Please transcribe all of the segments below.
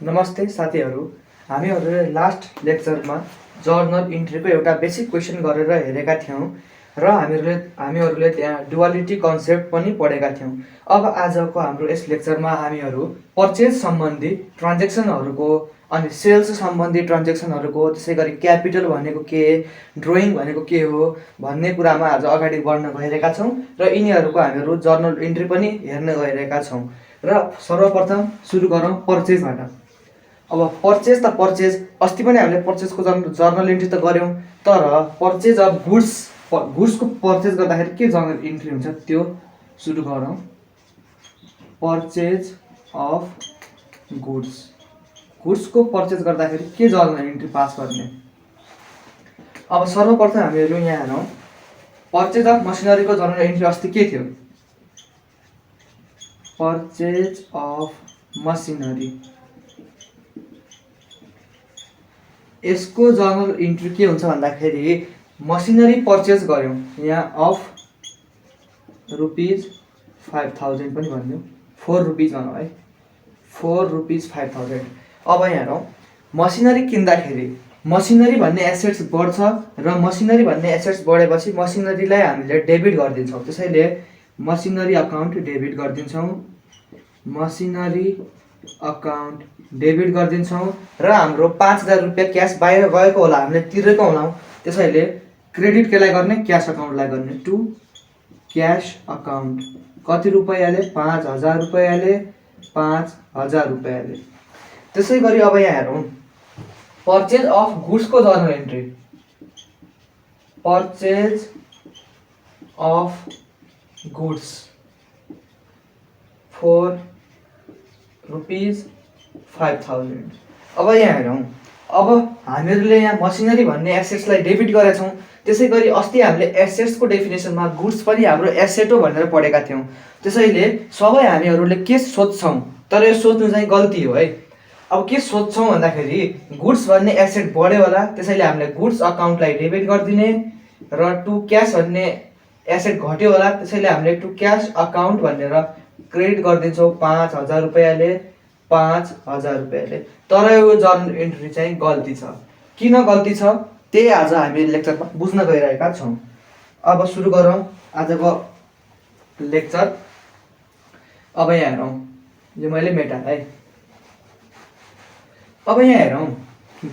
नमस्ते साथीहरू, हामीहरूले लास्ट लेक्चरमा जर्नल इन्ट्रीको एउटा बेसिक क्वेसन गरेर हेरेका थियौँ र हामीहरूले त्यहाँ डुअलिटी कन्सेप्ट पनि पढेका थियौँ। अब आजको हाम्रो यस लेक्चरमा हामीहरू पर्चेज सम्बन्धी ट्रान्जेक्सनहरूको अनि सेल्स सम्बन्धी ट्रान्जेक्सनहरूको, त्यसै गरी क्यापिटल भनेको के, ड्रइङ भनेको के हो भन्ने कुरामा आज अगाडि बढ्न गइरहेका छौँ र यिनीहरूको हामीहरू जर्नल इन्ट्री पनि हेर्न गइरहेका छौँ। र सर्वप्रथम सुरु गरौँ पर्चेजबाट। अब पर्चेज त पर्चेज, अस्ति पनि हामीले पर्चेजको जर्नल इन्ट्री त गऱ्यौँ, तर पर्चेज अफ गुड्सको पर्चेज गर्दाखेरि के जर्नल इन्ट्री हुन्छ त्यो सुरु गरौँ। पर्चेज अफ गुड्सको पर्चेज गर्दाखेरि के जर्नल इन्ट्री पास गर्ने। अब सर्वप्रथम हामीहरू यहाँ हेरौँ, पर्चेज अफ मसिनरीको जर्नल इन्ट्री अस्ति के थियो? पर्चेज अफ मसिनरी, यसको जर्नल इन्ट्री के हुन्छ भन्दाखेरि मसिनरी पर्चेज गऱ्यौँ, यहाँ अफ ₹5,000 पनि भनिदिउँ, ₹4 भनौँ है, ₹4,5,000। अब यहाँ हेरौँ, मसिनरी किन्दाखेरि मसिनरी भन्ने एसेट्स बढ्छ र मसिनरी भन्ने एसेट्स बढेपछि मसिनरीलाई हामीले डेबिट गरिदिन्छौँ, त्यसैले मसिनरी अकाउन्ट डेबिट गरिदिन्छौँ, मसिनरी अकाउन्ट डेबिट गरिदिन्छौँ र हाम्रो ₹5,000 क्यास बाहिर गएको होला, हामीले तिरेको होलाौँ, त्यसैले क्रेडिट केलाई गर्ने? क्यास अकाउन्टलाई गर्ने, टु क्यास अकाउन्ट। कति रुपियाँले? ₹5,000, ₹5,000। त्यसै गरी अब यहाँ हेरौँ, पर्चेज अफ गुड्सको journal entry, purchase of goods ₹5,000। अब यहाँ हेरौँ, अब हामीहरूले यहाँ मसिनरी भन्ने एसेट्सलाई डेबिट गरेका छौँ, त्यसै गरी अस्ति हामीले एसेट्सको डेफिनेसनमा गुड्स पनि हाम्रो एसेट हो भनेर पढेका थियौँ। त्यसैले सबै हामीहरूले के सोध्छौँ, तर यो सोच्नु चाहिँ गल्ती हो है। अब के सोध्छौँ भन्दाखेरि गुड्स भन्ने एसेट बढ्यो होला, त्यसैले हामीले गुड्स अकाउन्टलाई डेबिट गरिदिने, र टु क्यास भन्ने एसेट घट्यो होला, त्यसैले हामीले टु क्यास अकाउन्ट भनेर क्रेडिट गरिदिन्छौँ ₹5,000, ₹5,000। तर यो जर्नल इन्ट्री चाहिँ गल्ती छ। किन गल्ती छ त्यही आज हामी लेक्चरमा बुझ्न गइरहेका छौँ। अब सुरु गरौँ आजको लेक्चर। अब यहाँ हेरौँ, यो मैले मेटाएँ है। अब यहाँ हेरौँ,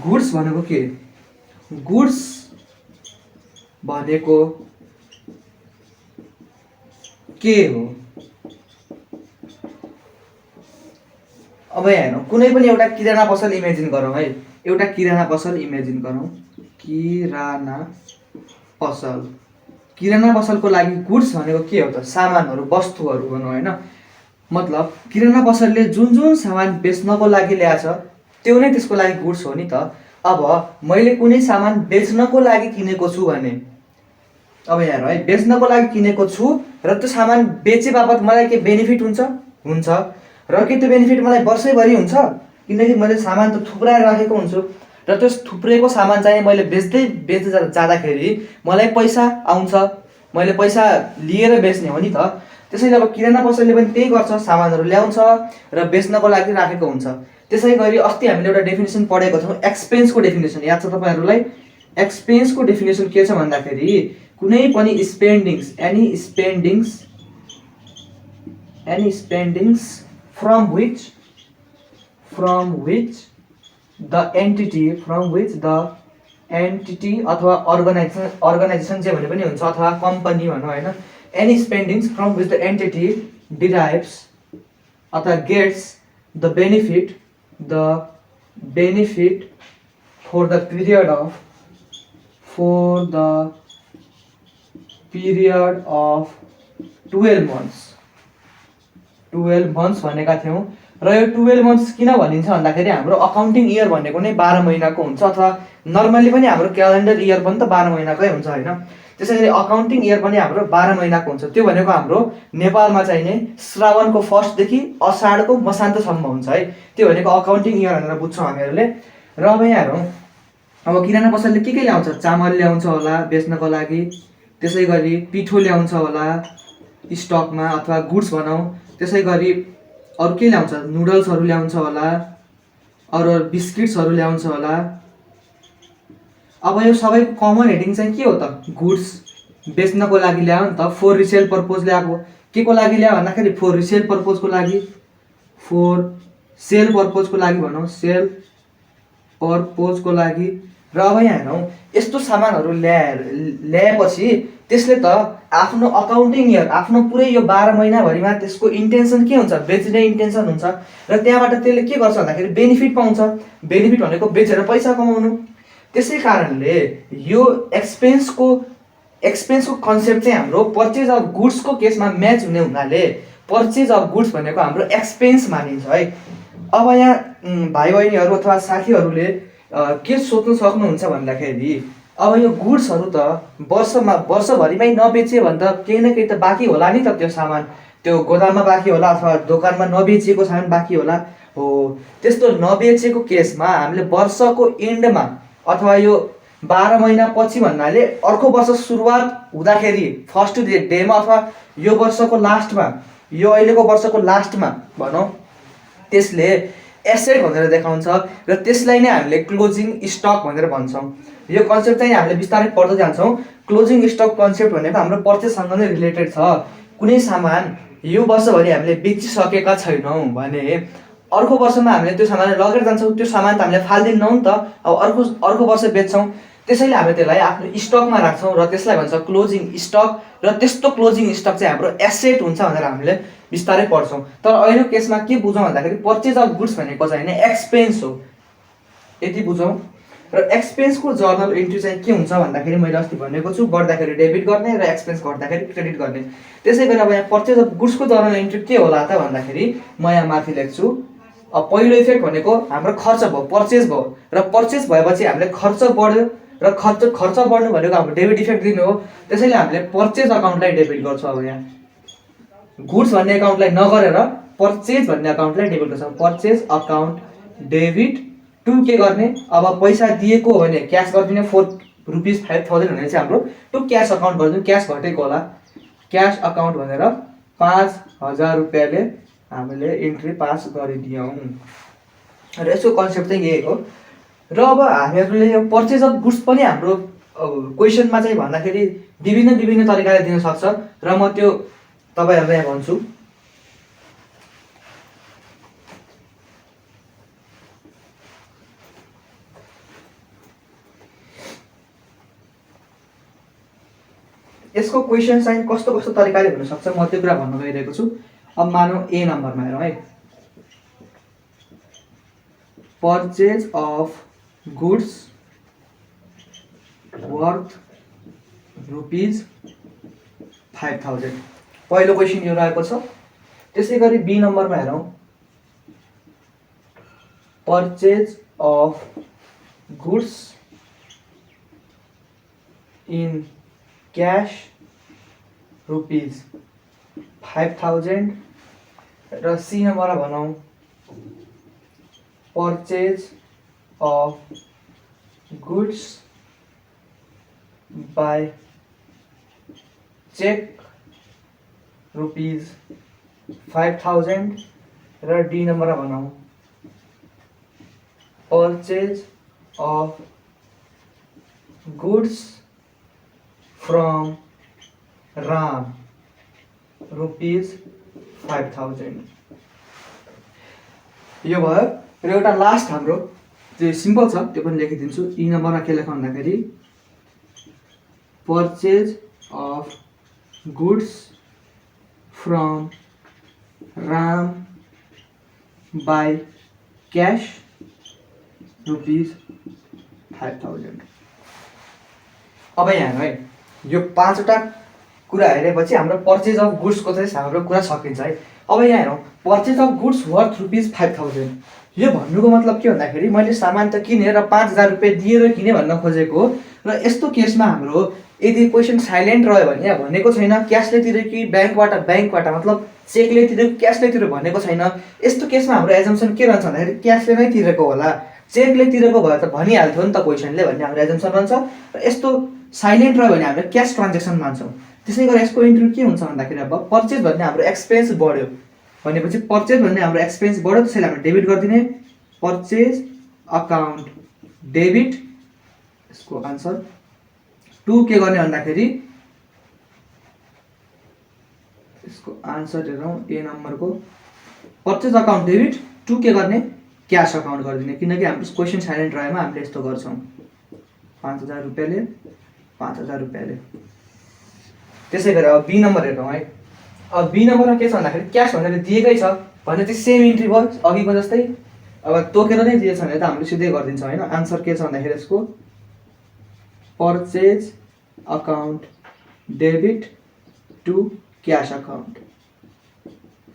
गुड्स भनेको के? गुड्स भनेको के हो? अब यहाँ हेरौँ, कुनै पनि एउटा किराना पसल इमेजिन गरौँ है, एउटा किराना पसल इमेजिन गरौँ, किराना पसलको लागि गुड्स भनेको के हो त? सामानहरू, वस्तुहरू भनौँ होइन। मतलब किराना पसलले जुन जुन सामान बेच्नको लागि ल्याछ त्यो नै त्यसको लागि गुड्स हो नि त। अब मैले कुनै सामान बेच्नको लागि किनेको छु भने, अब यहाँ हेरौँ है, बेच्नको लागि किनेको छु र त्यो सामान बेचे बापत मलाई के बेनिफिट हुन्छ? हुन्छ। र के त्यो बेनिफिट मलाई वर्षैभरि हुन्छ? किनकि मैले सामान त थुप्राएर राखेको हुन्छु र त्यो थुप्रेको सामान चाहिँ मैले बेच्दै जाँदाखेरि मलाई पैसा आउँछ, मैले पैसा लिएर बेच्ने हो नि त। त्यसैले अब किराना पसलले पनि त्यही गर्छ, सामानहरू ल्याउँछ र बेच्नको लागि राखेको हुन्छ। त्यसै गरी अस्ति हामीले एउटा डेफिनेसन पढेको छौँ, एक्सपेन्सको डेफिनेसन, याद छ तपाईँहरूलाई? एक्सपेन्सको डेफिनेसन के छ भन्दाखेरि कुनै पनि spendings, any spendings from which the entity अथवा अर्गनाइजेसन जे भने पनि हुन्छ, अथवा कम्पनी भनौँ होइन, any spendings from which the entity derives अथवा gets the benefit for the period of 12 months 12 months भनेका थियौँ। र यो 12 months किन भनिन्छ भन्दाखेरि हाम्रो अकाउन्टिङ इयर भनेको नै 12 महिनाको हुन्छ, अथवा नर्मल्ली पनि हाम्रो क्यालेन्डर इयर पनि त 12 महिनाकै हुन्छ होइन। त्यसैले अकाउन्टिङ इयर पनि हाम्रो 12 महिनाको हुन्छ। त्यो भनेको हाम्रो नेपालमा चाहिँ नै श्रावणको फर्स्टदेखि असाढको मसान्तसम्म हुन्छ है। त्यो भनेको अकाउन्टिङ इयर भनेर बुझ्छौँ हामीहरूले। र अब यहाँ हेरौँ, अब किराना पसलले के ल्याउँछ? चामल ल्याउँछ होला बेच्नको लागि, त्यसै गरी पिठो ल्याउँछ होला स्टकमा अथवा गुड्स भनौँ, त्यसै गरी अरू के ल्याउँछ? नुडल्सहरू ल्याउँछ होला, अरू बिस्किट्सहरू ल्याउँछ होला। अब यो सबै कमन हेडिङ चाहिँ के हो त, गुड्स बेच्नको लागि ल्यायो नि त, फोर रिसेल पर्पोज ल्याएको। के को लागि ल्यायो भन्दाखेरि फोर रिसेल पर्पोजको लागि, फोर सेल पर्पोजको लागि भनौँ, सेल पर्पोजको लागि। र अब यहाँ हेरौँ, यस्तो सामानहरू ल्याएपछि त्यसले त आफ्नो अकाउन्टिङ इयर, आफ्नो पुरै यो 12 महिनाभरिमा त्यसको इन्टेन्सन के हुन्छ, बेच्ने इन्टेन्सन हुन्छ। र त्यहाँबाट त्यसले के गर्छ भन्दाखेरि बेनिफिट पाउँछ। बेनिफिट भनेको बेचेर पैसा कमाउनु। त्यसै कारणले यो एक्सपेन्सको कन्सेप्ट चाहिँ हाम्रो पर्चेज अफ गुड्सको केसमा म्याच हुने हुनाले पर्चेज अफ गुड्स भनेको हाम्रो एक्सपेन्स मानिन्छ है। अब यहाँ भाइ बहिनीहरू अथवा साथीहरूले के सोच्नु सक्नुहुन्छ भन्दाखेरि, अब यो गुड्सहरू त वर्षभरिमै नबेच्यो भने त केही न केही त बाँकी होला नि त, त्यो सामान त्यो गोदाममा बाँकी होला अथवा दोकानमा नबेचिएको सामान बाँकी होला। हो, त्यस्तो नबेचेको केसमा हामीले वर्षको एन्डमा अथवा यो 12 महिना पछि भन्नाले अर्को वर्ष सुरुवात हुँदाखेरि फर्स्ट डेमा अथवा यो वर्षको लास्टमा, यो अहिलेको वर्षको लास्टमा भनौँ, त्यसले एसेट भनेर देखाउँछ। र त्यसलाई नै हामीले क्लोजिङ स्टक भनेर भन्छौँ। यो कन्सेप्ट चाहिँ हामीले बिस्तारै पढ्दै जान्छौँ। क्लोजिङ स्टक कन्सेप्ट भनेको हाम्रो पर्चेजसँग नै रिलेटेड छ। कुनै सामान यो वर्षभरि हामीले बेचिसकेका छैनौँ भने अर्को वर्षमा हामीले त्यो सामान लगेर जान्छौँ। त्यो सामान त हामीले फाल्दिनौँ नि त, अब अर्को वर्ष बेच्छौँ। त्यसैले हामीले त्यसलाई आफ्नो स्टकमा राख्छौँ र त्यसलाई भन्छ क्लोजिङ स्टक। र त्यस्तो क्लोजिङ स्टक चाहिँ हाम्रो एसेट हुन्छ भनेर हामीले बिस्तारै पढ्छौँ। तर अहिलेको केसमा के बुझौँ भन्दाखेरि पर्चेज अफ गुड्स भनेको चाहिँ एक्सपेन्स हो, यति बुझौँ। र एक्सपेन्सको जर्नल इन्ट्री चाहिँ के हुन्छ भन्दाखेरि मैले अस्ति भनेको छु, बढ्दाखेरि डेबिट गर्ने र एक्सपेन्स घट्दाखेरि क्रेडिट गर्ने। त्यसै गरी अब यहाँ पर्चेज अफ गुड्सको जर्नल इन्ट्री के होला त भन्दाखेरि म यहाँ माथि लेख्छु। अब पहिलो इफेक्ट भनेको हाम्रो खर्च भयो, परचेज भयो। र परचेज भएपछि हामीले खर्च बढ्यो र खर्च बढ्नु भनेको हाम्रो डेबिट इफेक्ट दिनु हो। त्यसैले हामीले पर्चेज अकाउन्टलाई डेबिट गर्छौँ। अब यहाँ गुड्स भन्ने अकाउन्टलाई नगरेर परचेज भन्ने अकाउन्टलाई डेबिट गर्छौँ। परचेज अकाउन्ट डेबिट टु के गर्ने, अब पैसा दिएको हो भने क्यास गरिदिने, ₹5,000 भने चाहिँ हाम्रो टु क्यास अकाउन्ट गरिदिउँ। क्यास घटेको होला, क्यास अकाउन्ट भनेर ₹5,000 हामीले इन्ट्री पास गरिदियौँ। र यसको कन्सेप्ट चाहिँ यही हो। र अब हामीहरूले यो पर्चेज अफ गुड्स पनि हाम्रो क्वेसनमा चाहिँ भन्दाखेरि विभिन्न तरिकाले दिन सक्छ। र म त्यो तपाईँहरूलाई यहाँ भन्छु। यसको क्वेसन चाहिँ कस्तो तरिकाले हुनसक्छ म त्यो कुरा भन्न गइरहेको छु। अब मानौँ ए नम्बरमा हेरौँ है, पर्चेज अफ गुड्स वर्थ ₹5,000 पहिलो क्वेसन यो रहेको छ। त्यसै गरी बी नम्बरमा हेरौँ, purchase of goods in cash ₹5,000 र सी नम्बरमा भनौँ purchase of goods by cheque ₹5,000 र डी नम्बरमा भनौँ purchase of goods from Ram ₹5,000। यो भयो। र एउटा लास्ट हाम्रो जो सिम्पल छ त्यो पनि लेखिदिन्छु। ई नम्बरमा के लेख्नु भन्दाखेरि purchase of goods from Ram by cash ₹5,000। अब यहाँ है, यो 5वटा कुरा हेरेपछि हाम्रो पर्चेज अफ गुड्सको चाहिँ हाम्रो कुरा सकिन्छ है। अब यहाँ हेरौँ, पर्चेज अफ गुड्स वर्थ ₹5,000। यो भन्नुको मतलब के भन्दाखेरि मैले सामान त किनेँ र ₹5,000 दिएर किनेँ भन्न खोजेको हो। र यस्तो केसमा हाम्रो यदि क्वेसन साइलेन्ट रह्यो भने, यहाँ भनेको छैन क्यासले तिर्यो कि ब्याङ्कबाट मतलब चेकले तिर्यो कि क्यासले तिर्यो भनेको छैन। यस्तो केसमा हाम्रो एजम्सन के रहन्छ भन्दाखेरि क्यासले नै तिरेको होला, चेकले तिरेको भए त भनिहाल्थ्यो नि त क्वेसनले भन्ने हाम्रो एजम्सन रहन्छ। र यस्तो साइलेन्ट रह्यो भने हामीले क्यास ट्रान्जेक्सन मान्छौँ। त्यसै गरी यसको इन्ट्री के हुन्छ भन्दाखेरि अब पर्चेज भन्ने हाम्रो एक्सपेन्स बढ्यो भनेपछि पर्चेज भन्ने हाम्रो एक्सपेन्स बढ्यो, त्यसैले हामीले डेबिट गरिदिने पर्चेज अकाउन्ट डेबिट, यसको आन्सर टु के गर्ने भन्दाखेरि यसको आन्सर हेरौँ ए नम्बरको पर्चेज अकाउन्ट डेबिट टु के गर्ने क्यास अकाउन्ट गरिदिने, किनकि हाम्रो क्वेसन साइलेन्ट रहेमा हामीले यस्तो गर्छौँ 5000 रुपियाँले 5000 रुपियाँले। त्यसै गरी अब बी नम्बर हेरौँ है। अब बी नम्बरमा के छ भन्दाखेरि क्यास भनेर दिएकै छ भने चाहिँ सेम इन्ट्री भयो अघिको जस्तै। अब तोकेर नै दिएछ भने त हामीले सिधै गरिदिन्छौँ होइन। आन्सर के छ भन्दाखेरि यसको purchase account debit to cash account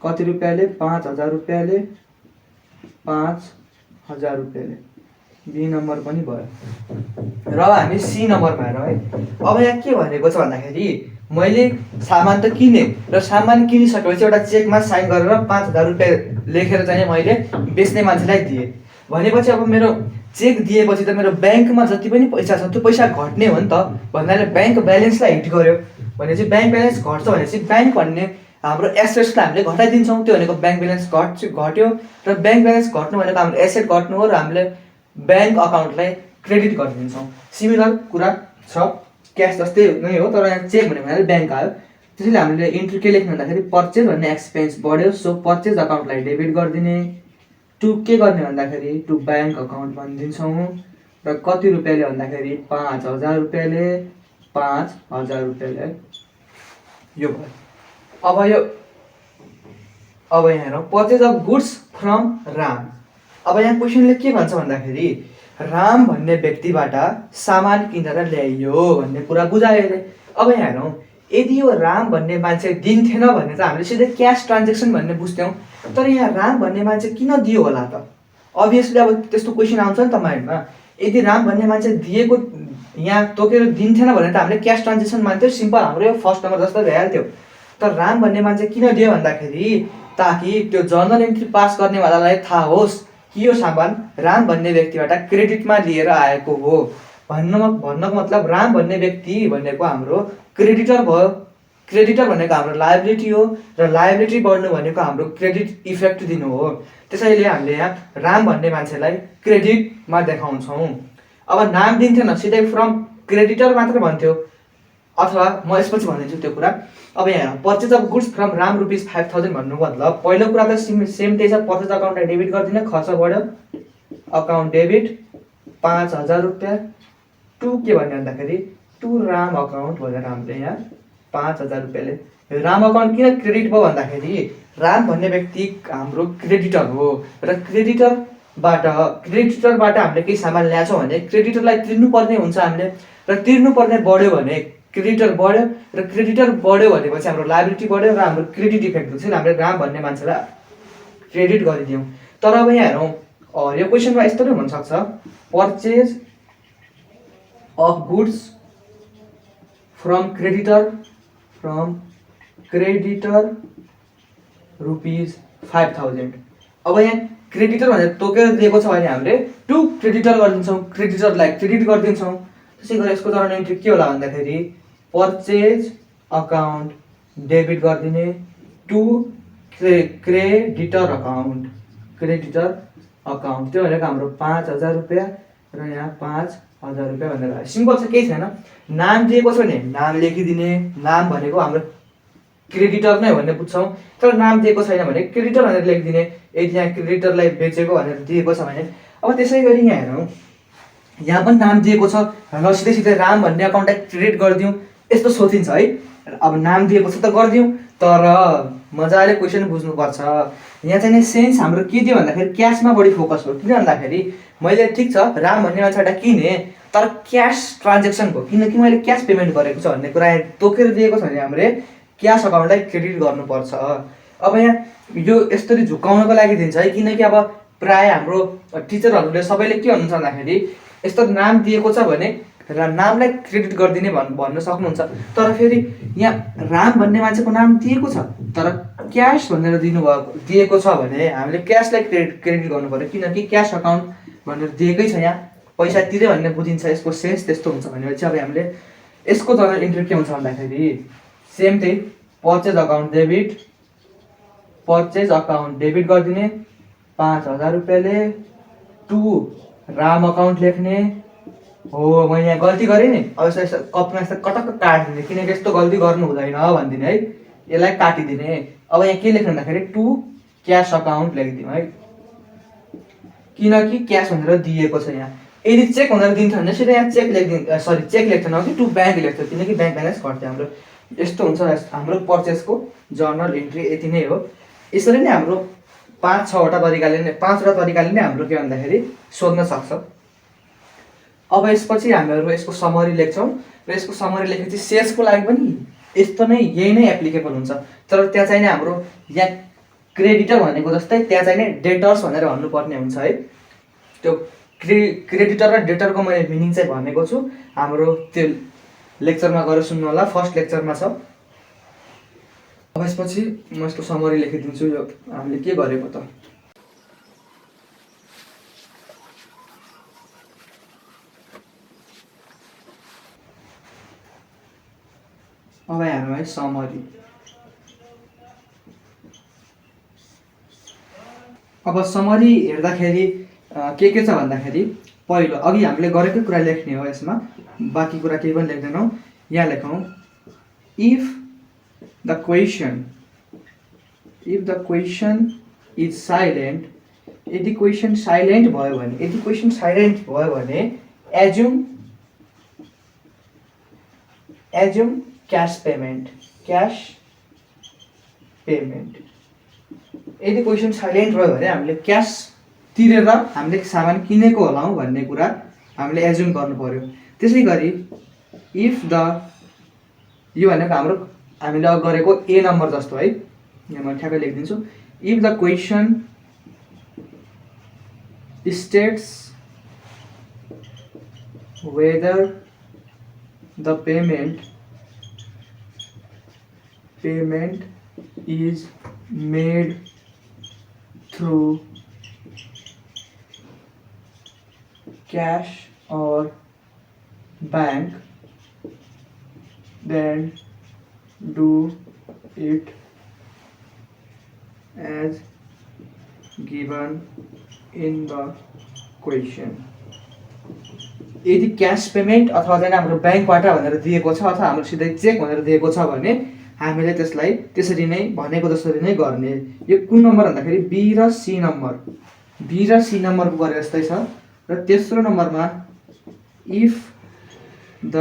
कति रुपियाँले 5000 रुपियाँले 5000 रुपियाँले। बी नम्बर पनि भयो। र हामी सी नम्बरमा हेरौँ है। अब यहाँ के भनेको छ भन्दाखेरि मैले सामान त किनेँ र सामान किनिसकेपछि एउटा चेकमा साइन गरेर 5000 रुपियाँ लेखेर चाहिँ मैले बेच्ने मान्छेलाई दिएँ भनेपछि अब मेरो चेक दिएपछि त मेरो ब्याङ्कमा जति पनि पैसा छ त्यो पैसा घट्ने हो नि त भन्नाले ब्याङ्क ब्यालेन्सलाई हिट गर्यो भनेपछि ब्याङ्क ब्यालेन्स घट्छ भनेपछि ब्याङ्क भन्ने हाम्रो एसेट्सलाई हामीले घटाइदिन्छौँ। त्यो भनेको ब्याङ्क ब्यालेन्स घट्यो र ब्याङ्क ब्यालेन्स घट्नु भनेको हाम्रो एसेट घट्नु हो र हामीले ब्याङ्क अकाउन्टलाई क्रेडिट गरिदिन्छौँ। सिमिलर कुरा छ, क्यास जस्तै नै हो तर यहाँ चेक भन्यो भने ब्याङ्क आयो। त्यसैले हामीले इन्ट्री के लेख्नु भन्दाखेरि पर्चेज भन्ने एक्सपेन्स बढ्यो सो पर्चेज अकाउन्टलाई डेबिट गरिदिने, टु के गर्ने भन्दाखेरि टु ब्याङ्क अकाउन्ट भनिदिन्छौँ र कति रुपियाँले भन्दाखेरि 5000 रुपियाँले 5000 रुपियाँले है। यो भयो। अब यहाँ हेरौँ purchase of goods from Ram. अब यहाँ क्वेसनले के भन्छ भन्दाखेरि राम भन्ने व्यक्तिबाट सामान किनेर ल्याइयो भन्ने कुरा बुझायो अरे। अब यहाँ हेरौँ यदि यो राम भन्ने मान्छे दिन्थेन भने त हामीले सिधै क्यास ट्रान्जेक्सन भन्ने बुझ्थ्यौँ तर यहाँ राम भन्ने मान्छे किन दियो होला त? अभियसली अब त्यस्तो क्वेसन आउँछ नि त माइन्डमा। यदि राम भन्ने मान्छे दिएको यहाँ तोकेर दिन्थेन भने त हामीले क्यास ट्रान्जेक्सन मान्थ्यौँ, सिम्पल हाम्रो यो फर्स्ट नम्बर जस्तो भइहाल्थ्यो। तर राम भन्ने मान्छे किन दियो भन्दाखेरि ताकि त्यो जर्नल इन्ट्री पास गर्नेवालालाई थाहा होस् कि यो सामान राम भन्ने व्यक्तिबाट क्रेडिटमा लिएर आएको हो। भन्नको मतलब राम भन्ने व्यक्ति भनेको हाम्रो क्रेडिटर भयो। क्रेडिटर भनेको हाम्रो लायबिलिटी हो र लायबिलिटी बढ्नु भनेको हाम्रो क्रेडिट इफेक्ट दिनु हो। त्यसैले हामीले यहाँ राम भन्ने मान्छेलाई क्रेडिटमा देखाउँछौँ। अब नाम दिन्थेन सिधै फ्रम क्रेडिटर मात्र भन्थ्यो अथवा म यसपछि भनिदिन्छु त्यो कुरा। अब यहाँ purchase of goods from Ram rupees 5000 भन्नु मतलब पहिलो कुरा त सेम त्यही छ, पर्चेज अकाउन्टलाई डेबिट गरिदिने, खर्च बढ्यो अकाउन्ट डेबिट 5000 रुपियाँ टु के भन्ने भन्दाखेरि टु राम अकाउन्ट भनेर हामीले यहाँ 5000 रुपियाँले। राम अकाउन्ट किन क्रेडिट भयो भन्दाखेरि राम भन्ने व्यक्ति हाम्रो क्रेडिटर हो र क्रेडिटरबाट हामीले केही सामान ल्याछौँ भने क्रेडिटरलाई तिर्नुपर्ने हुन्छ हामीले र तिर्नुपर्ने बढ्यो भने क्रेडिटर बढ्यो र क्रेडिटर बढ्यो भनेपछि हाम्रो लायबिलिटी बढ्यो र हाम्रो क्रेडिट इफेक्ट हुन्छ। हामीले राम भन्ने मान्छेलाई क्रेडिट गरिदियौँ। तर अब यहाँ हेरौँ यो क्वेसनमा यस्तो पनि हुनसक्छ purchase of goods from creditor rupees 5000। अब यहाँ क्रेडिटर भनेर तोकेर दिएको छ भने हामीले टु क्रेडिटर गरिदिन्छौँ, क्रेडिटरलाई क्रेडिट गरिदिन्छौँ। त्यसै गरी यसको जर्नल इन्ट्री के होला भन्दाखेरि पर्चेज अकाउन्ट डेबिट गरिदिने टु क्रेडिटर अकाउन्ट त्यो भनेको हाम्रो 5000 रुपियाँ र यहाँ 5000 रुपियाँ भनेर सिम्पल छ, केही छैन। नाम दिएको छ भने नाम लेखिदिने, नाम भनेको हाम्रो क्रेडिटर नै भन्ने बुझ्छौँ। तर नाम दिएको छैन भने क्रेडिटर भनेर लेखिदिने यदि यहाँ क्रेडिटरलाई बेचेको भनेर दिएको छ भने। अब त्यसै गरी यहाँ हेरौँ यहाँ पनि नाम दिएको छ र सिधै राम भन्ने अकाउन्टलाई क्रेडिट गरिदिउँ यस्तो सोचिन्छ है। अब नाम दिएको छ त गरिदिउँ तर मजाले क्वेसन बुझ्नुपर्छ। यहाँ चाहिँ नि सेन्स हाम्रो के दियो भन्दाखेरि क्यासमा बढी फोकस हो। किन भन्दाखेरि मैले ठिक छ राम भन्ने मान्छेबाट किनेँ तर क्यास ट्रान्जेक्सन भयो किनकि मैले क्यास पेमेन्ट गरेको छ भन्ने कुरा तोकेर दिएको छ भने हामीले क्यास अकाउन्टलाई क्रेडिट गर्नुपर्छ। अब यहाँ यो यसरी झुकाउनको लागि दिन्छ है किनकि अब प्रायः हाम्रो टिचरहरूले सबैले के भन्नुहुन्छ भन्दाखेरि यस्तो नाम दिएको छ भने र नामलाई क्रेडिट गरिदिने भन्न सक्नुहुन्छ तर फेरि यहाँ राम भन्ने मान्छेको नाम दिएको छ तर क्यास भनेर दिएको छ भने हामीले क्यासलाई क्रेडिट गर्नु पर्यो किनकि क्यास अकाउन्ट भनेर दिएकै छ, यहाँ पैसा तिरे भन्ने बुझिन्छ। यसको सेन्स त्यस्तो हुन्छ भनेपछि अब हामीले यसको जर्नल इन्ट्री के हुन्छ भन्दाखेरि सेम त्यही पर्चेज अकाउन्ट डेबिट गरिदिने 5000 रुपियाँले टु राम अकाउन्ट लेख्ने हो। मैले यहाँ गल्ती गरेँ नि, अब यस्तो कपीमा यस्तो कटक्क काटिदिने, किनकि यस्तो गल्ती गर्नु हुँदैन भनिदिने है, यसलाई काटिदिने। अब यहाँ के लेख्नु भन्दाखेरि टु क्यास अकाउन्ट लेखिदिउँ है, किनकि क्यास भनेर दिएको छ यहाँ। यदि चेक भनेर दिन्छ भने सिधै यहाँ चेक लेखिदिन्छ, सरी चेक लेख्दैन कि टु ब्याङ्क लेख्छ, किनकि ब्याङ्क ब्यालेन्स घट्थ्यो हाम्रो। यस्तो हुन्छ हाम्रो पर्चेसको जर्नल इन्ट्री, यति नै हो। यसरी नै हाम्रो 5-6वटा तरिकाले नै, 5वटा तरिकाले नै हाम्रो के भन्दाखेरि सोध्न सक्छ। अब यसपछि हामीहरू यसको समरी लेख्छौँ र यसको समरी लेखेपछि सेल्सको लागि पनि यस्तो नै, यही नै एप्लिकेबल हुन्छ। तर त्यहाँ चाहिँ हाम्रो यहाँ क्रेडिटर भनेको जस्तै त्यहाँ चाहिँ डेटर्स भनेर भन्नुपर्ने हुन्छ है। त्यो क्रेडिटर र डेटरको मैले मिनिङ चाहिँ भनेको छु, हाम्रो त्यो लेक्चरमा गएर सुन्नु होला, फर्स्ट लेक्चरमा छ। अब यसपछि म यसको समरी लेखिदिन्छु, यो हामीले के गरेको त। अब हेर्नु है समरी। अब समरी हेर्दाखेरि के छ भन्दाखेरि पहिलो अघि हामीले गरेकै कुरा लेख्ने हो, यसमा बाँकी कुरा केही पनि लेख्दैनौँ। यहाँ लेखौँ if the question is silent, यदि क्वेसन साइलेन्ट भयो भने एज्युम क्यास पेमेन्ट। यदि क्वेसन साइलेन्ट रह्यो भने हामीले क्यास तिरेर हामीले सामान किनेको होला भन्ने कुरा हामीले एज्युम गर्नु पर्यो। त्यसै गरी इफ द, यो भनेको हाम्रो हामीले अब गरेको ए नम्बर जस्तो है, यहाँ मैले ठ्याक्कै लेखिदिन्छु। If the question states whether the payment is made through cash or bank, then do it as given in the question। यदि क्यास पेमेन्ट अथवा चाहिँ हाम्रो ब्याङ्कबाट भनेर दिएको छ अथवा हाम्रो सिधै चेक भनेर दिएको छ भने हामीले त्यसलाई त्यसरी नै भनेको जसरी नै गर्ने। यो कुन नम्बर भन्दाखेरि बी र सी नम्बरको गरे जस्तै छ। र तेस्रो नम्बरमा if the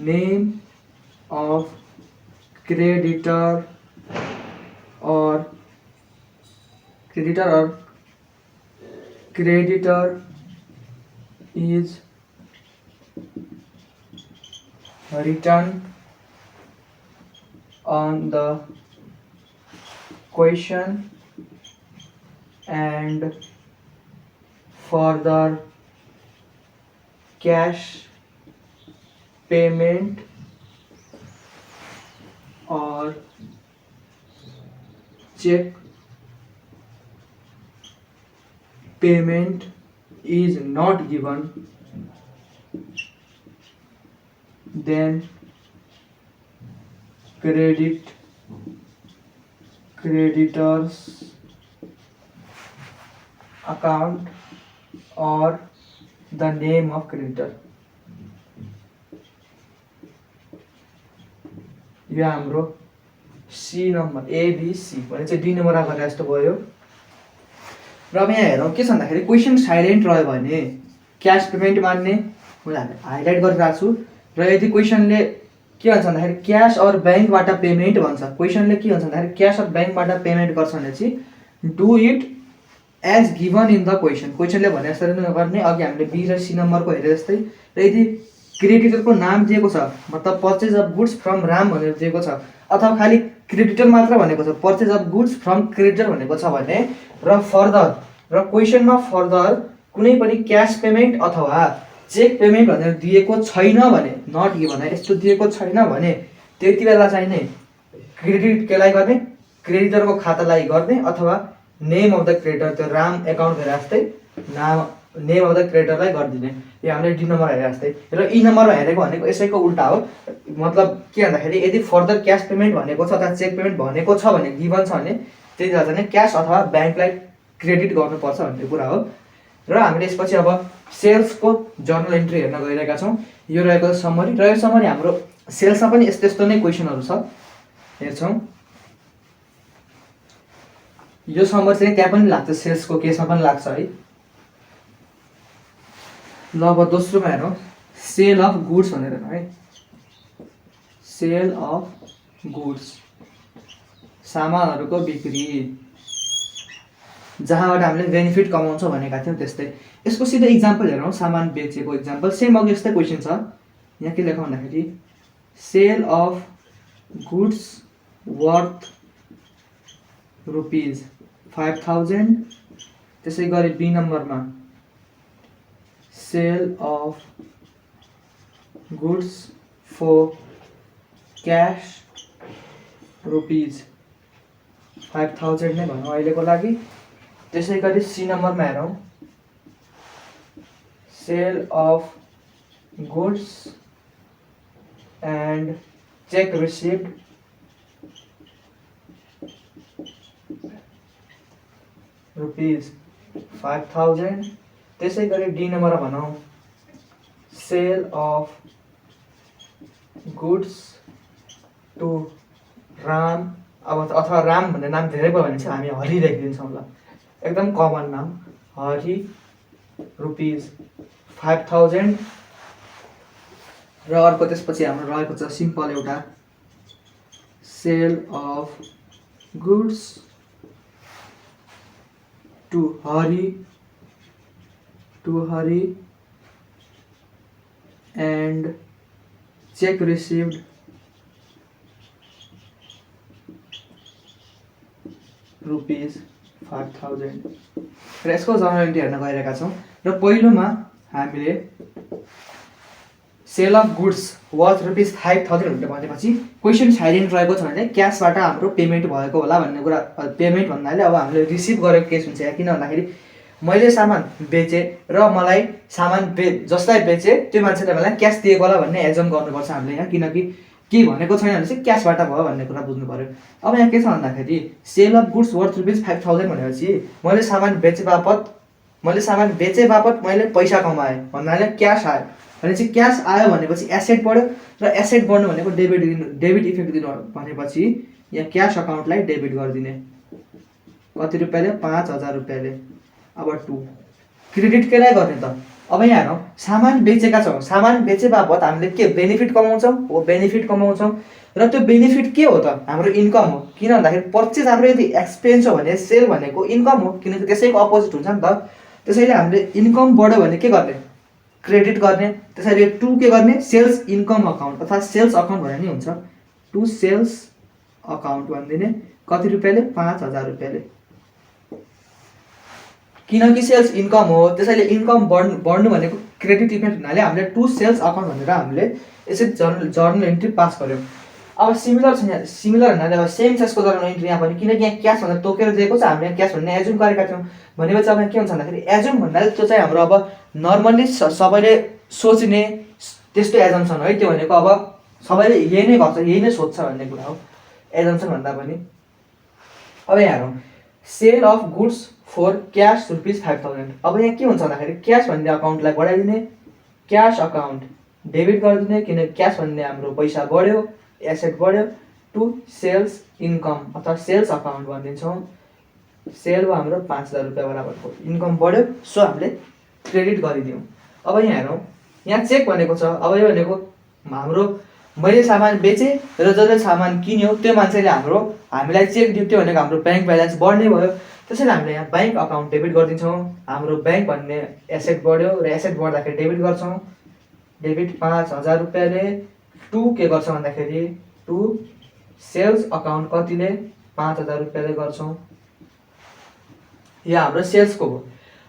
name of creditor is written on the question and further cash payment or check payment is not given, then creditors account or the name of creditor। यो हाम्रो सी नम्बर एबीसी भने चाहिँ D number आएको जस्तो भयो। र अब यहाँ हेरौँ के छ भन्दाखेरि क्वेसन साइलेन्ट रह्यो भने क्यास पेमेन्ट मान्ने, मैले हाइलाइट गरिरहेको छु। र यदि क्वेसनले के भन्छ भन्दाखेरि क्यास और ब्याङ्कबाट पेमेन्ट भन्छ, क्वेसनले के भन्छ भन्दाखेरि क्यास और ब्याङ्कबाट पेमेन्ट गर्छ भने चाहिँ do it as given in the क्वेसनले भने जसरी नै गर्ने। अघि हामीले बी र सी नम्बरको हेरे जस्तै। र यदि क्रेडिटरको नाम दिएको छ, मतलब purchase of goods from Ram भनेर दिएको छ, अथवा खालि क्रेडिटर मात्र भनेको छ, purchase of goods from creditor भनेको छ भने, र क्वेसनमा फर्दर कुनै पनि क्यास पेमेन्ट अथवा चेक पेमेन्ट भनेर दिएको छैन भने, नट गिभन है, यस्तो दिएको छैन भने त्यति बेला चाहिँ नै क्रेडिट केलाई गर्ने, क्रेडिटरको खातालाई गर्ने, अथवा नेम अफ द क्रेडिटर, त्यो राम एकाउन्ट हेरे जस्तै नेम अफ द क्रेडिटरलाई गरिदिने। यो हामीले डी नम्बर हेरे जस्तै। र ई नम्बरमा हेरेको भनेको यसैको उल्टा हो। मतलब के भन्दाखेरि यदि फर्दर क्यास पेमेन्ट भनेको छ अथवा चेक पेमेन्ट भनेको छ भने, गिभन छ भने, त्यति बेला चाहिँ क्यास अथवा ब्याङ्कलाई क्रेडिट गर्नुपर्छ भन्ने कुरा हो। र हामीले यसपछि अब सेल्सको जर्नल एन्ट्री हेर्न गइरहेका छौँ। यो रहेको समरी र यो समरी हाम्रो सेल्समा पनि यस्तो यस्तो नै क्वेसनहरू छ, हेर्छौँ। यो समरी चाहिँ त्यहाँ पनि लाग्छ, सेल्सको केसमा पनि लाग्छ है। ल अब दोस्रोमा हेरौँ, सेल अफ गुड्स भनेर है। सेल अफ गुड्स, सामानहरूको बिक्री, जहाँबाट हामीले बेनिफिट कमाउँछौँ भनेका थियौँ त्यस्तै। यसको सिधै इक्जाम्पल हेरौँ, सामान बेचेको इक्जाम्पल सेम अघि यस्तै क्वेसन छ। यहाँ के लेखौँ भन्दाखेरि सेल अफ गुड्स वर्थ ₹5,000। त्यसै गरी बी नम्बरमा sale of goods for cash ₹5,000 नै भनौँ अहिलेको लागि। त्यसै गरी सी नम्बरमा हेरौँ, sale of goods and cheque received ₹5,000। त्यसै गरी डी नम्बरमा भनौँ, sale of goods to Ram, अब अथवा राम भन्ने नाम धेरै भयो भने चाहिँ हामी हरि लेखिदिन्छौँ। ल एकदम कमन नाम हरि, ₹5,000। र अर्को त्यसपछि हाम्रो रहेको छ सिम्पल एउटा sale of goods to Hari and cheque received ₹5,000। र यसको जर्नल एन्ट्री हेर्न गइरहेका छौँ। र पहिलोमा हामीले सेल अफ गुड्स वर्थ ₹5,000 भनेपछि क्वेसन साइलेन्ट रहेको छ भने क्यासबाट हाम्रो पेमेन्ट भएको होला भन्ने कुरा। पेमेन्ट भन्नाले अब हामीले रिसिभ गरेको केस हुन्छ यहाँ। किन भन्दाखेरि मैले सामान बेचेँ र मलाई सामान जसलाई बेचेँ त्यो मान्छेले मलाई क्यास दिएको होला भन्ने एजम गर्नुपर्छ हामीले यहाँ, किनकि केही भनेको छैन भने चाहिँ क्यासबाट भयो भन्ने कुरा बुझ्नु पऱ्यो। अब यहाँ के छ भन्दाखेरि सेल अफ गुड्स वर्थ ₹5,000 भनेपछि मैले सामान बेचे बापत मैले पैसा कमाएँ भन्नाले क्यास आयो भने चाहिँ क्यास आयो भनेपछि एसेट बढ्यो, र एसेट बढ्नु भनेको डेबिट इफेक्ट दिनु भनेपछि यहाँ क्यास अकाउन्टलाई डेबिट गरिदिने। कति रुपियाँले? ₹5,000। अब 2 क्रेडिट केलाई गर्ने त? अब यहाँ हेरौँ, सामान बेचेका छौँ, सामान बेचे बापत हामीले के बेनिफिट कमाउँछौँ? हो, बेनिफिट कमाउँछौँ। र त्यो बेनिफिट के हो त? हाम्रो इन्कम हो। किन भन्दाखेरि पर्चेज हाम्रो यदि एक्सपेन्स हो भने सेल भनेको इन्कम हो, किनकि त्यसैको अपोजिट हुन्छ नि त। त्यसैले हामीले इन्कम बढ्यो भने के गर्ने? क्रेडिट गर्ने। त्यसैले 2 के गर्ने? सेल्स इन्कम अकाउन्ट अथवा सेल्स अकाउन्ट भने नि हुन्छ। 2 सेल्स अकाउन्ट भनिदिने। कति रुपियाँले? ₹5,000। किनकि सेल्स इन्कम हो, त्यसैले इन्कम बढ्नु भनेको क्रेडिट इफेक्ट हुनाले हामीले 2 सेल्स अकाउन्ट भनेर हामीले यसरी जर्नल एन्ट्री पास गर्यौँ। अब सिमिलर हुनाले अब सेम छ यसको जर्नल एन्ट्री यहाँ पनि, किनकि यहाँ क्यास भनेर तोकेर दिएको छ, हामीले क्यास भन्ने एजुम गरेका थियौँ। भनेपछि अब यहाँ के हुन्छ भन्दाखेरि एजुम भन्नाले त्यो चाहिँ हाम्रो अब नर्मल्ली सबैले सोच्ने त्यस्तो एजम्सन है। त्यो भनेको अब सबैले यही नै गर्छ, यही नै सोध्छ भन्ने कुरा हो एजम्सन भन्दा पनि। अब यहाँ हेरौँ, sale of goods for cash ₹5,000। अब यहाँ के हुन्छ भन्दाखेरि क्यास भन्ने अकाउन्टलाई बढाइदिने, क्यास अकाउन्ट डेबिट गरिदिने, किनकि क्यास भन्ने हाम्रो पैसा बढ्यो, एसेट बढ्यो। 2 सेल्स इन्कम अथवा सेल्स अकाउन्ट भनिदिन्छौँ। सेल हो हाम्रो ₹5,000 बराबरको इन्कम बढ्यो, सो हामीले क्रेडिट गरिदियौँ। अब यहाँ हेरौँ, यहाँ चेक भनेको छ। अब यो भनेको हाम्रो मैले सामान बेचेँ र जसले सामान किन्यो त्यो मान्छेले हामीलाई चेक दियो, त्यो भनेको हाम्रो ब्याङ्क ब्यालेन्स बढ्ने भयो। त्यसैले हामीले यहाँ ब्याङ्क अकाउन्ट डेबिट गरिदिन्छौँ। हाम्रो ब्याङ्क भन्ने एसेट बढ्यो र एसेट बढ्दाखेरि डेबिट गर्छौँ। डेबिट ₹5,000। 2 के गर्छ भन्दाखेरि 2 सेल्स अकाउन्ट कतिले? ₹5,000 गर्छौँ। यो हाम्रो सेल्सको हो।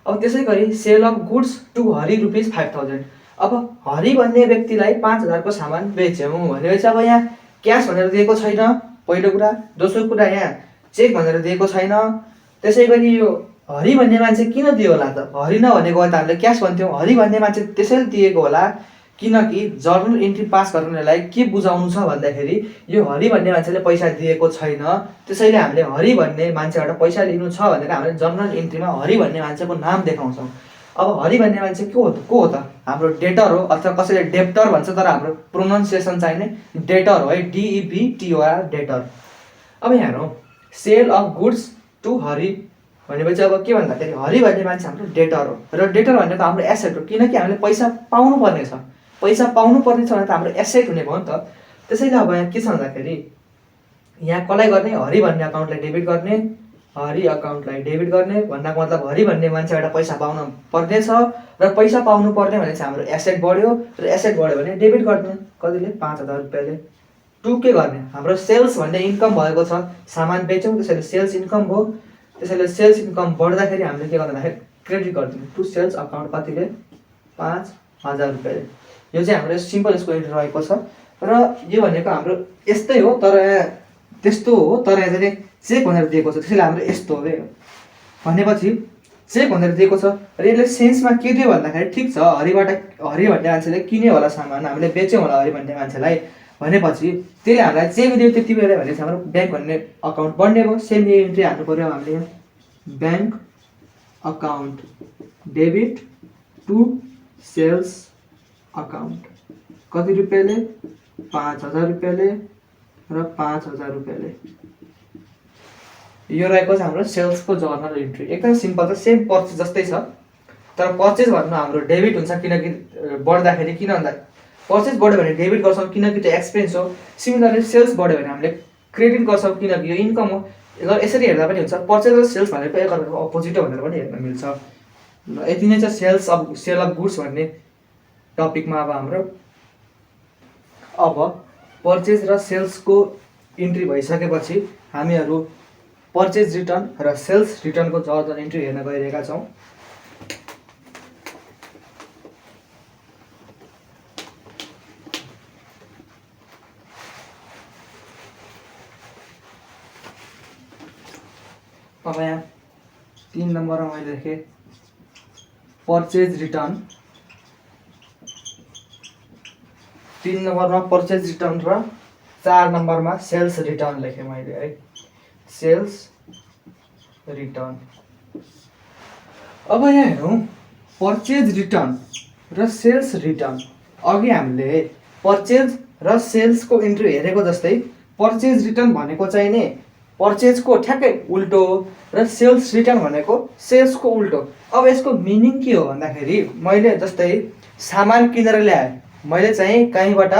अब त्यसै गरी sale of goods to Hari ₹5,000। अब हरि भन्ने व्यक्तिलाई 5,000 को सामान बेच्यौँ भनेपछि अब यहाँ क्यास भनेर दिएको छैन, पहिलो कुरा। दोस्रो कुरा यहाँ चेक भनेर दिएको छैन। त्यसै गरी यो हरि भन्ने मान्छे किन दियो होला त? हरि नभनेको भए त हामीले क्यास भन्थ्यौँ। हरि भन्ने मान्छे त्यसैले दिएको होला किनकि जर्नल एन्ट्री पास गर्नेलाई के बुझाउनु छ भन्दाखेरि यो हरि भन्ने मान्छेले पैसा दिएको छैन, त्यसैले हामीले हरि भन्ने मान्छेबाट पैसा लिनु छ भनेर हामीले जर्नल एन्ट्रीमा हरि भन्ने मान्छेको नाम देखाउँछौँ। अब हरि भन्ने मान्छे को हो त? हाम्रो डेटर हो, अथवा कसैले डेप्टर भन्छ, तर हाम्रो प्रोनाउन्सिएसन चाहिने डेटर हो है, DEBTOR, डेटर। अब यहाँ हेरौँ, sale of goods to Hari भनेपछि अब के भन्दाखेरि हरि भन्ने मान्छे हाम्रो डेटर हो, र डेटर भनेको हाम्रो एसेट हो, किनकि हामीले पैसा पाउनु पर्ने छ। पैसा पाउनु पर्ने छ भने त हाम्रो एसेट हुने भयो नि त। त्यसैले अब यहाँ के छ भन्दाखेरि यहाँ कसलाई गर्ने? हरि भन्ने अकाउन्टलाई डेबिट गर्ने, हरि अकाउन्टलाई डेबिट गर्ने भन्नाको मतलब हरि भन्ने मान्छेबाट पैसा पाउनु पर्ने छ, र पैसा पाउनु पर्ने भने चाहिँ हाम्रो एसेट बढ्यो, र एसेट बढ्यो भने डेबिट गर्ने कतिले? 5000 रुपियाँले। टु के गर्ने? हाम्रो सेल्स भन्ने इन्कम भएको छ, सामान बेच्यौँ, त्यसैले सेल्स इन्कम भयो। त्यसैले सेल्स इन्कम बढ्दाखेरि हामीले के गर्दाखेरि क्रेडिट गरिदिनु टु सेल्स अकाउन्ट, कतिले? 5000 रुपियाँले। यो चाहिँ हाम्रो सिम्पल यसको एन्ट्री रहेको छ, र यो भनेको हाम्रो यस्तै हो, तर यहाँ त्यस्तो हो, तर यहाँ चाहिँ चेक भनेर दिएको छ, त्यसैले हाम्रो यस्तो हो भनेपछि चेक भनेर दिएको छ। र यसले सेन्समा के दियो भन्दाखेरि ठिक छ, हरि भन्ने मान्छेले किन्यो होला सामान, हामीले बेच्यौँ होला हरि भन्ने मान्छेलाई, भनेपछि त्यसले हामीलाई चेक दियो त्यति बेला भने चाहिँ हाम्रो ब्याङ्क भन्ने अकाउन्ट बढ्ने भयो। सेम यो इन्ट्री हाल्नु पऱ्यो हामीले यहाँ, bank account debit to sales account, कति रुपियाँले? 5000 रुपियाँले र 5000 रुपियाँले। यो रहेको छ हाम्रो सेल्सको जर्नल इन्ट्री। एकदम सिम्पल छ, सेम पर्चेज जस्तै छ, तर पर्चेज भन्नु हाम्रो डेबिट हुन्छ, किनकि बढ्दाखेरि, किन भन्दा पर्चेज बढ्यो भने डेबिट गर्छौँ किनकि त्यो एक्सपेन्स हो। सिमिलरली सेल्स बढ्यो भने हामीले क्रेडिट गर्छौँ किनकि यो इन्कम हो। र यसरी हेर्दा पनि हुन्छ, पर्चेज र सेल्स भनेको एकअर्काको अपोजिट हो भनेर पनि हेर्न मिल्छ। ल यति नै छ सेल अफ गुड्स भन्ने टपिकमा। अब हाम्रो पर्चेज र सेल्सको इन्ट्री भइसकेपछि हामीहरू पर्चेज रिटर्न र सेल्स रिटर्नको जर्नल इन्ट्री हेर्न गइरहेका छौँ। अब यहाँ 3 नम्बरमा मैले लेखेँ पर्चेज रिटर्न, 3 नम्बरमा पर्चेज रिटर्न र 4 नम्बरमा सेल्स रिटर्न लेखेँ मैले है, सेल्स रिटर्न। अब यहाँ हेरौँ, पर्चेज रिटर्न र सेल्स रिटर्न। अघि हामीले पर्चेज र सेल्सको इन्ट्री हेरेको जस्तै पर्चेज रिटर्न भनेको चाहिँ नि पर्चेजको ठ्याक्कै उल्टो हो, र सेल्स रिटर्न भनेको सेल्सको उल्टो। अब यसको मिनिङ के हो भन्दाखेरि, मैले जस्तै सामान किनेर ल्याएँ, मैले चाहिँ कहीँबाट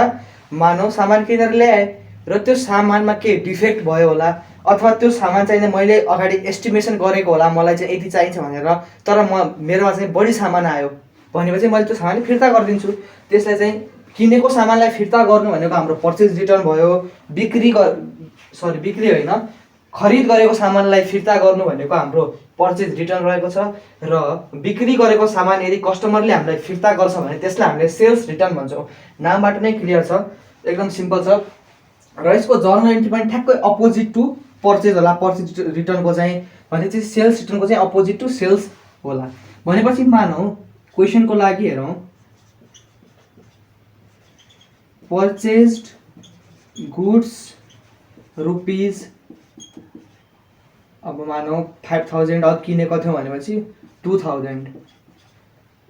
मानौ सामान किनेर ल्याएँ, र त्यो सामानमा के डिफेक्ट भयो होला, अथवा त्यो सामान चाहिँ मैले अगाडि एस्टिमेसन गरेको होला मलाई चाहिँ यति चाहिन्छ भनेर, तर मेरोमा चाहिँ बढी सामान आयो भनेपछि मैले त्यो सामान फिर्ता गरिदिन्छु। त्यसलाई चाहिँ किनेको सामानलाई फिर्ता गर्नु भनेको हाम्रो पर्चेज रिटर्न भयो। बिक्री होइन, खरिद गरेको सामानलाई फिर्ता गर्नु भनेको हाम्रो पर्चेज रिटर्न रहेको छ, र बिक्री गरेको सामान यदि कस्टमरले हामीलाई फिर्ता गर्छ भने त्यसलाई हामीले सेल्स रिटर्न भन्छौँ। नामबाट नै क्लियर छ, एकदम सिम्पल छ। र यसको जर्नल इन्ट्री पनि ठ्याक्कै अपोजिट टु पर्चेज होला। पर्चेज रिटर्नको चाहिँ भनेपछि सेल्स रिटर्नको चाहिँ अपोजिट टु सेल्स होला। भनेपछि मानौँ क्वेसनको लागि हेरौँ, पर्चेज्ड गुड्स रुपिज, अब मानौँ 5000 अब किनेको थियौँ भनेपछि 2000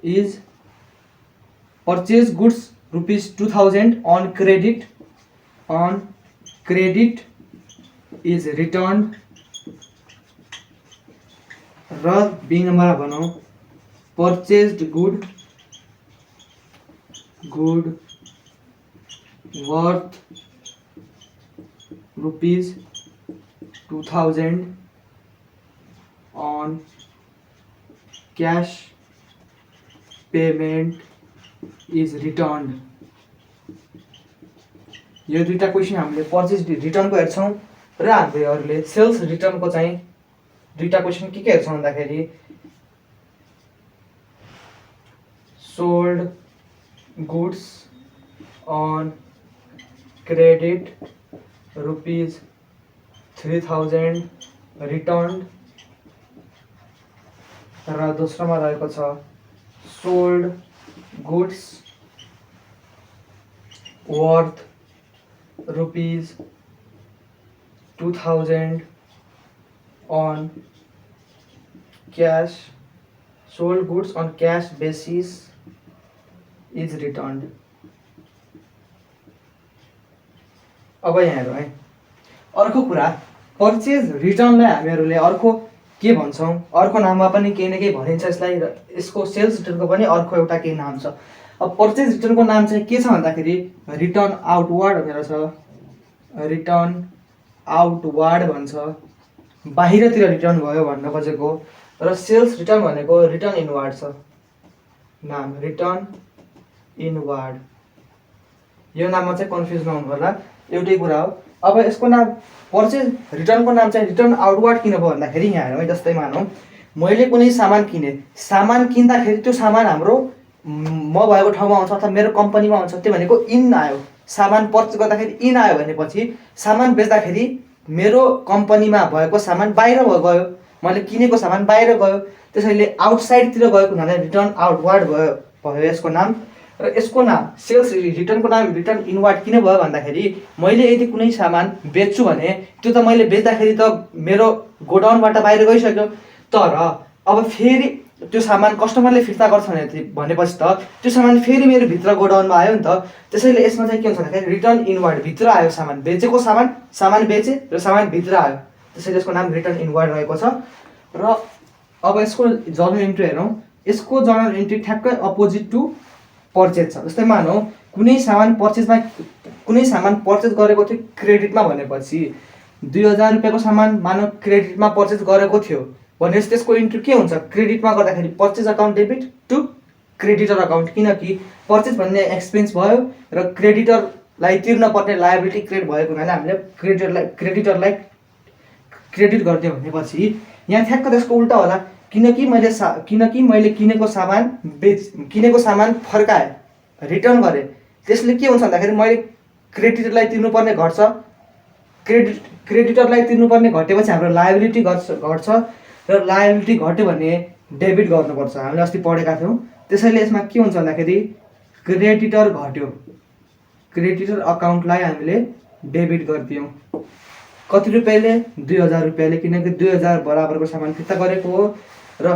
is purchase goods rupees 2000 on credit is return, र बी नम्बरमा भनौँ purchased good worth rupees 2000 on cash payment is returned। यो दुईटा क्वेसन हामीले पर्चेज रिटर्नको हेर्छौँ, र हामीले सेल्स रिटर्नको चाहिँ दुईटा क्वेसन के हेर्छौँ भन्दाखेरि sold goods on credit rupees 3000 return, र दोस्रोमा रहेको छ sold goods worth rupees 2000 on cash sold goods on cash basis is return. अब यहाँ हेरौँ है, अर्को कुरा पर्चेज रिटर्नलाई हामीहरूले अर्को के भन्छौँ, अर्को नाममा पनि केही न केही भनिन्छ यसलाई, र यसको सेल्स रिटर्नको पनि अर्को एउटा केही नाम छ। अब पर्चेज रिटर्नको नाम चाहिँ के छ भन्दाखेरि रिटर्न आउटवार्ड भनेर छ। रिटर्न आउटवार्ड भन्छ, बाहिरतिर रिटर्न भयो भन्न खोजेको। र सेल्स रिटर्न भनेको रिटर्न इनवार्ड छ नाम, रिटर्न इनवार्ड। यो नाममा चाहिँ कन्फ्युज नहुनु होला, एउटै कुरा हो। अब यसको नाम पर्चेज रिटर्नको नाम चाहिँ रिटर्न आउटवार्ड किन भयो भन्दाखेरि यहाँ हेरौँ है, जस्तै मानौँ मैले कुनै सामान किनेँ, सामान किन्दाखेरि त्यो सामान हाम्रो म भएको ठाउँमा आउँछ अथवा मेरो कम्पनीमा आउँछ, त्यो भनेको इन आयो। सामान पर्चेज गर्दाखेरि इन आयो भनेपछि सामान बेच्दाखेरि मेरो कम्पनीमा भएको सामान बाहिर गयो, मैले किनेको सामान बाहिर गयो, त्यसैले आउटसाइडतिर गएको हुनाले रिटर्न आउटवार्ड भयो यसको नाम। र यसको नाम सेल्स रिटर्नको नाम रिटर्न इनवार्ड किन भयो भन्दाखेरि मैले यदि कुनै सामान बेच्छु भने त्यो त मैले बेच्दाखेरि त मेरो गोडाउनबाट बाहिर गइसक्यो, तर अब फेरि त्यो सामान कस्टमरले फिर्ता गर्छ भनेपछि त त्यो सामान फेरि मेरो भित्र गोडाउनमा आयो नि त। त्यसैले यसमा चाहिँ के हुन्छ भन्दाखेरि रिटर्न इनवार्ड, भित्र आयो सामान, बेचेको सामान बेचे र सामान भित्र आयो, त्यसैले यसको नाम रिटर्न इनवार्ड रहेको छ। र अब यसको जर्नल इन्ट्री हेरौँ, यसको जर्नल इन्ट्री ठ्याक्कै अपोजिट टु पर्चेज छ। जस्तै मानौँ कुनै सामान पर्चेज गरेको थियो क्रेडिटमा भनेपछि 2000 रुपियाँको सामान मानव क्रेडिटमा पर्चेज गरेको थियो भनेपछि त्यसको इन्ट्री के हुन्छ, क्रेडिटमा गर्दाखेरि purchase account debit to creditor account, किनकि पर्चेज भन्ने एक्सपेन्स भयो र क्रेडिटरलाई तिर्न पर्ने लायबिलिटी क्रिएट भएको हुनाले हामीले क्रेडिटरलाई क्रेडिट गरिदियो भनेपछि यहाँ ठ्याक्क त्यसको उल्टा होला, किनकि मैले किनेको सामान फर्काएँ, रिटर्न गरेँ, त्यसले के हुन्छ भन्दाखेरि मैले क्रेडिटरलाई तिर्नुपर्ने घट्छ, क्रेडिटरलाई तिर्नुपर्ने घटेपछि हाम्रो लायबिलिटी घट्छ र लायबिलिटी घट्यो भने डेबिट गर्नुपर्छ, हामीले अस्ति पढेका थियौँ। त्यसैले यसमा के हुन्छ भन्दाखेरि क्रेडिटर घट्यो, क्रेडिटर अकाउन्टलाई हामीले डेबिट गरिदियौँ। कति रुपियाँले, 2000 रुपियाँले, किनकि 2000 बराबरको सामान फिर्ता गरेको हो। र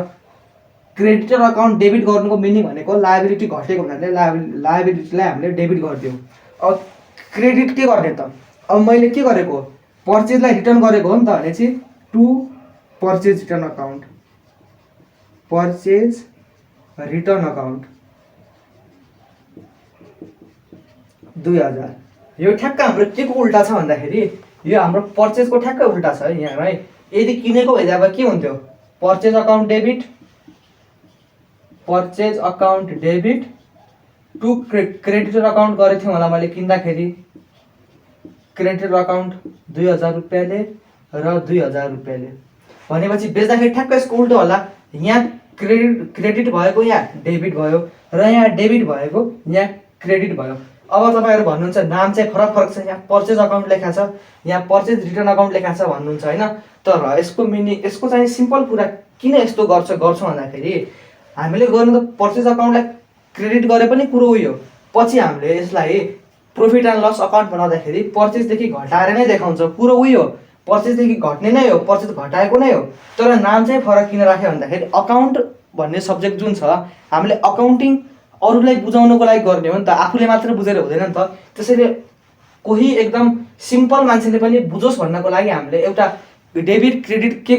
क्रेडिटर अकाउन्ट डेबिट गर्नुको मिनिङ भनेको लायबिलिटी घटेको हुनाले लायबिलिटीलाई हामीले डेबिट गरिदियौँ। अब क्रेडिट के गर्ने त, अब मैले के गरेको, पर्चेजलाई रिटर्न गरेको हो नि त भनेपछि to purchase return account, purchase return account 2000। यो ठ्याक्क हाम्रो के को उल्टा छ भन्दाखेरि यो हाम्रो पर्चेजको ठ्याक्कै उल्टा छ है यहाँ है। यदि किनेको भए अब के हुन्थ्यो, purchase account debit to creditor account गरेको थियौँ होला मैले किन्दाखेरि, क्रेडिटर अकाउन्ट 2000 रुपियाँले र 2000 रुपियाँले भनेपछि बेच्दाखेरि ठ्याक्कै यसको उल्टो होला, यहाँ क्रेडिट भएको यहाँ डेबिट भयो र यहाँ डेबिट भएको यहाँ क्रेडिट भयो। अब तपाईँहरू भन्नुहुन्छ नाम चाहिँ फरक छ, यहाँ पर्चेज अकाउन्ट लेखा छ, यहाँ पर्चेज रिटर्न अकाउन्ट लेखा छ भन्नुहुन्छ होइन, तर यसको मिनिङ, यसको चाहिँ सिम्पल कुरा किन यस्तो गर्छौँ भन्दाखेरि हामीले गर्नु त पर्चेज अकाउन्टलाई क्रेडिट गरे पनि कुरो उयो, पछि हामीले यसलाई प्रफिट एन्ड लस अकाउन्ट बनाउँदाखेरि पर्चेजदेखि घटाएर नै देखाउँछ, कुरो उयो पर्चेजदेखि घट्ने नै हो, पर्चेज घटाएको नै हो, तर नाम चाहिँ फरक किन राख्यो भन्दाखेरि अकाउन्ट भन्ने सब्जेक्ट जुन छ हामीले अकाउन्टिङ अरूलाई बुझाउनको लागि गर्ने हो नि त, आफूले मात्र बुझेर हुँदैन नि त। त्यसैले कोही एकदम सिम्पल मान्छेले पनि बुझोस् भन्नको लागि हामीले एउटा डेबिट क्रेडिट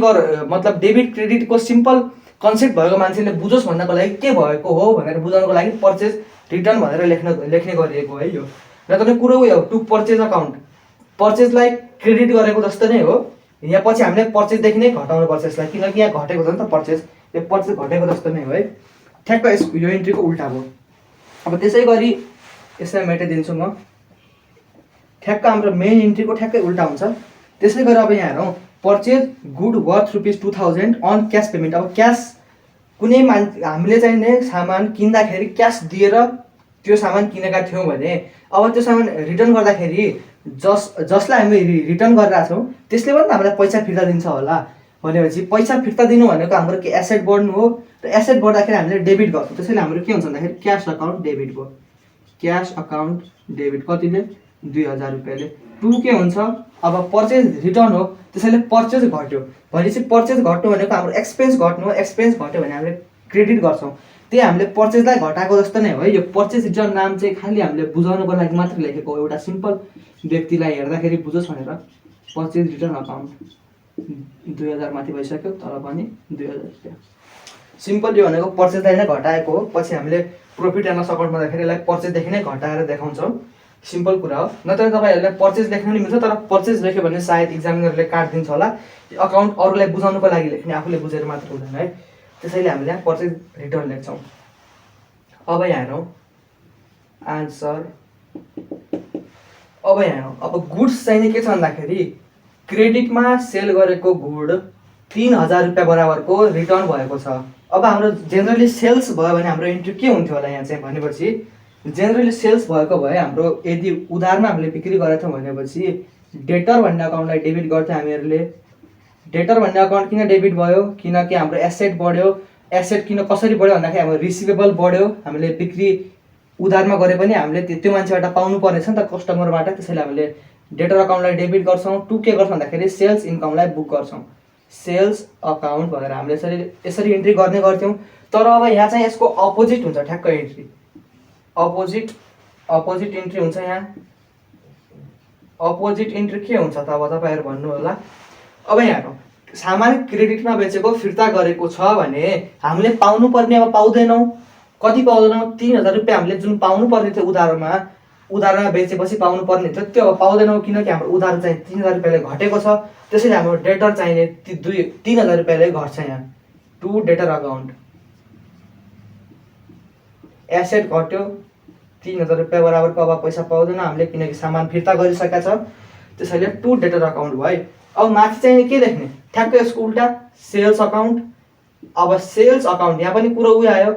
मतलब डेबिट क्रेडिटको सिम्पल कन्सेप्ट भएको मान्छेले बुझोस् भन्नको लागि के भएको हो भनेर बुझाउनको लागि पर्चेज रिटर्न भनेर लेख्ने गरिएको है यो। र तपाईँ कुरो उयो टु पर्चेज अकाउन्ट, पर्चेजलाई क्रेडिट गरेको जस्तो नै हो, यहाँ पछि हामीले पर्चेजदेखि नै घटाउनु पर्छ यसलाई, किनकि यहाँ घटेको छ नि त पर्चेज, यो पर्चेज घटेको जस्तो नै हो है, ठ्याक्क यसको यो इन्ट्रीको उल्टा भयो। अब त्यसै गरी यसलाई मेटाइदिन्छु म, ठ्याक्क हाम्रो मेन इन्ट्रीको ठ्याक्कै उल्टा हुन्छ। त्यसै गरी अब यहाँ हेरौँ, purchase good worth ₹2000 on cash payment. अब क्यास कुनै हामीले चाहिँ नै सामान किन्दाखेरि क्यास दिएर त्यो सामान किनेका थियौँ भने अब त्यो सामान रिटर्न गर्दाखेरि जसलाई हामी रिटर्न गरिरहेको छौँ त्यसले पनि त हामीलाई पैसा फिर्ता दिन्छ होला, भनेपछि पैसा फिर्ता दिनु भनेको हाम्रो के एसेट बढ्नु हो, र एसेट बढ्दाखेरि हामीले डेबिट गर्छौँ, त्यसैले हाम्रो के हुन्छ भन्दाखेरि क्यास अकाउन्ट डेबिट भयो, क्यास अकाउन्ट डेबिट कतिले 2000 रुपियाँले। टु के हुन्छ, अब पर्चेज रिटर्न हो त्यसैले पर्चेज घट्यो भनेपछि पर्चेज घट्नु भनेको हाम्रो एक्सपेन्स घट्नु हो, एक्सपेन्स घट्यो भने हामीले क्रेडिट गर्छौँ। त्यही हामीले पर्चेजलाई घटाएको जस्तो नै हो है। यो पर्चेज रिटर्न नाम चाहिँ खालि हामीले बुझाउनको लागि मात्र लेखेको हो, एउटा सिम्पल व्यक्तिलाई हेर्दाखेरि बुझोस् भनेर। पर्चेज रिटर्न अकाउन्ट 2000 माथि भइसक्यो, तर पनि 2000 रुपियाँ सिम्पल। यो भनेको पर्चेजलाई नै घटाएको हो। पछि हामीले प्रफिट एन्ड लस अकाउन्ट भन्दाखेरि यसलाई पर्चेजदेखि नै घटाएर देखाउँछौँ। सिम्पल कुरा हो। नत्र तपाईँहरूले पर्चेज लेख्नु नि मिल्छ, तर पर्चेज लेख्यो भने सायद इक्जामिनरले काटिदिन्छ होला। अकाउन्ट अरूलाई बुझाउनुको लागि लेख्ने, आफूले बुझेर मात्र हुँदैन है। त्यसैले हामीले यहाँ पर्चेज रिटर्न लेख्छौँ। अब यहाँ हेरौँ आन्सर। अब यहाँ हेरौँ, अब गुड्स चाहिने के छ भन्दाखेरि क्रेडिटमा सेल गरेको गुड 3000 रुपियाँ बराबरको रिटर्न भएको छ। अब हाम्रो जेनरली सेल्स भयो भने हाम्रो इन्ट्री के हुन्थ्यो होला यहाँ चाहिँ भनेपछि, जेनरली सेल्स भएको भए हाम्रो यदि उधारमा हामीले बिक्री गरेको थियौँ भनेपछि डेटर भन्ने अकाउन्टलाई डेबिट गर्थ्यौँ हामीहरूले। डेटर भन्ने अकाउन्ट किन डेबिट भयो, किनकि हाम्रो एसेट बढ्यो। एसेट किन कसरी बढ्यो भन्दाखेरि हाम्रो रिसिभेबल बढ्यो। हामीले बिक्री उधारमा गरे पनि हामीले त्यो मान्छेबाट पाउनु पर्ने छ नि त, कस्टमरबाट। त्यसैले हामीले डेटर अकाउन्टलाई डेबिट गर्छौँ। टु के गर्छौँ भन्दाखेरि सेल्स इन्कमलाई बुक गर्छौँ। सेल्स अकाउन्ट भनेर हामीले यसरी इन्ट्री गर्ने गर्थ्यौँ। तर अब यहाँ चाहिँ यसको अपोजिट हुन्छ ठ्याक्कै इन्ट्री। अपोजिट इन्ट्री हुन्छ यहाँ। अपोजिट इन्ट्री के हुन्छ त अब तपाईँहरू भन्नु होला। अब यहाँ हेरौँ, सामान क्रेडिटमा बेचेको फिर्ता गरेको छ भने हामीले पाउनु पर्ने अब पाउँदैनौँ। कति पाउँदैनौँ? 3000 रुपियाँ हामीले जुन पाउनु पर्ने थियो उधारमा बेचेपछि पाउनु पर्ने थियो, त्यो अब पाउँदैनौँ किनकि हाम्रो उधार चाहिँ 3000 रुपियाँले घटेको छ। त्यसैले हाम्रो डेटर चाहिने 3000 रुपियाँले घट्छ यहाँ। To debtor account. एसेट घट्यो, 3000 रुपियाँ बराबरको अब पैसा पाउँदैन हामीले किनकि सामान फिर्ता गरिसकेका छ। त्यसैले टु डेटर अकाउन्ट भयो। अब माथि चाहिँ के लेख्ने? ठ्याक्कै यसको उल्टा सेल्स अकाउन्ट। अब सेल्स अकाउन्ट यहाँ पनि कुरो उयो आयो।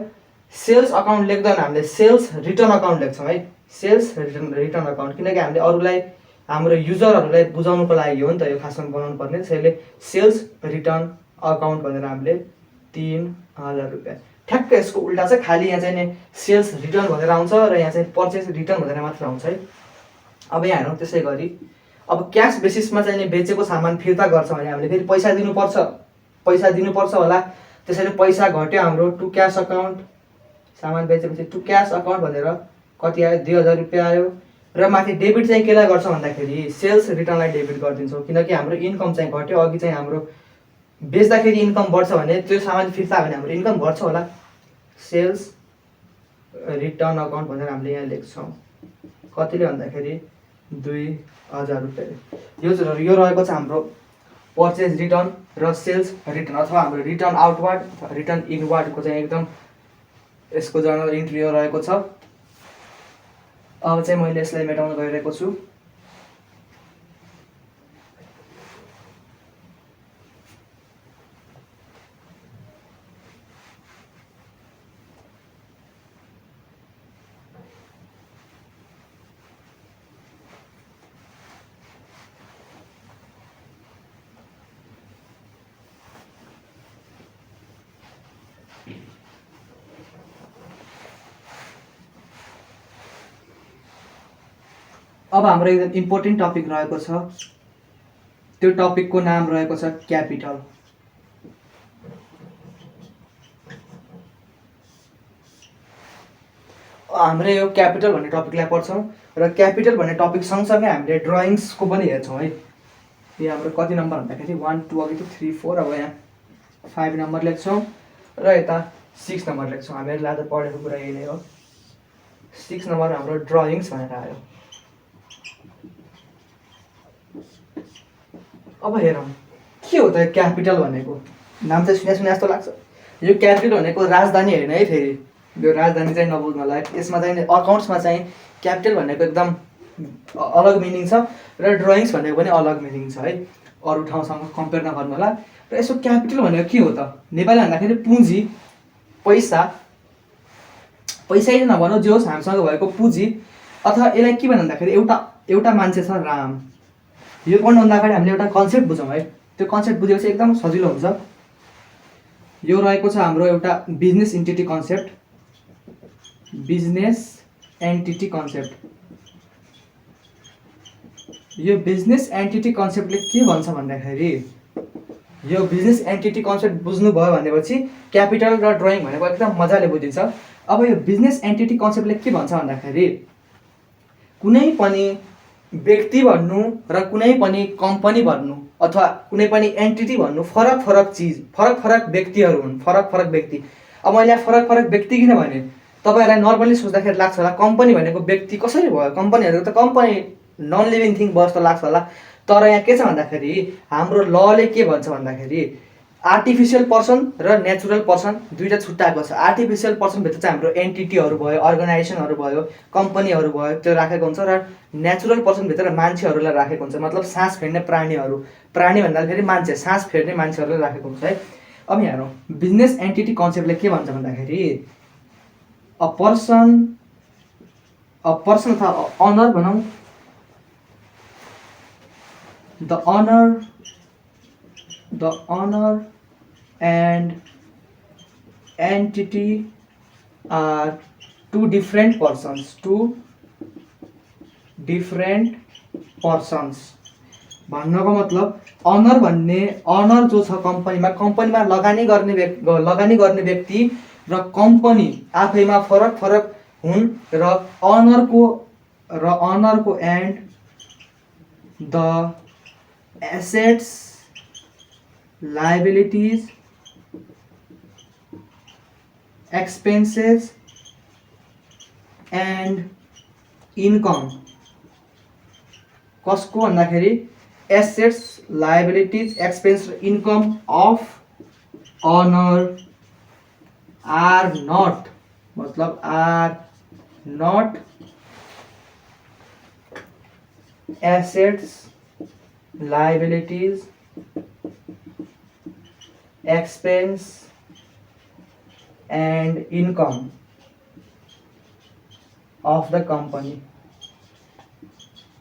सेल्स अकाउन्ट लेख्दैन हामीले सेल्स रिटर्न अकाउन्ट लेख्छौँ है। सेल्स रिटर्न अकाउन्ट किनकि हामीले अरूलाई, हाम्रो युजरहरूलाई बुझाउनुको लागि हो नि त यो खासमा बनाउनु पर्ने। त्यसैले सेल्स रिटर्न अकाउन्ट भनेर हामीले 3000 रुपियाँ। ठ्याक्कै यसको उल्टा चाहिँ खालि यहाँ चाहिँ सेल्स रिटर्न भनेर आउँछ र यहाँ चाहिँ पर्चेज रिटर्न भनेर मात्र आउँछ है। अब यहाँ हेरौँ त्यसै गरी अब क्यास बेसिसमा चाहिँ बेचेको सामान फिर्ता गर्छ भने हामीले फेरि पैसा दिनुपर्छ होला। त्यसैले पैसा घट्यो हाम्रो टु क्यास अकाउन्ट। सामान बेचेपछि टु क्यास अकाउन्ट भनेर कति आयो? 2000 रुपियाँ आयो। र माथि डेबिट चाहिँ केलाई गर्छ भन्दाखेरि सेल्स रिटर्नलाई डेबिट गरिदिन्छौँ किनकि हाम्रो इन्कम चाहिँ घट्यो। अघि चाहिँ हाम्रो बेच्दाखेरि इन्कम बढ्छ भने त्यो सामान फिर्ता भने हाम्रो इन्कम घट्छ होला। सेल्स रिटर्न अकाउन्ट भनेर हामीले यहाँ लेख्छौँ। कतिले भन्दाखेरि 2000 रुपियाँ। यो रहेको छ हाम्रो पर्चेज रिटर्न र सेल्स रिटर्न, अथवा हाम्रो रिटर्न आउटवार्ड अथवा रिटर्न इनवार्डको चाहिँ एकदम यसको जर्नल इन्ट्री यो रहेको छ। अब चाहिँ मैले यसलाई मेटाउन गइरहेको छु। अब हाम्रो एकदम इम्पोर्टेन्ट टपिक रहेको छ। त्यो टपिकको नाम रहेको छ क्यापिटल। हामीले यो क्यापिटल भन्ने टपिकलाई पढ्छौँ र क्यापिटल भन्ने टपिक सँगसँगै हामीले ड्रइङ्सको पनि हेर्छौँ है। यो हाम्रो कति नम्बर भन्दाखेरि 1 2 अघि 3 4, अब यहाँ 5 नम्बर लेख्छौँ र यता 6 नम्बर लेख्छौँ। हामीहरूले आज पढेको कुरा यही नै हो। 6 नम्बर हाम्रो ड्रइङ्स भनेर आयो। अब हेरौँ के हो त क्यापिटल भनेको। नाम चाहिँ सुने जस्तो लाग्छ। यो क्यापिटल भनेको राजधानी होइन है। फेरि यो राजधानी चाहिँ नबुझ्नलाई, यसमा चाहिँ अकाउन्ट्समा चाहिँ क्यापिटल भनेको एकदम अलग मिनिङ छ र ड्रइङ्स भनेको पनि अलग मिनिङ छ है। अरू ठाउँसँग कम्पेयर नगर्नु होला। र यसो क्यापिटल भनेको के हो त? नेपाली भन्दाखेरि पुँजी, पैसा नै नभनौँ, जे होस् हामीसँग भएको पुँजी। अथवा यसलाई के भन्दाखेरि एउटा मान्छे छ राम। यो पढ्नु भन्दा अगाडि हामीले एउटा कन्सेप्ट बुझौँ है। त्यो कन्सेप्ट बुझेपछि एकदम सजिलो हुन्छ। यो रहेको छ हाम्रो एउटा business entity concept. Business entity concept. यो बिजनेस एन्टिटी कन्सेप्टले के भन्छ भन्दाखेरि यो बिजनेस एन्टिटी कन्सेप्ट बुझ्नुभयो भनेपछि क्यापिटल र ड्रइङ भनेको एकदम मजाले बुझिन्छ। अब यो बिजनेस एन्टिटी कन्सेप्टले के भन्छ भन्दाखेरि कुनै पनि व्यक्ति भन्नु र कुनै पनि कम्पनी भन्नु अथवा कुनै पनि एन्टिटी भन्नु फरक फरक चिज, फरक फरक व्यक्तिहरू हुन्, फरक फरक व्यक्ति। अब मैले यहाँ फरक फरक व्यक्ति किन भने तपाईँहरूलाई नर्मली सोच्दाखेरि लाग्छ होला कम्पनी भनेको व्यक्ति कसरी भयो, कम्पनीहरू त कम्पनी नन लिभिङ थिङ भयो जस्तो लाग्छ होला। तर यहाँ के छ भन्दाखेरि हाम्रो लले के भन्छ भन्दाखेरि आर्टिफिसियल पर्सन र नेचुरल पर्सन दुईवटा छुट्टाएको छ। आर्टिफिसियल पर्सनभित्र चाहिँ हाम्रो एन्टिटीहरू भयो, अर्गनाइजेसनहरू भयो, कम्पनीहरू भयो, त्यो राखेको हुन्छ र नेचुरल पर्सनभित्र मान्छेहरूलाई राखेको हुन्छ। मतलब सास फेर्ने प्राणीहरू, प्राणी भन्दाखेरि मान्छे, सास फेर्ने मान्छेहरूलाई राखेको हुन्छ है। अब यहाँ हेरौँ बिजनेस एन्टिटी कन्सेप्टले के भन्छ भन्दाखेरि अ पर्सन अथवा अनर भनौँ, the honor and entity are two different persons, भन्नको मतलब अनर भन्ने, अनर जो छ कम्पनीमा लगानी गर्ने व्यक्ति र कम्पनी आफैमा फरक फरक हुन् र अनरको and the assets, liabilities, expenses and income कसको भन्दाखेरि assets, liabilities, expense र income of owner are not, मतलब are not assets, liabilities, expense and income of the company,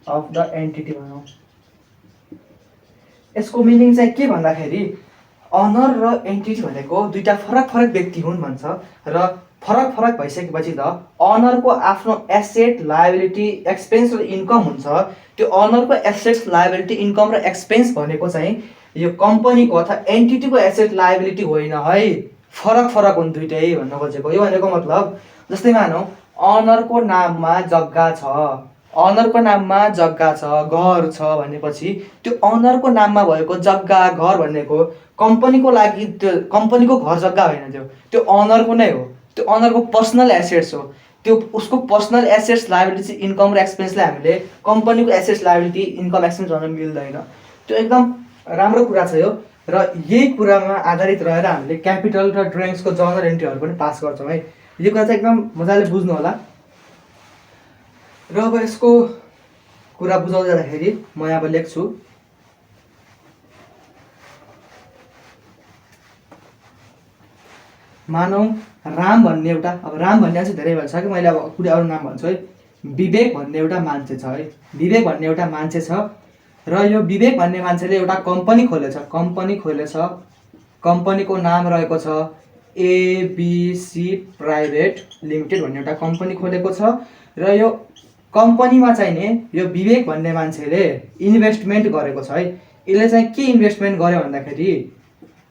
of the entity भनौँ। यसको मिनिङ चाहिँ के भन्दाखेरि अनर र एन्टिटी भनेको दुईटा फरक फरक व्यक्ति हुन् भन्छ र फरक फरक भइसकेपछि त अनरको आफ्नो एसेट, लायबिलिटी, एक्सपेन्स र इन्कम हुन्छ। त्यो अनरको एसेट्स, लायबिलिटी, इन्कम र एक्सपेन्स भनेको चाहिँ यो कम्पनीको अथवा एन्टिटीको एसेट, लायबिलिटी होइन है, फरक फरक हुन् दुइटै भन्न खोजेको। यो भनेको मतलब जस्तै मानौँ अनरको नाममा जग्गा छ, अनरको नाममा जग्गा छ, घर छ भनेपछि त्यो अनरको नाममा भएको जग्गा, घर भनेको कम्पनीको लागि, त्यो कम्पनीको घर जग्गा होइन, त्यो अनरको नै हो। त्यो अनरको पर्सनल एसेट्स हो। त्यो उसको पर्सनल एसेट्स, लायबिलिटी, इन्कम र एक्सपेन्सलाई हामीले कम्पनीको एसेट्स, लायबिलिटी, इन्कम, एक्सपेन्स भन्न मिल्दैन। त्यो एकदम राम्रो कुरा छ यो। र यही कुरामा आधारित रहेर हामीले क्यापिटल र ड्रइङ्सको जर्नल एन्ट्रीहरू पनि पास गर्छौँ है। यो कुरा चाहिँ एकदम मजाले बुझ्नु होला। र अब यसको कुरा बुझाउँदै जाँदाखेरि म यहाँ अब लेख्छु मानौँ राम भन्ने एउटा, अब राम भन्ने चाहिँ धेरै भन्छ कि मैले अब कुनै अरू नाम भन्छु है। विवेक भन्ने एउटा मान्छे छ है, विवेक भन्ने एउटा मान्छे छ र यो विवेक भन्ने मान्छेले एउटा कम्पनी खोलेछ, कम्पनीको नाम रहेको छ एबिसी प्राइभेट लिमिटेड भन्ने एउटा कम्पनी खोलेको छ र यो कम्पनीमा चाहिँ नि यो विवेक भन्ने मान्छेले इन्भेस्टमेन्ट गरेको छ है। यसले चाहिँ के इन्भेस्टमेन्ट गर्यो भन्दाखेरि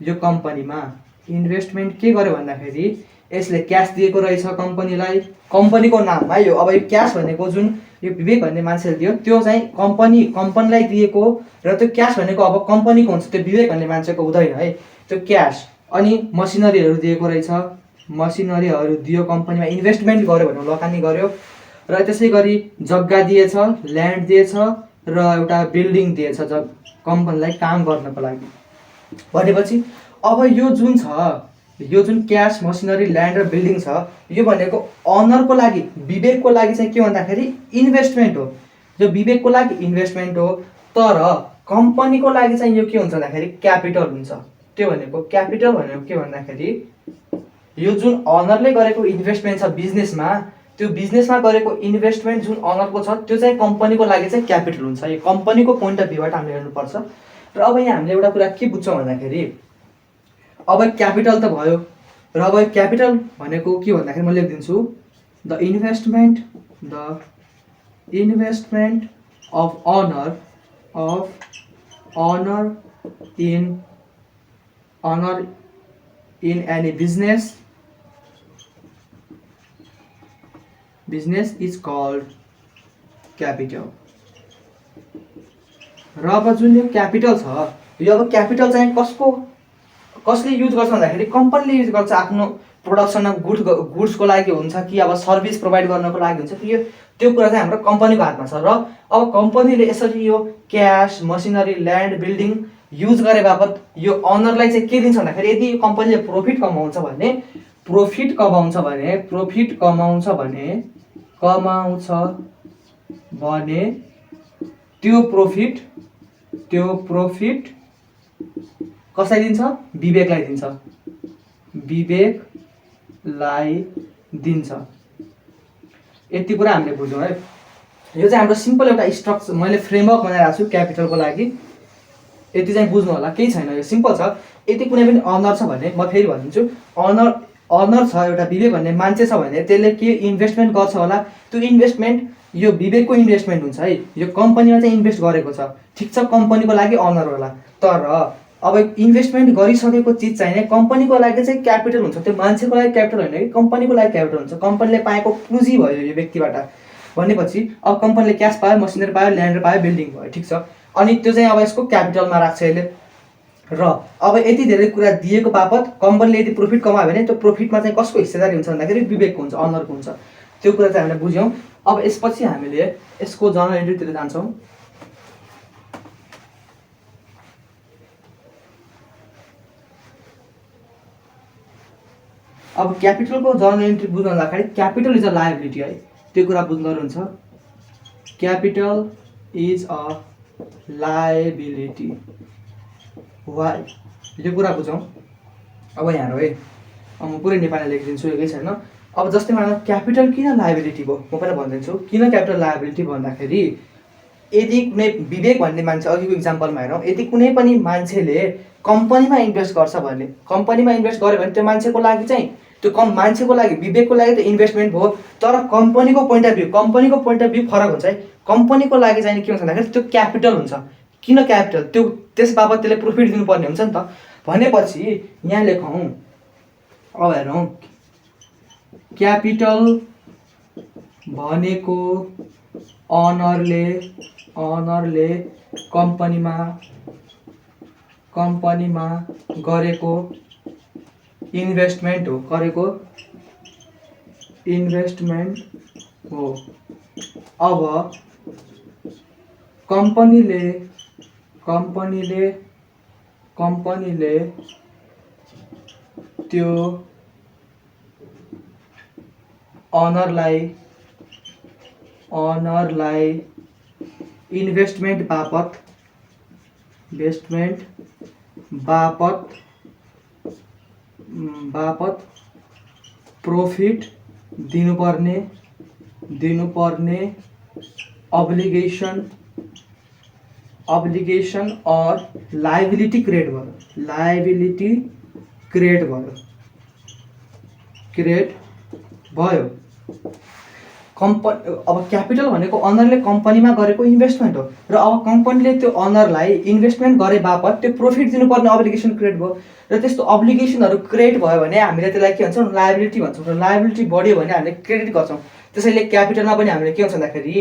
यो कम्पनीमा इन्भेस्टमेन्ट के गर्यो भन्दाखेरि यसले क्यास दिएको रहेछ कम्पनीलाई, कम्पनीको नाममा। यो अब यो क्यास भनेको जुन यो विवेक भन्ने मान्छेले दियो त्यो चाहिँ कम्पनीलाई दिएको र त्यो क्यास भनेको अब कम्पनीको हुन्छ, त्यो विवेक भन्ने मान्छेको हुँदैन है त्यो क्यास। अनि मसिनरीहरू दिएको रहेछ, मसिनरीहरू दियो कम्पनीमा, इन्भेस्टमेन्ट गर्यो भने लगानी गर्यो र त्यसै गरी जग्गा दिएछ, ल्यान्ड दिएछ र एउटा बिल्डिङ दिएछ कम्पनीलाई काम गर्नको लागि। भनेपछि अब यो जुन क्यास, मसिनरी, ल्यान्ड र बिल्डिङ छ यो भनेको अनरको लागि, विवेकको लागि चाहिँ के भन्दाखेरि इन्भेस्टमेन्ट हो। जो विवेकको लागि इन्भेस्टमेन्ट हो, तर कम्पनीको लागि चाहिँ यो के हुन्छ भन्दाखेरि क्यापिटल हुन्छ। त्यो भनेको क्यापिटल भनेको के भन्दाखेरि यो जुन अनरले गरेको इन्भेस्टमेन्ट छ बिजनेसमा, त्यो बिजनेसमा गरेको इन्भेस्टमेन्ट जुन अनरको छ त्यो चाहिँ कम्पनीको लागि चाहिँ क्यापिटल हुन्छ। यो कम्पनीको पोइन्ट अफ भ्यूबाट हामीले हेर्नुपर्छ। र अब यहाँ हामीले एउटा कुरा के बुझ्छौँ भन्दाखेरि अब क्यापिटल त भयो र अब क्यापिटल भनेको के भन्दाखेरि म लेखिदिन्छु the investment of owner in honor in any business is called capital. र अब जुन यो क्यापिटल छ, यो अब क्यापिटल चाहिँ कसले युज गर्छ भन्दाखेरि कम्पनीले युज गर्छ आफ्नो प्रोडक्सन अफ गुड्सको लागि हुन्छ कि अब सर्भिस प्रोभाइड गर्नको लागि हुन्छ कि त्यो कुरा चाहिँ हाम्रो कम्पनीको हातमा छ। र अब कम्पनीले यसरी यो cash, machinery, land, building use गरे बापत यो अनरलाई चाहिँ के दिन्छ भन्दाखेरि यदि कम्पनीले प्रफिट कमाउँछ भने त्यो प्रफिट कसलाई दिन्छ? विवेकलाई दिन्छ। यति कुरा हामीले बुझ्यौँ है। यो चाहिँ हाम्रो सिम्पल एउटा स्ट्रक्चर, मैले फ्रेमवर्क बनाइरहेको छु क्यापिटलको लागि। यति चाहिँ बुझ्नु होला, केही छैन, यो सिम्पल छ। यदि कुनै पनि अनर छ भने म फेरि भनिदिन्छु, अनर छ, एउटा विवेक भन्ने मान्छे छ भने त्यसले के इन्भेस्टमेन्ट गर्छ होला, त्यो इन्भेस्टमेन्ट यो विवेकको इन्भेस्टमेन्ट हुन्छ है। यो कम्पनीमा चाहिँ इन्भेस्ट गरेको छ, ठिक छ, कम्पनीको लागि अनर होला। तर अब इन्भेस्टमेन्ट गरिसकेको चिज चाहिने कम्पनीको लागि चाहिँ क्यापिटल हुन्छ। त्यो मान्छेको लागि क्यापिटल होइन कि कम्पनीको लागि क्यापिटल हुन्छ। कम्पनीले पाएको पुँजी भयो यो व्यक्तिबाट भनेपछि अब कम्पनीले क्यास पायो, मसिनरी पायो, ल्यान्ड पायो, बिल्डिङ भयो, ठिक छ। अनि त्यो चाहिँ अब यसको क्यापिटलमा राख्छ यसले। र अब यति धेरै कुरा दिएको बापत कम्पनीले यदि प्रफिट कमायो भने त्यो प्रफिटमा चाहिँ कसको हिस्सेदारी हुन्छ भन्दाखेरि विवेकको हुन्छ, अनरको हुन्छ। त्यो कुरा चाहिँ हामीले बुझ्यौँ। अब यसपछि हामीले यसको जर्नल एन्ट्रीतिर जान्छौँ। अब क्यापिटलको जर्नल एन्ट्री बुझ्न जाँदाखेरि क्यापिटल इज अ लायबिलिटी है, त्यो कुरा बुझ्नु हुन्छ। Capital is a liability, why, यो कुरा बुझौँ। अब यहाँ है, म पुरै नेपाली लेखिदिन्छु, केही छैन। अब जस्तै मानौँ क्यापिटल किन लायबिलिटी भयो, म पहिला भनिदिन्छु किन क्यापिटल लायबिलिटी भन्दाखेरि यदि कुनै विवेक भन्ने मान्छे, अघिको इक्जाम्पलमा हेरौँ, यदि कुनै पनि मान्छेले कम्पनीमा इन्भेस्ट गर्छ भने, कम्पनीमा इन्भेस्ट गर्यो भने त्यो मान्छेको लागि चाहिँ त्यो मान्छेको लागि, विवेकको लागि त इन्भेस्टमेन्ट भयो, तर कम्पनीको पोइन्ट अफ भ्यू फरक हुन्छ है। कम्पनीको लागि चाहिँ के हुन्छ भन्दाखेरि त्यो क्यापिटल हुन्छ। किन क्यापिटल? त्यो त्यस बापत त्यसले प्रफिट दिनुपर्ने हुन्छ नि त। भनेपछि यहाँ लेखौँ, अब हेरौँ, क्यापिटल भनेको अनरले कम्पनीमा गरेको इन्भेस्टमेन्ट हो। अब कम्पनीले त्यो अनरलाई इन्भेस्टमेन्ट बापत प्रफिट दिनुपर्ने अब्लिगेसन और लायबिलिटी क्रिएट भयो। अब क्यापिटल भनेको अनरले कम्पनीमा गरेको इन्भेस्टमेन्ट हो, र अब कम्पनीले त्यो अनरलाई इन्भेस्टमेन्ट गरे बापत त्यो प्रफिट दिनुपर्ने अब्लिगेसन क्रिएट भयो। र त्यस्तो अब्लिगेसनहरू क्रिएट भयो भने हामीले त्यसलाई के भन्छौँ? लायबिलिटी भन्छौँ। र लायबिलिटी बढ्यो भने हामीले क्रेडिट गर्छौँ। त्यसैले क्यापिटलमा पनि हामीले के हुन्छ भन्दाखेरि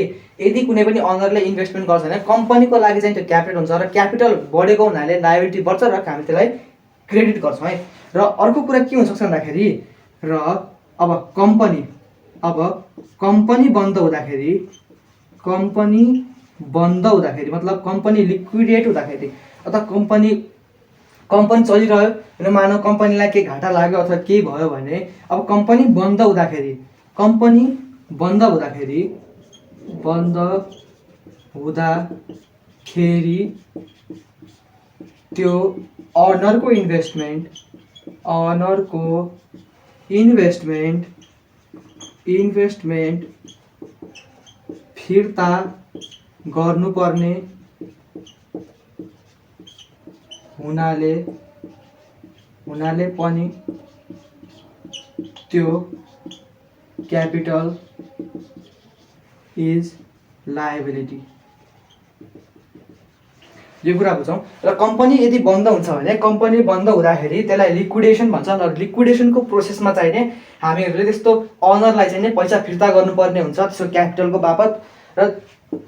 यदि कुनै पनि अनरले इन्भेस्टमेन्ट गर्छ भने कम्पनीको लागि चाहिँ त्यो क्यापिटल हुन्छ, र क्यापिटल बढेको हुनाले लायबिलिटी बढ्छ र हामी त्यसलाई क्रेडिट गर्छौँ है। र अर्को कुरा के हुनसक्छ भन्दाखेरि अब कम्पनी बन्द हुँदाखेरि मतलब कम्पनी लिक्विडेट हुँदाखेरि अथवा कम्पनी चलिरह्यो र मानव कम्पनीलाई केही घाटा लाग्यो अथवा केही भयो भने अब कम्पनी बन्द हुँदाखेरि त्यो अनरको इन्भेस्टमेन्ट फिर्ता गर्नुपर्ने हुनाले पनि त्यो क्यापिटल इज लायबिलिटी। यो कुरा बुझौँ। र कम्पनी यदि बन्द हुन्छ भने कम्पनी बन्द हुँदाखेरि त्यसलाई लिक्विडेसन भन्छ। र लिक्विडेसनको प्रोसेसमा चाहिँ नि हामीहरूले त्यस्तो अनरलाई चाहिँ नि पैसा फिर्ता गर्नुपर्ने हुन्छ त्यसको क्यापिटलको बापत। र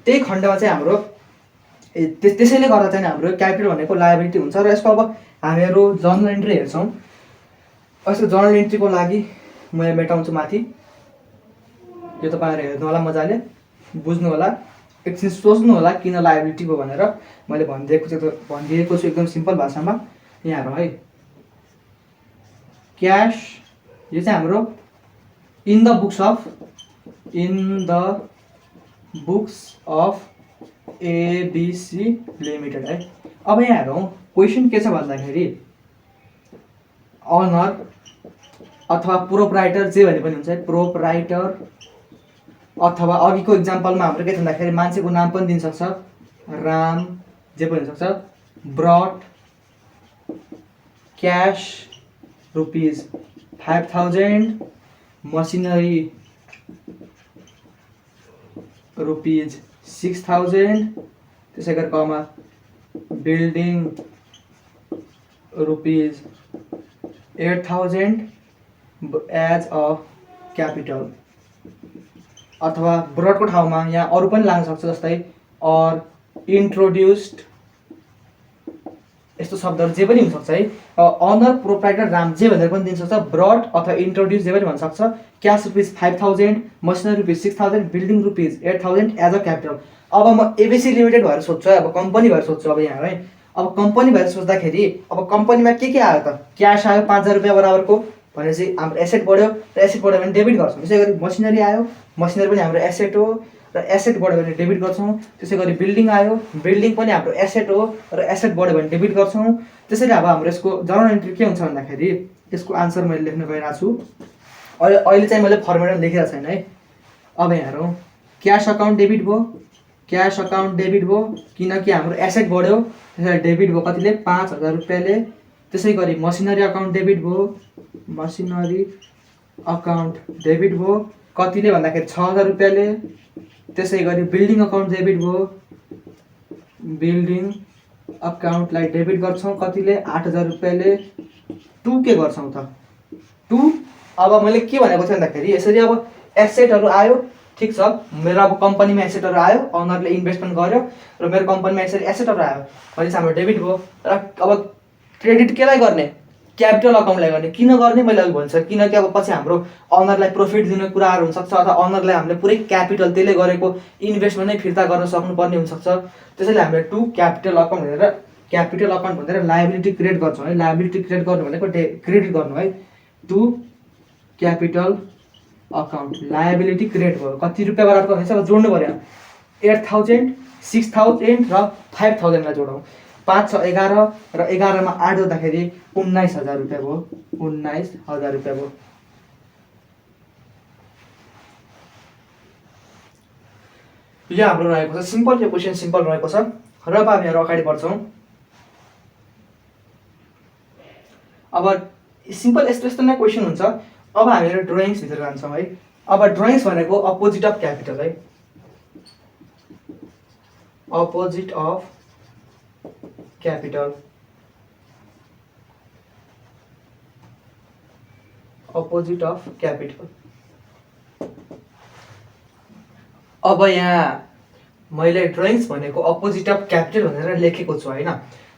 त्यही खण्डमा चाहिँ हाम्रो त्यसैले गर्दा चाहिँ हाम्रो क्यापिटल भनेको लायबिलिटी हुन्छ। र यसको अब हामीहरू जर्नल एन्ट्री हेर्छौँ। यसको जर्नल एन्ट्रीको लागि म यहाँ मेटाउँछु माथि। यो तपाईँहरू हेर्नु होला, मजाले बुझ्नु होला, एकछिन सोच्नु होला किन लायबिलिटी हो भनेर। मैले भनिदिएको छु एकदम सिम्पल भाषामा। यहाँ हेरौँ है, क्यास यो चाहिँ हाम्रो in the books of ABC limited है। अब यहाँ हेरौँ क्वेसन के छ भन्दाखेरि अनर अथवा प्रोप्राइटर जे भने पनि हुन्छ है, प्रोप्राइटर अथवा अघिको इक्जाम्पलमा हाम्रो के छ भन्दाखेरि मान्छेको नाम पनि दिन सक्छ, राम जे पनि हुनसक्छ। Brought cash rupees 5000, machinery rupees 6000, त्यसै गरी कमा building rupees 8000 as a capital. अथवा ब्रडको ठाउँमा यहाँ अरू पनि लाग्न सक्छ, जस्तै अर इन्ट्रोड्युस्ड, यस्तो शब्दहरू जे पनि हुनसक्छ है। अनर प्रोप्राइटर राम जे भनेर पनि दिन सक्छ, ब्रड अथवा इन्ट्रोड्युस जे पनि भन्न सक्छ। Cash rupees 5000, machinery rupees 6000, building rupees 8000 as a capital. अब म एबिसी लिमिटेड भएर सोध्छु है, अब कम्पनी भएर सोध्छु। अब यहाँ है, अब कम्पनी भएर सोच्दाखेरि अब कम्पनीमा के आयो त, क्यास आयो 5000 रुपियाँ बराबरको भनेपछि हाम्रो एसेट बढ्यो, र एसेट बढ्यो भने डेबिट गर्छौँ। त्यसै गरी मसिनरी आयो, मसिनरी पनि हाम्रो एसेट हो र एसेट बढ्यो भने डेबिट गर्छौँ। त्यसै गरी बिल्डिङ आयो, बिल्डिङ पनि हाम्रो एसेट हो र एसेट बढ्यो भने डेबिट गर्छौँ। त्यसैले अब हाम्रो यसको जर्नल एन्ट्री के हुन्छ भन्दाखेरि यसको आन्सर मैले लेख्न गइरहेको छु। अहिले चाहिँ मैले फर्मेटमा लेखिरहेको छैन है। अब यहाँ हेरौँ, क्यास अकाउन्ट डेबिट भयो, क्यास अकाउन्ट डेबिट भयो किनकि हाम्रो एसेट बढ्यो, त्यसैले डेबिट भयो कतिले 5000 रुपियाँले। त्यसै गरी मसिनरी अकाउन्ट डेबिट भयो, मसिनरी अकाउन्ट डेबिट भयो कतिले भन्दाखेरि 6000 रुपियाँले। त्यसै गरी बिल्डिङ अकाउन्ट डेबिट भयो, बिल्डिङ अकाउन्टलाई डेबिट गर्छौँ कतिले 8000 रुपियाँले। टु के गर्छौँ त, टु अब मैले के भनेको थिएँ भन्दाखेरि यसरी अब एसेटहरू आयो, ठिक छ, मेरो अब कम्पनीमा एसेटहरू आयो, अनरले इन्भेस्टमेन्ट गर्यो र मेरो कम्पनीमा यसरी एसेटहरू आयो भनेपछि हाम्रो डेबिट भयो। र अब क्रेडिट केलाई गर्ने, क्यापिटल अकाउन्टलाई गर्ने। किन गर्ने मैले अघि भन्छ, किनकि अब पछि हाम्रो अनरलाई प्रफिट दिने कुराहरू हुनसक्छ अथवा अनरलाई हामीले पुरै क्यापिटल त्यसले गरेको इन्भेस्टमेन्ट नै फिर्ता गर्न सक्नुपर्ने हुनसक्छ। त्यसैले हामीले टु क्यापिटल अकाउन्ट भनेर, क्यापिटल अकाउन्ट भनेर लायबिलिटी क्रिएट गर्छौँ है। लायबिलिटी क्रिएट गर्नु भनेको क्रेडिट गर्नु है। To capital account liability create भयो, कति रुपियाँ बराबरको भनेपछि अब जोड्नु पऱ्यो। 8000, 6000 र 5000लाई जोडौँ। 5 6 11 र 11 मा 8 जोड्दाखेरि 19000 रुपियाँ भयो, 19000 रुपियाँ भयो। यो हाम्रो रहेको छ सिम्पल, यो क्वेसन सिम्पल रहेको छ। र अब हामीहरू अगाडि बढ्छौँ। अब सिम्पल यस्तो यस्तो नै क्वेसन हुन्छ। अब हामीहरू ड्रइङ्स भित्र जान्छौँ है। अब ड्रइङ्स भनेको अपोजिट अफ क्यापिटल है, opposite of capital, opposite of capital. अब यहाँ मैले ड्रइङ्स भनेको अपोजिट अफ क्यापिटल भनेर लेखेको छु होइन।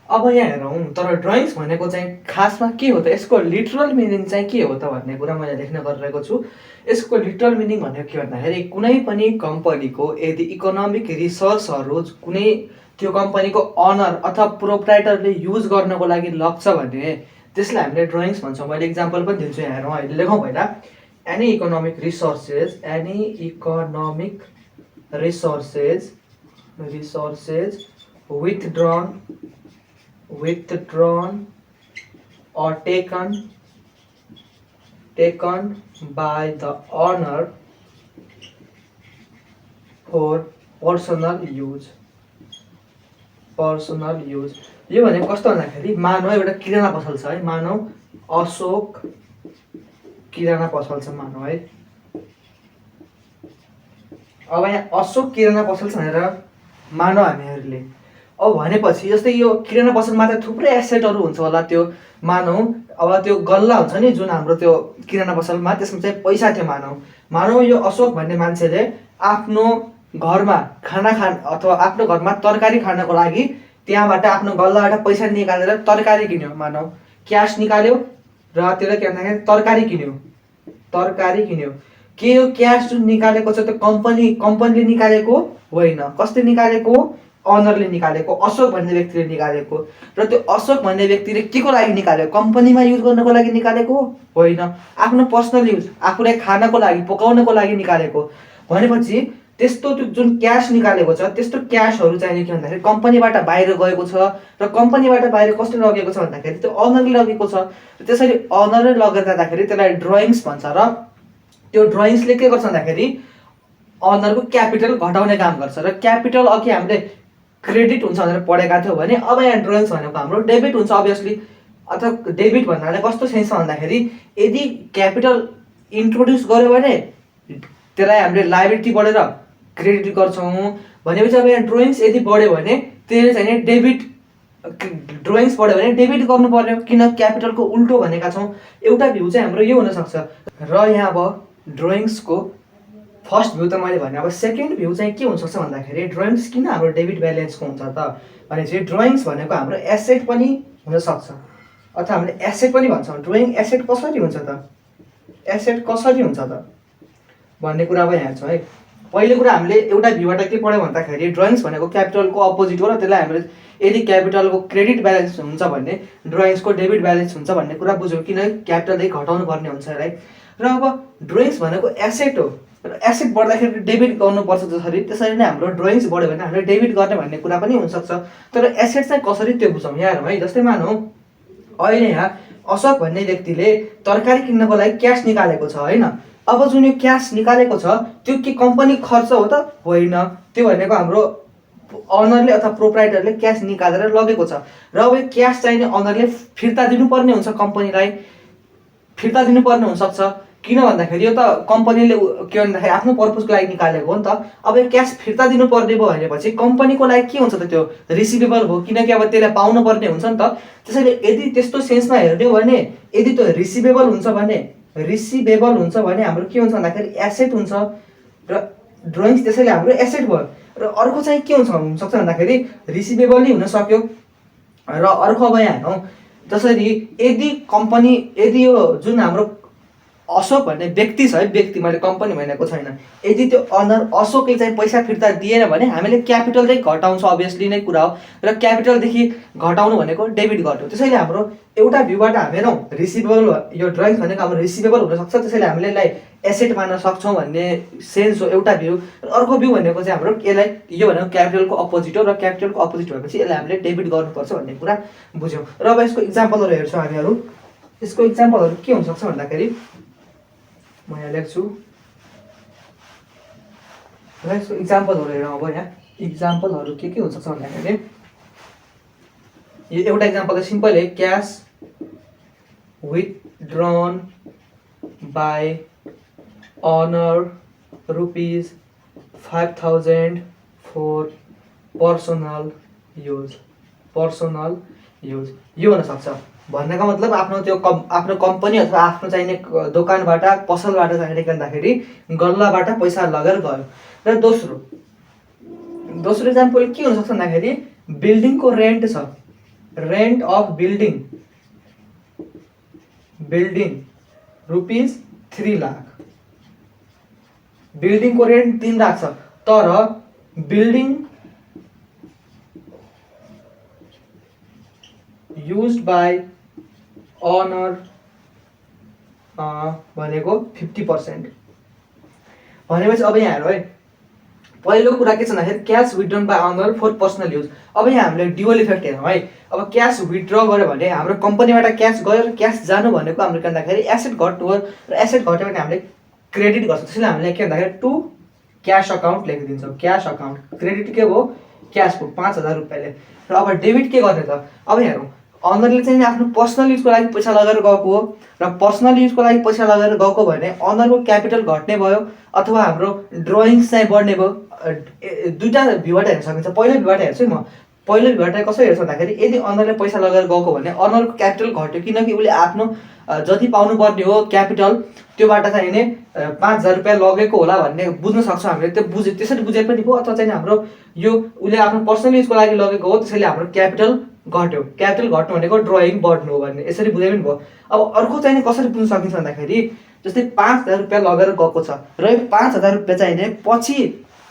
अब यहाँ हेरौँ, तर ड्रइङ्स भनेको चाहिँ खासमा के हो त, यसको लिटरल मिनिङ चाहिँ के हो त भन्ने कुरा मैले लेख्न गरिरहेको छु। यसको लिटरल मिनिङ भनेको के भन्दाखेरि कुनै पनि कम्पनीको यदि इकोनोमिक रिसोर्सहरू कुनै त्यो कम्पनीको अनर अथवा प्रोप्राइटरले युज गर्नको लागि लग्छ भने त्यसलाई हामीले ड्रइङ्स भन्छौँ। मैले इक्जाम्पल पनि दिन्छु, यहाँ हेरौँ अहिले लेखौँ पहिला। Any economic resources, any economic resources withdrawn or taken by the owner for personal use। यो भनेको कस्तो भन्दाखेरि मानव एउटा किराना पसल छ है, मानव अशोक किराना पसल छ मानव है। अब यहाँ अशोक किराना पसल छ भनेर मानव हामीहरूले, अब भनेपछि जस्तै यो किराना पसलमा त थुप्रै एसेटहरू हुन्छ होला, त्यो मानौँ अब त्यो गल्ला हुन्छ नि जुन हाम्रो त्यो किराना पसलमा, त्यसमा चाहिँ पैसा थियो मानौँ यो अशोक भन्ने मान्छेले आफ्नो घरमा खाना अथवा आफ्नो घरमा तरकारी खानको लागि त्यहाँबाट आफ्नो गल्लाबाट पैसा निकालेर तरकारी किन्यो, मानौँ क्यास निकाल्यो र त्यसलाई के भन्दाखेरि तरकारी किन्यो। के यो क्यास जुन निकालेको छ त्यो कम्पनीले निकालेको होइन, कसले निकालेको? अनरले निकालेको, अशोक भन्ने व्यक्तिले निकालेको। र त्यो अशोक भन्ने व्यक्तिले के को लागि निकाल्यो? कम्पनीमा युज गर्नको लागि निकालेको होइन, आफ्नो पर्सनल युज, आफूलाई खानको लागि पकाउनको लागि निकालेको। भनेपछि त्यस्तो त्यो जुन क्यास निकालेको छ त्यस्तो क्यासहरू चाहिँ के भन्दाखेरि कम्पनीबाट बाहिर गएको छ र कम्पनीबाट बाहिर कसले लगेको छ भन्दाखेरि त्यो अनरले लगेको छ। त्यसरी अनरले लगेर जाँदाखेरि त्यसलाई ड्रइङ्स भन्छ र त्यो ड्रइङ्सले के गर्छ भन्दाखेरि अनरको क्यापिटल घटाउने काम गर्छ। र क्यापिटल अघि हामीले क्रेडिट हुन्छ भनेर पढेका थियौँ भने अब यहाँ ड्रइङ्स भनेको हाम्रो डेबिट हुन्छ अभियसली। अथवा डेबिट भन्नाले कस्तो सेन्समा भन्दाखेरि यदि क्यापिटल इन्ट्रोड्युस गर्यो भने त्यसलाई हामीले लायबिलिटी बढेर क्रेडिट गर्छौँ भनेपछि अब यहाँ ड्रइङ्स यदि बढ्यो भने त्यसले चाहिँ डेबिट, ड्रइङ्स बढ्यो भने डेबिट गर्नु पर्यो, किन क्यापिटलको उल्टो भनेका छौँ। एउटा भ्यू चाहिँ हाम्रो यो हुनसक्छ। र यहाँ अब ड्रइङ्सको फर्स्ट भ्यू त मैले भने, अब सेकेन्ड भ्यू चाहिँ के हुनसक्छ भन्दाखेरि ड्रइङ्स किन हाम्रो डेबिट ब्यालेन्सको हुन्छ त भनेपछि ड्रइङ्स भनेको हाम्रो एसेट पनि हुनसक्छ अथवा हामीले एसेट पनि भन्छौँ। ड्रइङ एसेट कसरी हुन्छ त भन्ने कुरा अब यहाँ हेर्छौँ है। पहिलो कुरा हामीले एउटा भ्यूबाट के पढ्यौँ भन्दाखेरि ड्रइङ्स भनेको क्यापिटलको अपोजिट हो र त्यसलाई हामीले यदि क्यापिटलको क्रेडिट ब्यालेन्स हुन्छ भने ड्रइङ्सको डेबिट ब्यालेन्स हुन्छ भन्ने कुरा बुझ्यौँ, किनकि क्यापिटलदेखि घटाउनु पर्ने हुन्छ है। र अब ड्रइङ्स भनेको एसेट हो र एसेट बढ्दाखेरि डेबिट गर्नुपर्छ त्यसरी नै हाम्रो ड्रइङ्स बढ्यो भने हामीले डेबिट गर्ने भन्ने कुरा पनि हुनसक्छ। तर एसेट चाहिँ कसरी त्यो बुझौँ यहाँ हेरौँ है। जस्तै मानौँ अहिले यहाँ अशोक भन्ने व्यक्तिले तरकारी किन्नको लागि क्यास निकालेको छ होइन। अब जुन यो क्यास निकालेको छ त्यो के कम्पनी खर्च हो त? होइन, त्यो भनेको हाम्रो अनरले अथवा प्रोप्राइटरले क्यास निकालेर लगेको छ। र अब यो क्यास चाहिने अनरले फिर्ता दिनुपर्ने हुन्छ, कम्पनीलाई फिर्ता दिनुपर्ने हुनसक्छ। किन भन्दाखेरि यो त कम्पनीले के भन्दाखेरि आफ्नो पर्पजको लागि निकालेको हो नि त। अब यो क्यास फिर्ता दिनुपर्ने भयो भनेपछि कम्पनीको लागि के हुन्छ त? त्यो रिसिभेबल हो, किनकि अब त्यसलाई पाउनु पर्ने हुन्छ नि त। त्यसैले यदि त्यस्तो सेन्समा हेर्ने हो भने यदि त्यो रिसिभेबल हुन्छ भने हाम्रो के हुन्छ भन्दाखेरि एसेट हुन्छ र ड्रइङ्स त्यसैले हाम्रो एसेट भयो। र अर्को चाहिँ के हुनसक्छ भन्दाखेरि रिसिभेबल नै हुन सक्यो। र अर्को अब यहाँ हेरौँ, जसरी यदि यो जुन हाम्रो अशोक भन्ने व्यक्ति छ है, व्यक्ति, मैले कम्पनी भनेको छैन, यदि त्यो अनर अशोकले चाहिँ पैसा फिर्ता दिएन भने हामीले क्यापिटल चाहिँ घटाउँछ, अभियसली नै कुरा हो। र क्यापिटलदेखि घटाउनु भनेको डेबिट घट्यो। त्यसैले हाम्रो एउटा भ्यूबाट हामी हेरौँ रिसिभेबल, यो ड्रइङ्स भनेको हाम्रो रिसिभेबल हुनसक्छ, त्यसैले हामीले यसलाई एसेट मान्न सक्छौँ भन्ने सेन्स हो एउटा भ्यू। अर्को भ्यू भनेको चाहिँ हाम्रो यसलाई यो भनेको क्यापिटलको अपोजिट हो र क्यापिटलको अपोजिट भएपछि यसलाई हामीले डेबिट गर्नुपर्छ भन्ने कुरा बुझ्यौँ। र अब यसको इक्जाम्पलहरू हेर्छौँ हामीहरू। यसको इक्जाम्पलहरू के हुनसक्छ भन्दाखेरि म यहाँ लेख्छु र यसको इक्जाम्पलहरू हेरौँ। अब यहाँ इक्जाम्पलहरू के हुनसक्छ भन्दाखेरि यो एउटा इक्जाम्पल त सिम्पल है, cash withdrawn by owner ₹5,000 for personal use यो हुनसक्छ। भन्नको मतलब आफ्नो कम्पनी अथवा आफ्नो चाहिने दोकानबाट पसलबाट चाहिने भन्दाखेरि गल्लाबाट पैसा लगेर गयो। र दोस्रो इक्जाम्पल के हुनसक्छ भन्दाखेरि बिल्डिङको रेन्ट छ, रेन्ट अफ बिल्डिङ ₹3 लाख, बिल्डिङको रेन्ट 3 लाख छ, तर बिल्डिङ युज्ड बाई अनर भनेको 50%। भनेपछि अब यहाँ हेरौँ है, पहिलो कुरा के छ भन्दाखेरि cash withdrawn by owner for personal use. अब यहाँ हामीले ड्युअल इफेक्ट हेरौँ है। अब क्यास विथड्र गर्यो भने हाम्रो कम्पनीबाट क्यास गयो र क्यास जानु भनेको हाम्रो के भन्दाखेरि एसेट घट्नु हो, र एसेट घट्यो भने हामीले क्रेडिट गर्छौँ। त्यसैले हामीले के भन्दाखेरि टु क्यास अकाउन्ट लेखिदिन्छौँ। क्यास अकाउन्ट, क्रेडिट के हो? क्यासको ₹5,000ले। र अब डेबिट के गर्ने त? अब हेरौँ, अनरले चाहिँ आफ्नो पर्सनल युजको लागि पैसा लगाएर गएको हो र पर्सनल युजको लागि पैसा लगाएर गएको भने अनरको क्यापिटल घट्ने भयो अथवा हाम्रो ड्रइङ्स चाहिँ बढ्ने भयो। दुईवटा भ्यूबाट हेर्न सकिन्छ। पहिलो भ्यूबाट हेर्छु म, पहिलो घटाइ कसरी हेर्छ भन्दाखेरि यदि अनरले पैसा लगाएर गएको भने अनरको क्यापिटल घट्यो, किनकि उसले आफ्नो जति पाउनुपर्ने हो क्यापिटल त्योबाट चाहिँ नि 5,000 रुपियाँ लगेको होला भन्ने बुझ्न सक्छौँ हामीले। त्यो त्यसरी बुझे पनि भयो, अथवा चाहिँ हाम्रो यो उसले आफ्नो पर्सनल युजको लागि लगेको हो, त्यसैले हाम्रो क्यापिटल घट्यो। क्यापिटल घट्नु भनेको ड्रइङ बढ्नु हो भन्ने, यसरी बुझे पनि भयो। अब अर्को चाहिँ कसरी बुझ्न सकिन्छ भन्दाखेरि जस्तै 5,000 रुपियाँ लगेर गएको छ र यो 5,000 रुपियाँ चाहिँ नि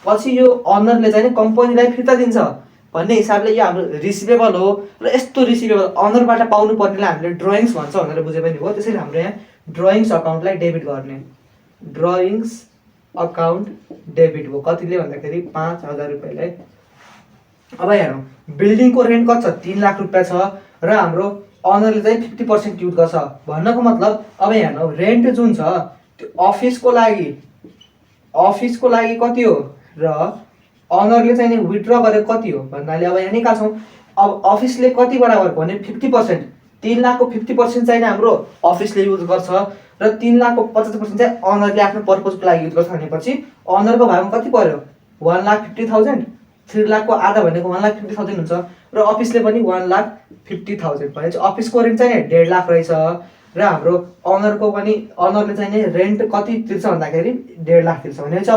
पछि यो अनरले चाहिँ कम्पनीलाई फिर्ता दिन्छ भन्ने हिसाबले यो हाम्रो रिसिभेबल हो। र यस्तो रिसिभेबल अनरबाट पाउनु पर्नेलाई हामीले ड्रइङ्स भन्छ भनेर बुझे पनि हो। त्यसैले हाम्रो यहाँ ड्रइङ्स अकाउन्टलाई डेबिट गर्ने, ड्रइङ्स अकाउन्ट डेबिट भयो। कतिले भन्दाखेरि 5,000 रुपियाँलाई। अब हेरौँ बिल्डिङको रेन्ट कति छ, 3 लाख रुपियाँ छ र हाम्रो अनरले चाहिँ 50% युज गर्छ भन्नको मतलब अब हेर्नु रेन्ट जुन छ त्यो अफिसको लागि कति हो र अनरले चाहिँ विथड्र गरेको कति हो भन्नाले अब यहाँ निकाल्छौँ। अब अफिसले कति बराबर भने 50%, 3 लाखको 50% चाहिँ हाम्रो अफिसले युज गर्छ र 3 लाखको 50% चाहिँ अनरले आफ्नो पर्पजको लागि युज गर्छ भनेपछि अनरको भागमा कति पर्यो 1,50,000। 3 लाखको आधा भनेको 1,50,000 हुन्छ र अफिसले पनि 1,50,000 भनेपछि अफिसको रेन्ट चाहिँ 1.5 लाख रहेछ र हाम्रो अनरले चाहिँ रेन्ट कति तिर्छ भन्दाखेरि 1.5 लाख तिर्छ भनेपछि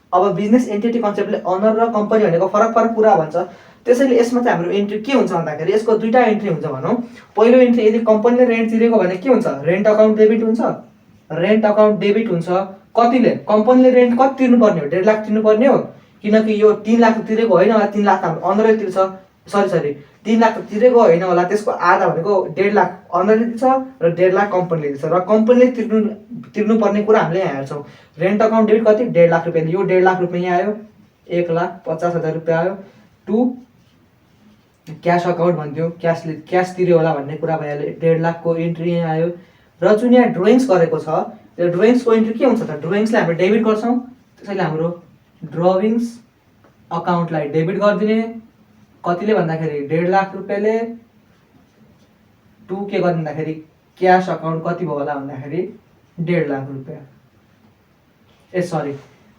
अब बिजनेस एन्टिटी कन्सेप्टले अनर र कम्पनी भनेको फरक पुरा भन्छ। त्यसैले यसमा चाहिँ हाम्रो एन्ट्री के हुन्छ भन्दाखेरि यसको दुईटा एन्ट्री हुन्छ भनौँ। पहिलो एन्ट्री यदि कम्पनीले रेन्ट तिरेको भने के हुन्छ, रेन्ट अकाउन्ट डेबिट हुन्छ। रेन्ट अकाउन्ट डेबिट हुन्छ कतिले, कम्पनीले रेन्ट कति तिर्नुपर्ने हो, 1.5 लाख तिर्नुपर्ने हो, किनकि यो 3 लाख तिरेको होइन होला, 3 लाख हाम्रो अनरले तिर्छ। सरी 3 लाख तिरेको होइन होला, त्यसको आधा भनेको 1.5 लाख अनरले तिर्छ र 1.5 लाख कम्पनीले तिर्छ र कम्पनीले तिर्नुपर्ने कुरा हामीले यहाँ हेर्छौँ। रेन्ट अकाउन्ट डेबिट कति 1.5 लाख रुपियाँ, यो 1.5 लाख रुपियाँ यहाँ आयो, 1,50,000 रुपियाँ आयो। टु क्यास अकाउन्ट भन्थ्यो, क्यास तिर्यो होला भन्ने कुरा भइहाल्यो, 1.5 लाखको एन्ट्री यहाँ आयो। र जुन यहाँ ड्रइङ्स गरेको छ त्यो ड्रइङ्सको एन्ट्री के हुन्छ त, ड्रइङ्सलाई हामीले डेबिट गर्छौँ। त्यसैले हाम्रो ड्रइङ्स अकाउन्टलाई डेबिट गरिदिने कतिले भन्दाखेरि 1.5 लाख रुपियाँले। टु के गर्ने भन्दाखेरि क्यास अकाउन्ट कति भयो होला भन्दाखेरि 1.5 लाख रुपियाँ। सरी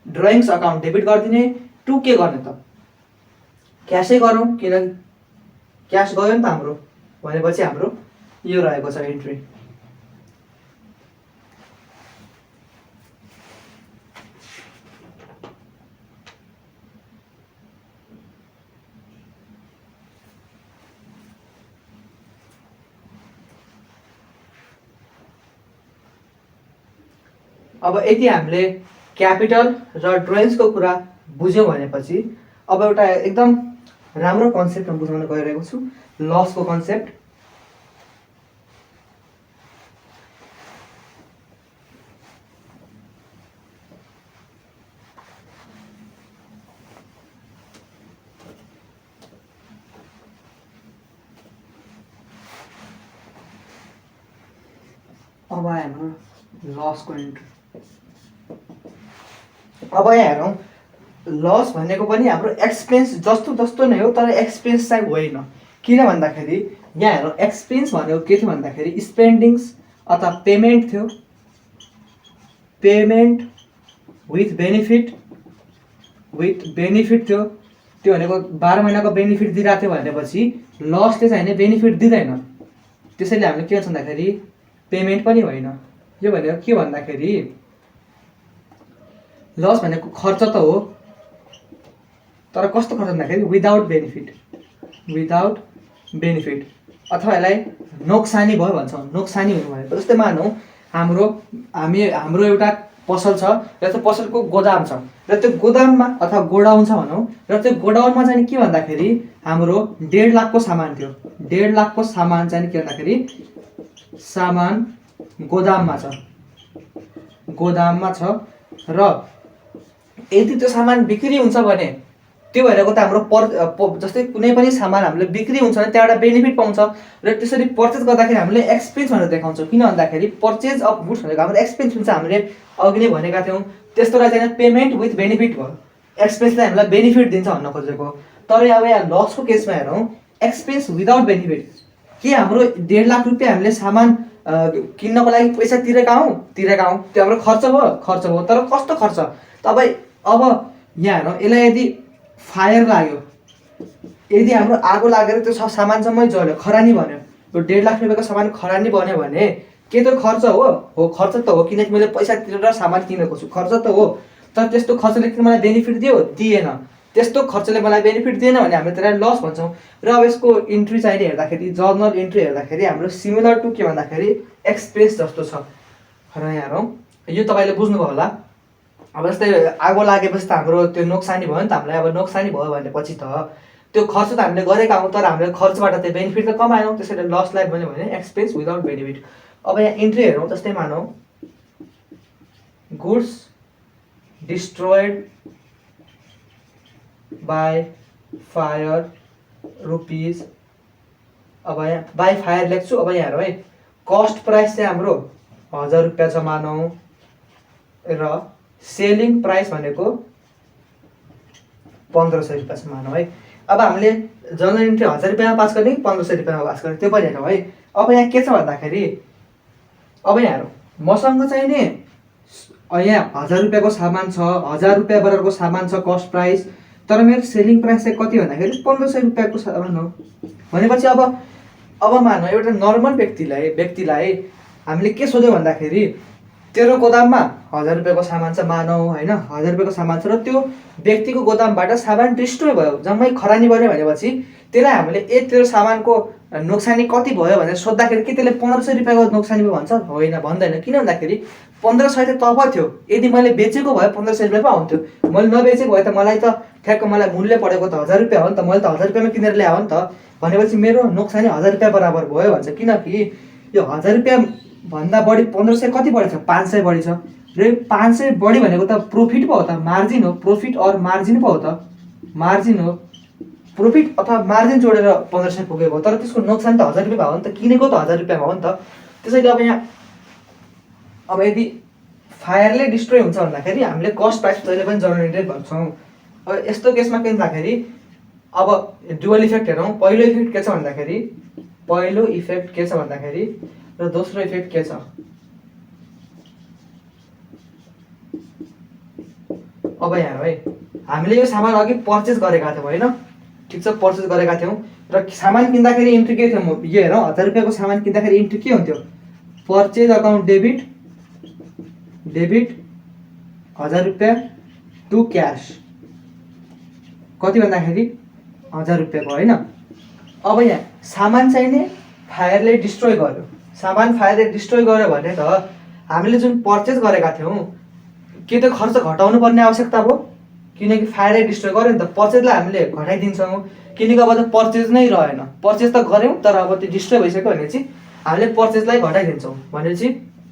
ड्रइङ्स अकाउन्ट डेबिट गरिदिने। टु के गर्ने त, क्यासै गरौँ किनकि क्यास गयो नि त हाम्रो, भनेपछि हाम्रो यो रहेको छ एन्ट्री। अब यदि हामीले क्यापिटल र ड्रइङ्सको कुरा बुझ्यौँ भनेपछि अब एउटा एकदम राम्रो कन्सेप्ट बुझाउन गइरहेको छु, लसको कन्सेप्ट। अब हेर्नु लसको एन्ट्री। अब यहाँ हेरौँ लस भनेको पनि हाम्रो एक्सपेन्स जस्तो नै हो, तर एक्सपेन्स चाहिँ होइन। किन भन्दाखेरि यहाँ हेरौँ एक्सपेन्स भनेको के थियो भन्दाखेरि स्पेन्डिङ्स अथवा पेमेन्ट थियो, पेमेन्ट विथ बेनिफिट थियो। त्यो भनेको 12 महिनाको बेनिफिट दिइरहेको थियो भनेपछि लसले चाहिँ बेनिफिट दिँदैन। त्यसैले हामीले के भन्छ भन्दाखेरि पेमेन्ट पनि होइन। यो भनेको के भन्दाखेरि लस भनेको खर्च त हो, तर कस्तो खर्च भन्दाखेरि विदाउट बेनिफिट अथवा यसलाई नोक्सानी भयो भन्छौँ। नोक्सानी हुनु भनेको जस्तै मानौँ हाम्रो एउटा पसल छ र त्यो पसलको गोदाम छ र त्यो गोदाममा अथवा गोडाउन छ भनौँ र त्यो गोडाउनमा चाहिँ के भन्दाखेरि हाम्रो 1.5 लाखको सामान थियो। 1.5 लाखको सामान चाहिँ के भन्दाखेरि सामान गोदाममा छ र यदि त्यो सामान बिक्री हुन्छ भने त्यो भनेको त हाम्रो जस्तै कुनै पनि सामान हामीले बिक्री हुन्छ भने त्यहाँबाट बेनिफिट पाउँछ र त्यसरी पर्चेज गर्दाखेरि हामीले एक्सपेन्स भनेर देखाउँछौँ। किन भन्दाखेरि पर्चेज अफ गुड्स भनेको हाम्रो एक्सपेन्स हुन्छ, हामीले अघि नै भनेका थियौँ। त्यस्तोलाई चाहिँ पेमेन्ट विथ बेनिफिट भयो, एक्सपेन्सलाई हामीलाई बेनिफिट दिन्छ भन्न खोजेको। तर अब यहाँ लसको केसमा हेरौँ एक्सपेन्स विदाउट बेनिफिट। के हाम्रो 1.5 लाख रुपियाँ हामीले सामान किन्नको लागि पैसा तिरेका हौँ, त्यो हाम्रो खर्च भयो। तर कस्तो खर्च? अब यहाँ हेरौँ यसलाई यदि फायर लाग्यो यदि हाम्रो आगो लागेर त्यो सामानसम्मै जल्यो, खरानी भन्यो, यो 1.5 लाख रुपियाँको सामान खरानी बन्यो भने के त्यो खर्च हो? खर्च त हो, किनकि मैले पैसा तिरेर सामान किनेको छु, खर्च त हो। तर त्यस्तो खर्चले किन मलाई बेनिफिट दियो? दिएन। त्यस्तो खर्चले मलाई बेनिफिट दिएन भने हामीले त्यसलाई लस भन्छौँ। र अब यसको इन्ट्री चाहिँ हेर्दाखेरि, जर्नल इन्ट्री हेर्दाखेरि हाम्रो सिमिलर टु के भन्दाखेरि एक्सपेन्स जस्तो छ। र यहाँ हेरौँ, यो तपाईँले बुझ्नुभयो होला। अब जस्तै आगो लागेपछि त हाम्रो त्यो नोक्सानी भयो नि त हामीलाई। अब नोक्सानी भयो भनेपछि त त्यो खर्च त हामीले गरेका हौँ, तर हामीले खर्चबाट त्यो बेनिफिट त कमाएनौँ, त्यसैले लसलाई भन्यो भने एक्सपेन्स विदाउट बेनिफिट। अब यहाँ इन्ट्री हेरौँ, जस्तै मानौँ goods destroyed by fire rupees, अब यहाँ बाई फायर लेख्छु। अब यहाँ हेरौँ है, कस्ट प्राइस चाहिँ हाम्रो 1000 रुपियाँ छ मानौँ, र सेलिङ प्राइस भनेको 1500 रुपियाँ छ मानौँ है। अब हामीले जर्नल इन्ट्री 1000 रुपियाँमा पास गर्ने कि 1500 रुपियाँमा पास गर्ने त्यो पनि हेरौँ है। अब यहाँ के छ भन्दाखेरि, अब यहाँ हेरौँ, मसँग चाहिँ नि यहाँ 1000 रुपियाँको सामान छ, 1000 रुपियाँ बराबरको सामान छ कस्ट प्राइस, तर मेरो सेलिङ प्राइस चाहिँ कति भन्दाखेरि 1500 रुपियाँको सामान हो भनेपछि अब मानौँ एउटा नर्मल व्यक्तिलाई हामीले के सोध्यो भन्दाखेरि, तेरो गोदाममा 1000 रुपियाँको सामान छ मानौँ होइन, 1000 रुपियाँको सामान छ र त्यो व्यक्तिको गोदामबाट सामान डिस्ट्रोय भयो, जम्मै खरानी बन्यो भनेपछि त्यसलाई हामीले तेरो सामानको नोक्सानी कति भयो भनेर सोद्धाखेरि के त्यसले 1500 रुपियाँको नोक्सानी भयो भन्छ? होइन, भन्दैन। किन भन्दाखेरि 1500 त तब थियो, यदि मैले बेचेको भए 1500 रुपियाँ पो आउँथ्यो। मैले नबेचेको भए त मलाई त ठ्याक्क मलाई मूल्य परेको त 1000 रुपियाँ हो नि त, मैले त 1000 रुपियाँमा किनेर ल्याएँ हो नि त, भनेपछि मेरो नोक्सानी 1000 रुपियाँ बराबर भयो भन्छ। किनकि यो 1000 रुपियाँ भन्दा बढी 1500 कति बढी छ? 500 बढी छ। र 500 बढी भनेको त प्रोफिट पो हो त, मार्जिन हो। प्रॉफिट और मार्जिन पो हो त, मार्जिन हो। प्रॉफिट अथवा मार्जिन जोडेर 1500 पुगेको हो, तर त्यसको नोक्सान त 1000 रुपियाँ भयो नि त, किनेको त 1000 रुपियाँमा हो नि त। त्यसैले अब यहाँ अब यदि फायरले डिस्ट्रोय हुन्छ भन्दाखेरि हामीले कस्ट प्राइस जहिले पनि जर्नल इन्ट्री गर्छौँ। अब यस्तो केसमा के हुँदाखेरि, अब डुअल इफेक्ट हेरौँ। पहिलो इफेक्ट के छ भन्दाखेरि, र दोस्रो इफेक्ट के छ? अब यहाँ हेरौँ है, हामीले यो सामान अघि पर्चेस गरेका थियौँ होइन, ठिक छ, पर्चेस गरेका थियौँ र सामान किन्दाखेरि इन्ट्री के थियो? यो हेरौँ, 1000 रुपियाँको सामान किन्दाखेरि इन्ट्री के हुन्थ्यो? पर्चेज अकाउन्ट डेबिट 1000 रुपियाँ टु क्यास, कति भन्दाखेरि 1000 रुपियाँको होइन। अब यहाँ सामान चाहिँ नि फायरले डिस्ट्रोय गर्यो, सामान फायरले डिस्ट्रोय गर्यो भने त हामीले जुन पर्चेस गरेका थियौँ के त्यो खर्च घटाउनु पर्ने आवश्यकता भयो? किनकि फायरले डिस्ट्रोय गर्यो नि त, पर्चेसलाई हामीले घटाइदिन्छौँ। किनकि अब त पर्चेस नै रहेन, पर्चेस त गऱ्यौँ तर अब त्यो डिस्ट्रोय भइसक्यो भनेपछि हामीले पर्चेसलाई घटाइदिन्छौँ, भनेपछि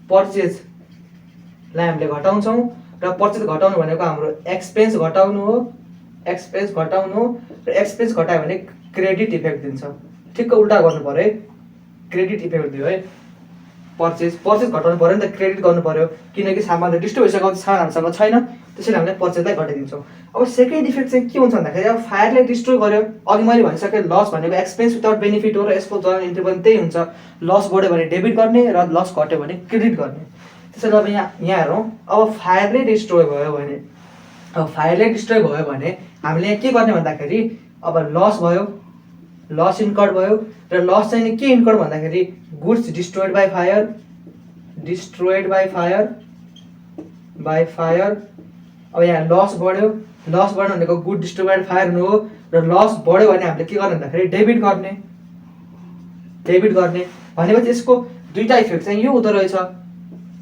पर्चेसलाई हामीले घटाउँछौँ। र पर्चेस घटाउनु भनेको हाम्रो एक्सपेन्स घटाउनु हो, एक्सपेन्स घटाउनु हो। र एक्सपेन्स घटायो भने क्रेडिट इफेक्ट दिन्छ, ठिक्क उल्टा गर्नु पऱ्यो है, क्रेडिट इफेक्ट दियो है। पर्चेस घटाउनु पऱ्यो नि त, क्रेडिट गर्नु पऱ्यो, किनकि सामान त डिस्ट्रोय भइसक्यो, सामान हामीसँग छैन, त्यसैले हामीले पर्चेसलाई घटाइदिन्छौँ। अब सेकेन्ड इफेक्ट चाहिँ के हुन्छ भन्दाखेरि, अब फायरले डिस्ट्रोय गर्यो, अघि मैले भनिसकेँ लस भनेको एक्सपेन्स विदाउट बेनिफिट हो, र यसको जर्नल इन्ट्री पनि त्यही हुन्छ, लस बढ्यो भने डेबिट गर्ने र लस घट्यो भने क्रेडिट गर्ने। त्यसैले अब यहाँ हेरौँ, अब फायरले डिस्ट्रोय भयो भने हामीले यहाँ के गर्ने भन्दाखेरि, अब लस भयो, लस इन्कर्ड भयो, र लस चाहिँ के इन्कर्ड भन्दाखेरि गुड्स डिस्ट्रोयड बाई फायर। अब यहाँ लस बढ्यो भनेको गुड डिस्ट्रोयड बाई फायर हुनु हो, र लस बढ्यो भने हामीले के गर्ने भन्दाखेरि डेबिट गर्ने भनेपछि यसको दुईटा इफेक्ट चाहिँ यो हुँदो रहेछ।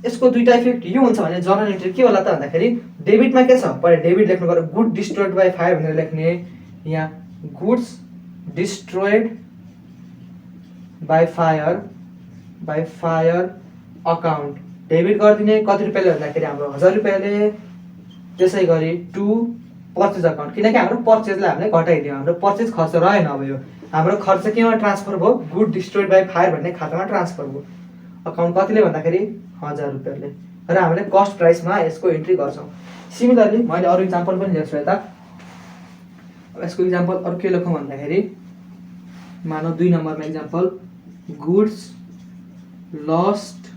यसको दुईटा इफेक्ट यो हुन्छ भने जर्नल इन्ट्री के होला त भन्दाखेरि, डेबिटमा के छ? पहिला डेबिट लेख्नु पर्यो, गुड डिस्ट्रोयड बाई फायर भनेर लेख्ने, यहाँ goods destroyed by fire account debit गरिदिने, कति रुपियाँले भन्दाखेरि हाम्रो 1000 रुपियाँले। त्यसै गरी टु पर्चेज अकाउन्ट, किनकि हाम्रो पर्चेजलाई हामीले घटाइदियौँ, हाम्रो पर्चेज खर्च रहेन। अब यो हाम्रो खर्च केमा ट्रान्सफर भयो? गुड डिस्ट्रोयड बाई फायर भन्ने खातामा ट्रान्सफर भयो। अकाउन्ट कतिले भन्दाखेरि 1000 रुपियाँले, र हामीले कस्ट प्राइसमा यसको इन्ट्री गर्छौँ। सिमिलरली मैले अरू इक्जाम्पल पनि लेख्छु यता। अब यसको इक्जाम्पल अरू के लेखौँ भन्दाखेरि, मानौ 2 नम्बरमा example, goods lost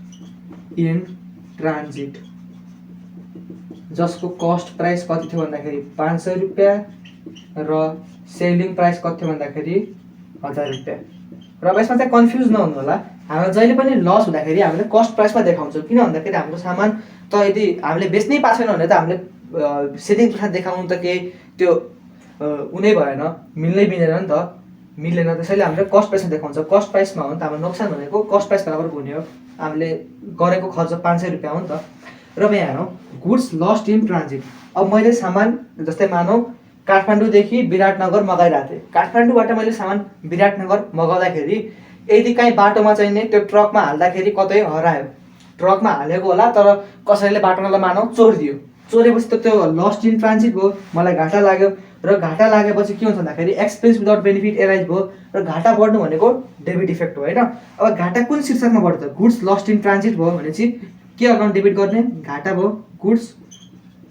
in transit, जसको कस्ट प्राइस कति थियो भन्दाखेरि 500 रुपियाँ र सेलिङ प्राइस कति थियो भन्दाखेरि 1000 रुपियाँ। र अब यसमा चाहिँ कन्फ्युज नहुनु होला, हाम्रो जहिले पनि लस हुँदाखेरि हामीले कस्ट प्राइसमा देखाउँछौँ। किन भन्दाखेरि हाम्रो सामान त यदि हामीले बेच्नै पाएको छैन भने त हामीले सेलिङ प्राइस देखाउनु त केही त्यो उनै भएन, मिल्नै मिलेन नि त, मिलेन। त्यसैले हामीले कस्ट प्राइसमा देखाउँछ। कस्ट प्राइसमा हो नि त हाम्रो नोक्सान भनेको कस्ट प्राइस बराबर हुने हो, हामीले गरेको खर्च 500 रुपियाँ हो नि त। र अब यहाँ हेरौँ गुड्स लस्ट इन ट्रान्जिट। अब मैले सामान जस्तै मानौँ काठमाडौँदेखि विराटनगर मगाइरहेको थिएँ। काठमाडौँबाट मैले सामान विराटनगर मगाउँदाखेरि यदि काहीँ बाटोमा चाहिँ नि त्यो ट्रकमा हाल्दाखेरि कतै हरायो, ट्रकमा हालेको होला तर कसैले बाटोमा मानौँ चोरिदियो, चोरेपछि त त्यो लस्ट इन ट्रान्जिट भयो, मलाई घाटा लाग्यो। र घाटा लागेपछि के हुन्छ भन्दाखेरि एक्सपेन्स विदाउट बेनिफिट एराइज भयो। र घाटा बढ्नु भनेको डेबिट इफेक्ट हो होइन। अब घाटा कुन शीर्षकमा बढ्छ? गुड्स लस्ट इन ट्रान्जिट भयो भनेपछि के अकाउन्ट डेबिट गर्ने? घाटा भयो, गुड्स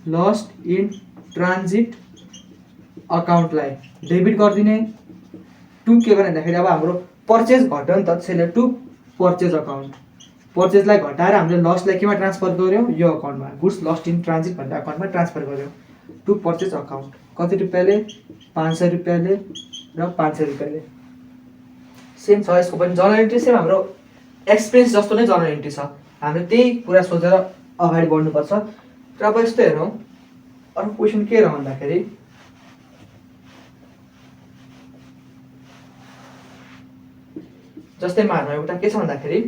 लस्ट इन ट्रान्जिट अकाउन्टलाई डेबिट गरिदिने। टु के गर्ने भन्दाखेरि अब हाम्रो पर्चेज घट्यो नि त, त्यसैले टु पर्चेज अकाउन्ट। पर्चेजलाई घटाएर हामीले लसलाई केमा ट्रान्सफर गऱ्यौँ? यो अकाउन्टमा, गुड्स लस्ट इन ट्रान्जिट भन्ने अकाउन्टमा ट्रान्सफर गऱ्यौँ। टु पर्चेज अकाउन्ट कति रुपियाँले? 500 रुपियाँले र 500 रुपियाँले। सेम छ यसको पनि, जर्नल एन्ट्री सेम हाम्रो एक्सपेन्स जस्तो नै जर्नल एन्ट्री छ। हामीले त्यही कुरा सोचेर अगाडि बढ्नुपर्छ। र अब यस्तो हेरौँ अर्को क्वेसन के रह्यो भन्दाखेरि जस्तै मानौँ एउटा के छ भन्दाखेरि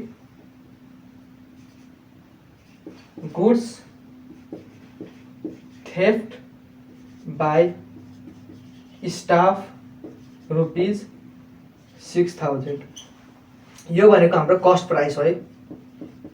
गुड्स थेफ्ट बाई स्टाफ ₹6000। यो भनेको हाम्रो कस्ट प्राइस है,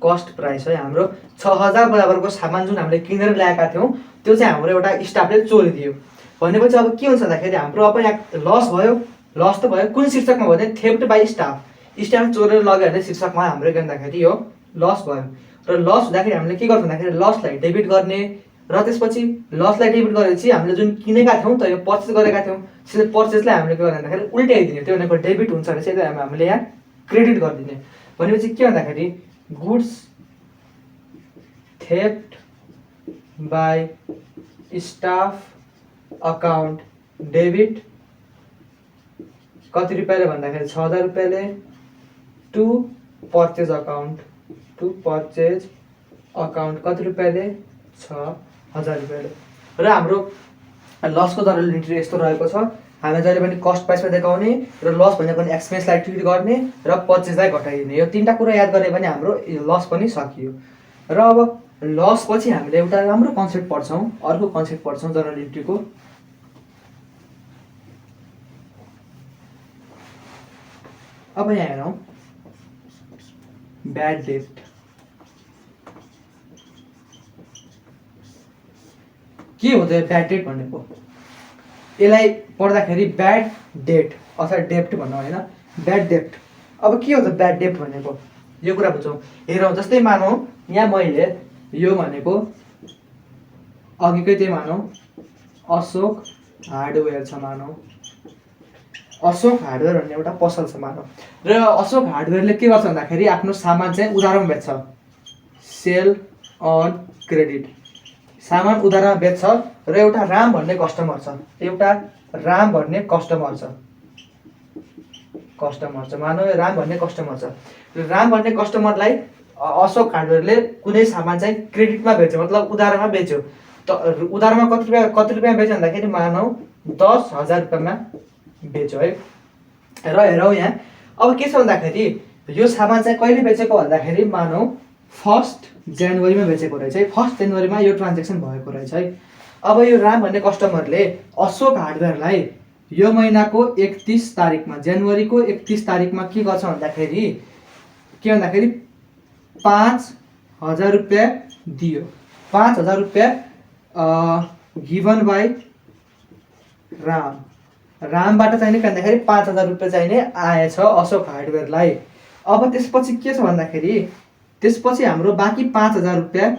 कस्ट प्राइस है। हाम्रो 6000 बराबरको सामान जुन हामीले किनेर ल्याएका थियौँ त्यो चाहिँ हाम्रो एउटा स्टाफले चोरिदियो भनेपछि अब के हुन्छ भन्दाखेरि हाम्रो अब यहाँ लस भयो। लस त भयो, कुन शीर्षकमा भने थेफ्ट बाई स्टाफ, स्टाफ चोरेर लग्यो भने शीर्षकमा हाम्रो के भन्दाखेरि यो लस भयो। र लस हुँदाखेरि हामीले के गर्छ भन्दाखेरि लसलाई डेबिट गर्ने। र त्यसपछि लसलाई डेबिट गरेपछि हामीले जुन किनेका थियौँ त यो पर्चेस गरेका थियौँ, त्यसले पर्चेसलाई हामीले के गर्ने भन्दाखेरि उल्टाइदिने। त्यो भनेको डेबिट हुन्छ भने चाहिँ हामीले यहाँ क्रेडिट गरिदिने। भनेपछि के भन्दाखेरि goods theft by staff account debit कति रुपियाँले भन्दाखेरि 6000 रुपियाँले to purchase account, to purchase account कति रुपियाँले? 6000 रुपियाँले। र हाम्रो लसको जर्नल एन्ट्री यस्तो रहेको छ। हामीले जहिले पनि कस्ट प्राइसमा देखाउने र लस भनेको पनि एक्सपेन्सलाई ट्रिट गर्ने र पर्चेजलाई घटाइदिने। यो तीनटा कुरा याद गरे भने हाम्रो लस पनि सकियो। र अब लस पछि हामीले एउटा राम्रो कन्सेप्ट पढ्छौँ, अर्को कन्सेप्ट पढ्छौँ जर्नल एन्ट्रीको। अब यहाँ हेरौँ ब्याड डेट। के हो त ब्याड डेट भनेको? यसलाई पढ्दाखेरि ब्याड डेट अथवा डेप्ट भनौँ होइन, ब्याड डेप्ट। अब के हो त ब्याड डेप्ट भनेको? यो कुरा बुझौँ। हेरौँ जस्तै मानौँ यहाँ मैले यो भनेको अघिकै त्यही मानौँ अशोक हार्डवेयर छ मानौँ, अशोक हार्डवेयर भन्ने एउटा पसल छ मानौँ। र अशोक हार्डवेयरले के गर्छ भन्दाखेरि आफ्नो सामान चाहिँ उधारमा बेच्छ, सेल अन क्रेडिट। सामान उधारमा बेच्छ र एउटा राम भन्ने कस्टमर छ, एउटा राम भन्ने कस्टमर छ, मानौँ यो राम भन्ने कस्टमर छ। र राम भन्ने कस्टमरलाई अशोक हार्डवेयरले कुनै सामान चाहिँ क्रेडिटमा बेच्यो, मतलब उधारमा बेच्यो। त उधारमा कति रुपियाँमा बेच्यो भन्दाखेरि मानौँ 10,000 रुपियाँमा बेच्यो है। र हेरौँ यहाँ अब के छ भन्दाखेरि यो सामान चाहिँ कहिले बेचेको भन्दाखेरि मानौँ 1 जनवरीमा बेचेको रहेछ है। 1 जनवरीमा यो ट्रान्जेक्सन भएको रहेछ है। अब यो राम भन्ने कस्टमरले अशोक हार्डवेयरलाई यो महिनाको 31 तारिकमा, जनवरीको 31 तारिकमा के गर्छ भन्दाखेरि 5,000 रुपियाँ दियो। 5,000 रुपियाँ गिभन बाई रामबाट चाहिने के भन्दाखेरि 5,000 रुपियाँ चाहिने आएछ अशोक हार्डवेयरलाई। अब त्यसपछि के छ भन्दाखेरि त्यसपछि हाम्रो बाँकी 5,000 रुपियाँ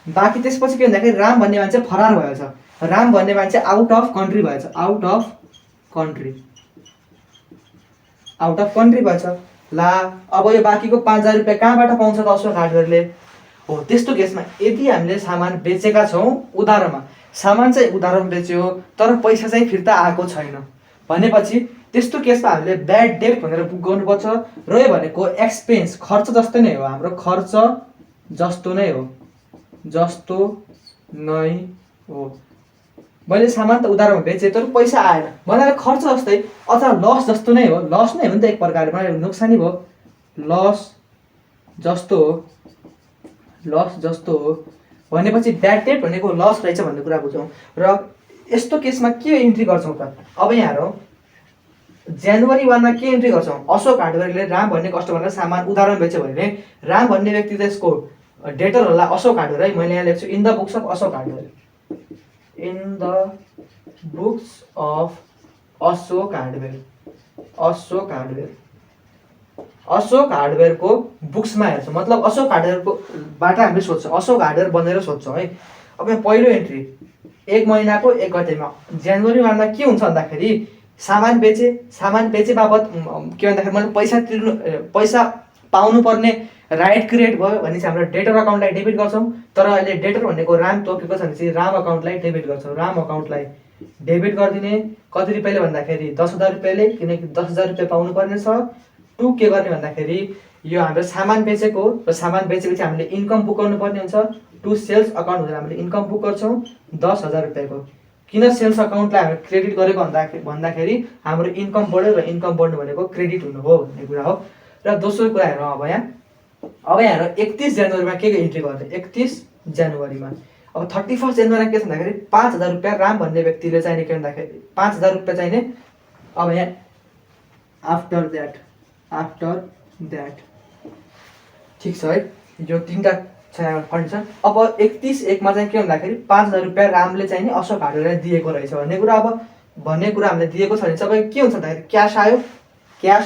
बाँकी। त्यसपछि के भन्दाखेरि राम भन्ने मान्छे फरार भएछ, राम भन्ने मान्छे आउट अफ कन्ट्री भएछ, आउट अफ कन्ट्री भएछ। ला अब यो बाँकीको 5,000 रुपियाँ कहाँबाट पाउँछ त अशोक हार्डवेयरले? हो त्यस्तो केसमा यदि हामीले सामान बेचेका छौँ उधारमा, सामान चाहिँ उधारमा बेच्यो तर पैसा चाहिँ फिर्ता आएको छैन भनेपछि त्यस्तो केसमा हामीले ब्याड डेट भनेर बुक गर्नुपर्छ। र यो भनेको एक्सपेन्स खर्च जस्तै नै हो, हाम्रो खर्च जस्तो नै हो, जस्तो नै हो। मैले सामान त उधारमा बेचेँ तर पैसा आएन भन्नाले खर्च जस्तै अथवा लस जस्तो नै हो। लस नै हो नि त एक प्रकारले, नोक्सानी भयो, लस जस्तो हो, लस जस्तो हो भनेपछि ब्याड डेट भनेको लस रहेछ भन्ने कुरा बुझौँ। र यस्तो केसमा के इन्ट्री गर्छौँ त, अब यहाँ हेरौँ जनवरी 1मा के इन्ट्री गर्छौँ, अशोक हार्डवेयरले राम भन्ने कस्टमरलाई सामान उधारमा बेच्यो भने राम भन्ने व्यक्ति त यसको डेटर होला अशोक हार्डवेयर है। मैले यहाँ लेख्छु in the books of Ashok hardware, in the books of Ashok hardware, Ashok hardware, Ashok हार्डवेयरको बुक्समा हेर्छौँ, मतलब अशोक हार्डवेयरको बाट हामीले सोध्छौँ, अशोक हार्डवेयर बनेर सोध्छौँ है। अब यहाँ पहिलो इन्ट्री 1 महिनाको 1 गतेमा जनवरी 1मा के हुन्छ भन्दाखेरि सामान बेचे बाबत के भन्दाखेरि मैले पैसा पाउनु पर्ने राइट क्रिएट भयो भने चाहिँ हाम्रो डेटर अकाउन्टलाई डेबिट गर्छौँ। तर अहिले डेटर भनेको राम तोकेको छ भने चाहिँ राम अकाउन्टलाई डेबिट गर्छौँ, राम अकाउन्टलाई डेबिट गरिदिने। कति रुपियाँले भन्दाखेरि 10,000 रुपियाँले, किनकि 10,000 रुपियाँ पाउनु पर्ने छ। टु के गर्ने भन्दाखेरि यो हाम्रो सामान बेचेको र सामान बेचेपछि हामीले इन्कम बुक गर्नुपर्ने हुन्छ। टु सेल्स अकाउन्ट भनेर हामीले इन्कम बुक गर्छौँ 10,000 रुपियाँको। किन सेल्स अकाउन्टलाई हामीले क्रेडिट गरेको भन्दाखेरि हाम्रो इन्कम बढ्यो र इन्कम बढ्नु भनेको क्रेडिट हुनु हो भन्ने कुरा हो। र दोस्रो कुरा हेरौँ अब यहाँ हेरौँ 31 जनवरीमा के इन्ट्री गर्ने, 31 जनवरीमा। अब 31 जनवरीमा के छ भन्दाखेरि 5,000 रुपियाँ राम भन्ने व्यक्तिले चाहिने, के भन्दाखेरि 5,000 रुपियाँ चाहिने। अब यहाँ आफ्टर द्याट ठिक छ है, यो 3टा छ यहाँ कन्डिसन। अब 31/1मा चाहिँ के भन्दाखेरि 5,000 रुपियाँ रामले चाहिने अशोक हार्डवेयरलाई दिएको रहेछ भन्ने कुरा। अब भन्ने कुरा हामीले दिएको छ भने चाहिँ के हुन्छ भन्दाखेरि क्यास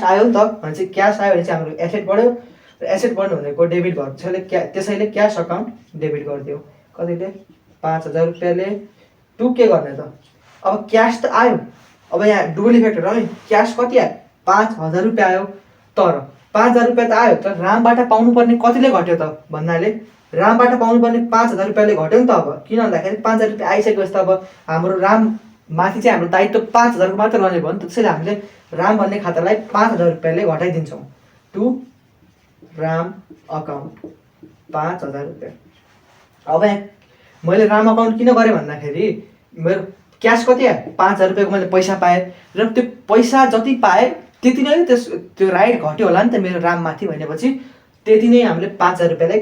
आयो नि त भने चाहिँ क्यास आयो भने चाहिँ हाम्रो एसेट बढ्यो र एसेट बढ्नु भनेको डेबिट भयो, त्यसैले क्यास अकाउन्ट डेबिट गरिदियो। कतिले 5,000 रुपियाँले। टु के गर्ने त, अब क्यास त आयो, अब यहाँ डुबल इफेक्ट हेरौँ है, क्यास कति आयो 5,000 रुपियाँ आयो। तर 5,000 रुपियाँ त आयो तर रामबाट पाउनुपर्ने कतिले घट्यो त भन्नाले रामबाट पाउनुपर्ने 5,000 रुपियाँले घट्यो नि त। अब किन भन्दाखेरि 5,000 रुपियाँ आइसकेपछि त अब हाम्रो राम माथि चाहिँ हाम्रो दायित्व 5,000 मात्र रहने भयो नि त। त्यसैले हामीले राम भन्ने खातालाई 5,000 रुपियाँले घटाइदिन्छौँ। टु राम अकाउन्ट 5,000 रुपियाँ। अब यहाँ मैले राम अकाउन्ट किन गरेँ भन्दाखेरि मेरो क्यास कति आयो 5,000 रुपियाँको मैले पैसा पाएँ र त्यो पैसा जति पाएँ त्यति नै त्यो राइट घट्यो होला नि त मेरो राममाथि भनेपछि त्यति नै हामीले 5,000 रुपियाँलाई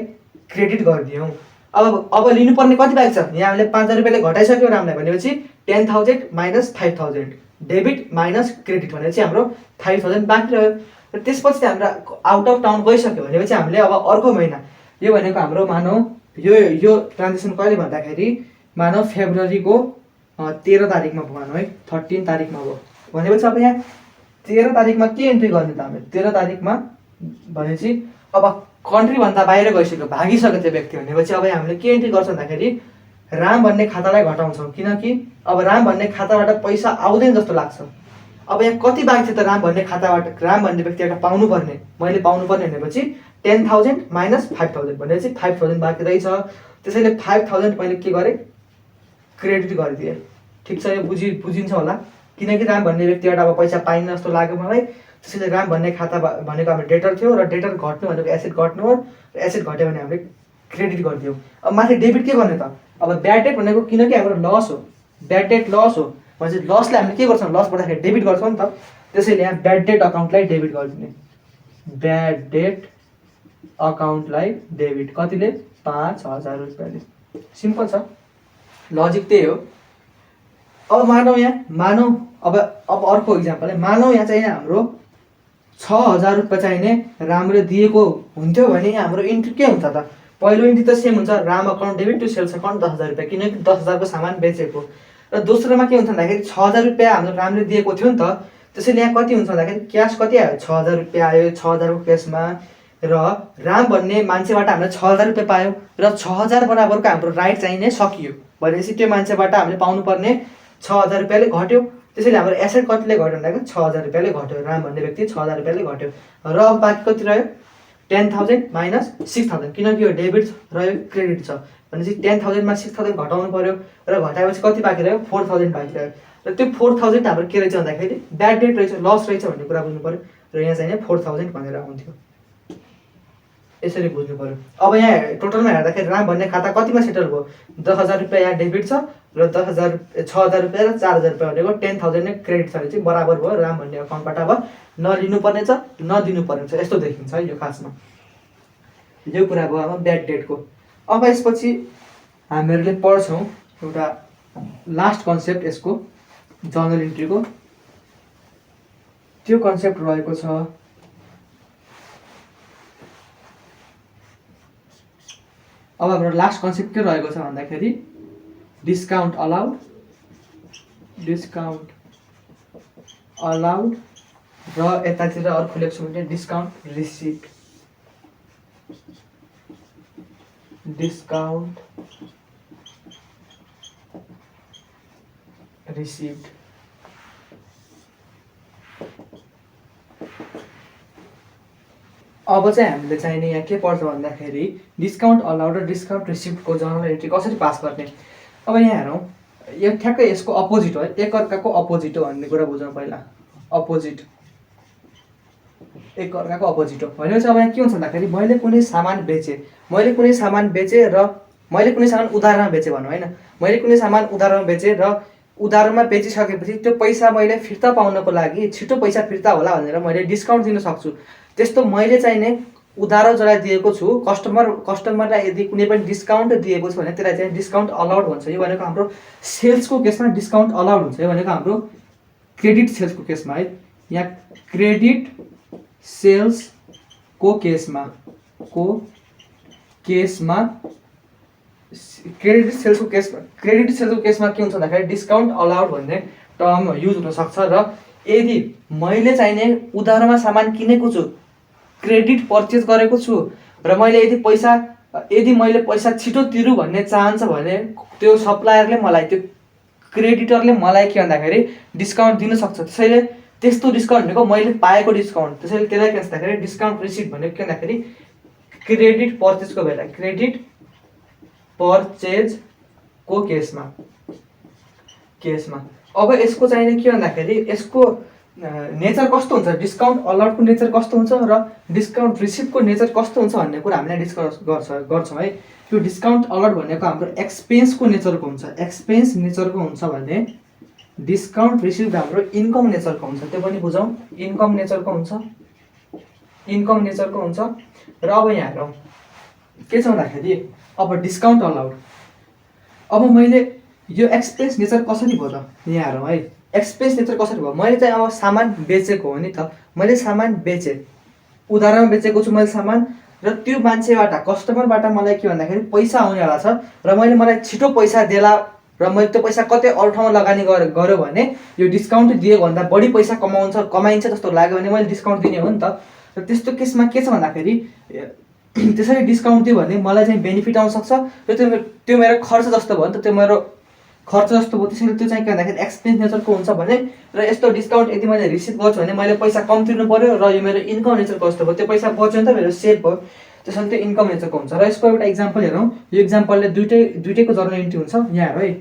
क्रेडिट गरिदियौँ। अब लिनुपर्ने कति बाँकी छ, यहाँ हामीले 5,000 रुपियाँले घटाइसक्यो रामलाई भनेपछि 10,000 माइनस 5,000 डेबिट माइनस क्रेडिट भनेपछि हाम्रो 5,000 बाँकी रह्यो। र त्यसपछि हाम्रो आउट अफ टाउन गइसक्यो भनेपछि हामीले अब अर्को महिना, यो भनेको हाम्रो मानौ यो ट्रान्जेक्सन कहिले भन्दाखेरि मानौ फेब्रुअरीको 13 तारिकमा भयो मानौ है, 13 तारिकमा भयो भनेपछि अब यहाँ 13 तारिकमा के इन्ट्री गर्ने त हामीले 13 तारिकमा भनेपछि अब कन्ट्रीभन्दा बाहिर गइसक्यो, भागिसक्यो त्यो व्यक्ति भनेपछि अब हामीले के इन्ट्री गर्छौँ भन्दाखेरि राम भन्ने खातालाई घटाउँछौँ, किनकि अब राम भन्ने खाताबाट पैसा आउँदैन जस्तो लाग्छ। अब यहाँ कति बाँकी थियो त राम भन्ने खाताबाट, राम भन्ने व्यक्तिबाट पाउनुपर्ने, मैले पाउनुपर्ने भनेपछि 10,000 माइनस 5,000 भनेपछि 5,000 बाँकी रहेछ। त्यसैले 5,000 मैले के गरेँ क्रेडिट गरिदिएँ। ठिक छ, यो बुझिन्छ होला, किनकि राम भन्ने व्यक्तिबाट अब पैसा पाइन्न जस्तो लाग्यो मलाई। त्यसैले राम भन्ने खाता भनेको हाम्रो डेटर थियो र डेटर घट्नु भनेको एसेट घट्नु हो र एसेट घट्यो भने हामीले क्रेडिट गरिदियौँ। अब माथि डेबिट के गर्ने त, अब ब्याड डेट भनेको किनकि हाम्रो लस हो, ब्याड डेट लस हो भनेपछि लसलाई हामीले के गर्छौँ, लस पर्दाखेरि डेबिट गर्छौँ नि त। त्यसैले यहाँ ब्याड डेट अकाउन्टलाई डेबिट गरिदिने, ब्याड डेट अकाउन्टलाई डेबिट कतिले 5,000 रुपियाँले। सिम्पल छ, लजिक त्यही हो। अब मानौ अब अर्को इक्जाम्पल है, मानौ यहाँ चाहिँ हाम्रो 6,000 रुपियाँ चाहिने रामले दिएको हुन्थ्यो भने हाम्रो इन्ट्री के हुन्छ त, पहिलो इन्ट्री त सेम हुन्छ, Ram account debit to sales account 10,000 रुपियाँ, किनकि 10,000 को सामान बेचेको। र दोस्रोमा के हुन्छ भन्दाखेरि 6,000 रुपियाँ हाम्रो रामले दिएको थियो नि त। त्यसैले यहाँ कति हुन्छ भन्दाखेरि क्यास कति आयो 6,000 रुपियाँ आयो 6,000 को क्यासमा। र राम भन्ने मान्छेबाट हामीले 6,000 रुपियाँ पायौँ र 6,000 बराबरको हाम्रो राइट चाहिने सकियो भनेपछि त्यो मान्छेबाट हामीले पाउनुपर्ने 6,000 रुपियाँले घट्यो। त्यसैले हाम्रो एसेट कतिले घट्यो भन्दाखेरि 6,000 रुपियाँले घट्यो, राम भन्ने व्यक्ति 6,000 रुपियाँले घट्यो। र अब बाँकी कति रह्यो 10,000 माइनस 6,000, किनकि यो डेबिट र यो क्रेडिट छ भनेपछि 10,000 मा 6,000 घटाउनु पर्यो र घटाएपछि कति बाँकी रह्यो 4,000 बाँकी रह्यो र त्यो 4,000 हाम्रो के रहेछ भन्दाखेरि ब्याड डेट रहेछ, लस रहेछ भन्ने कुरा बुझ्नु पर्यो र यहाँ चाहिँ 4,000 भनेर आउँथ्यो, यसरी बुझ्नु पर्यो। अब यहाँ टोटलमा हेर्दाखेरि राम भन्ने खाता कतिमा सेटल भयो, 10,000 रुपियाँ यहाँ डेबिट छ र 6,000 रुपियाँ र 4,000 रुपियाँ भनेको 10,000 नै क्रेडिट छ भने चाहिँ बराबर भयो, राम भन्ने अकाउन्टबाट अब नलिनु पर्ने छ नदिनु पर्ने छ, यस्तो देखिन्छ है यो खासमा। यो कुरा भयो अब ब्याड डेटको। अब यसपछि हामीहरूले पढ्छौँ एउटा लास्ट कन्सेप्ट यसको जर्नल इन्ट्रीको, त्यो कन्सेप्ट रहेको छ अब हाम्रो लास्ट कन्सेप्ट के रहेको छ भन्दाखेरि डिस्काउन्ट अलाउड र यतातिर अर्को लेख्छौँ भने डिस्काउन्ट रिसिप्ट अब चाहिँ हामीले चाहिने यहाँ के पर्छ भन्दाखेरि डिस्काउन्ट अलाउड र डिस्काउन्ट रिसिप्टको जर्नल एन्ट्री कसरी पास गर्ने। अब यहाँ हेरौँ, यो ठ्याक्कै यसको अपोजिट हो है, एकअर्काको अपोजिट हो भन्ने कुरा बुझौँ पहिला। अपोजिट एकअर्काको अपोजिट हो भनेपछि अब यहाँ के हुन्छ भन्दाखेरि मैले कुनै सामान बेचेँ र मैले कुनै सामान उधारमा बेचेँ भनौँ होइन, मैले कुनै सामान उधारमा बेचेँ र उधारमा बेचिसकेपछि त्यो पैसा मैले फिर्ता पाउनको लागि छिटो पैसा फिर्ता होला भनेर मैले डिस्काउन्ट दिन सक्छु। त्यस्तो मैले चाहिने उधारो जसलाई दिएको छु कस्टमरलाई यदि कुनै पनि डिस्काउन्ट दिएको छु भने त्यसलाई चाहिँ डिस्काउन्ट अलाउड भन्छ। यो भनेको हाम्रो सेल्सको केसमा डिस्काउन्ट अलाउड हुन्छ, यो भनेको हाम्रो क्रेडिट सेल्सको केसमा है। यहाँ क्रेडिट सेल्सको केसमा के हुन्छ भन्दाखेरि डिस्काउन्ट अलाउड भन्ने टर्म युज हुनसक्छ। र यदि मैले चाहिने उधारमा सामान किनेको छु, क्रेडिट पर्चेज गरेको छु र मैले पैसा छिटो तिरु भन्ने चाहन्छ भने त्यो सप्लायरले मलाई, त्यो क्रेडिटरले मलाई के भन्दाखेरि डिस्काउन्ट दिन सक्छ। त्यसैले त्यस्तो डिस्काउन्ट भनेको मैले पाएको डिस्काउन्ट, त्यसैले त्यसलाई के भन्छ भन्दाखेरि डिस्काउन्ट रिसिप्ट भनेको के भन्दाखेरि क्रेडिट पर्चेजको बेला क्रेडिट पर्चेजको केसमा अब यसको चाहिने के भन्दाखेरि यसको नेचर कस्तो हुन्छ, डिस्काउन्ट अलाउडको नेचर कस्तो हुन्छ र डिस्काउन्ट रिसिप्टको नेचर कस्तो हुन्छ भन्ने कुरा हामीले डिस्कस गर्छौँ है। यो डिस्काउन्ट अलाउड भनेको हाम्रो एक्सपेन्सको नेचरको हुन्छ, एक्सपेन्स नेचरको हुन्छ भने डिस्काउन्ट रिसिप्ट हाम्रो इन्कम नेचरको हुन्छ, त्यो पनि बुझौँ, इन्कम नेचरको हुन्छ। र अब यहाँ हेरौँ के छ भन्दाखेरि अब डिस्काउन्ट अलाउड, अब मैले यो एक्सपेन्स नेचर कसरी भयो त, यहाँ हेरौँ है, एक्सपेन्स नेचर कसरी भयो। मैले चाहिँ अब सामान बेचेको हो नि त, मैले सामान बेचेँ, उधारमा बेचेको छु मैले सामान र त्यो मान्छेबाट कस्टमरबाट मलाई के भन्दाखेरि पैसा आउनेवाला छ र मलाई छिटो पैसा देला र मैले त्यो पैसा कतै अरू ठाउँमा लगानी गऱ्यो भने यो डिस्काउन्ट दिएको भन्दा बढी पैसा कमाइन्छ जस्तो लाग्यो भने मैले डिस्काउन्ट दिने हो नि त। र त्यस्तो केसमा के छ भन्दाखेरि त्यसरी डिस्काउन्ट दियो भने मलाई चाहिँ बेनिफिट आउन सक्छ र त्यो मेरो खर्च जस्तो भयो नि त, त्यो मेरो खर्च जस्तो भयो। त्यसैले त्यो चाहिँ के भन्दाखेरि एक्सपेन्स नेचरको हुन्छ भने र यस्तो डिस्काउन्ट यदि मैले रिसिभ गर्छु भने मैले पैसा कम तिर्नु पर्यो र यो मेरो इन्कम नेचरको जस्तो भयो, त्यो पैसा बच्यो नि त मेरो सेभ भयो, त्यसैले त्यो इन्कम नेचरको हुन्छ। र यसको एउटा इक्जाम्पल हेरौँ, यो इक्जाम्पलले दुइटैको जर्नल एन्ट्री हुन्छ। यहाँ हेर है,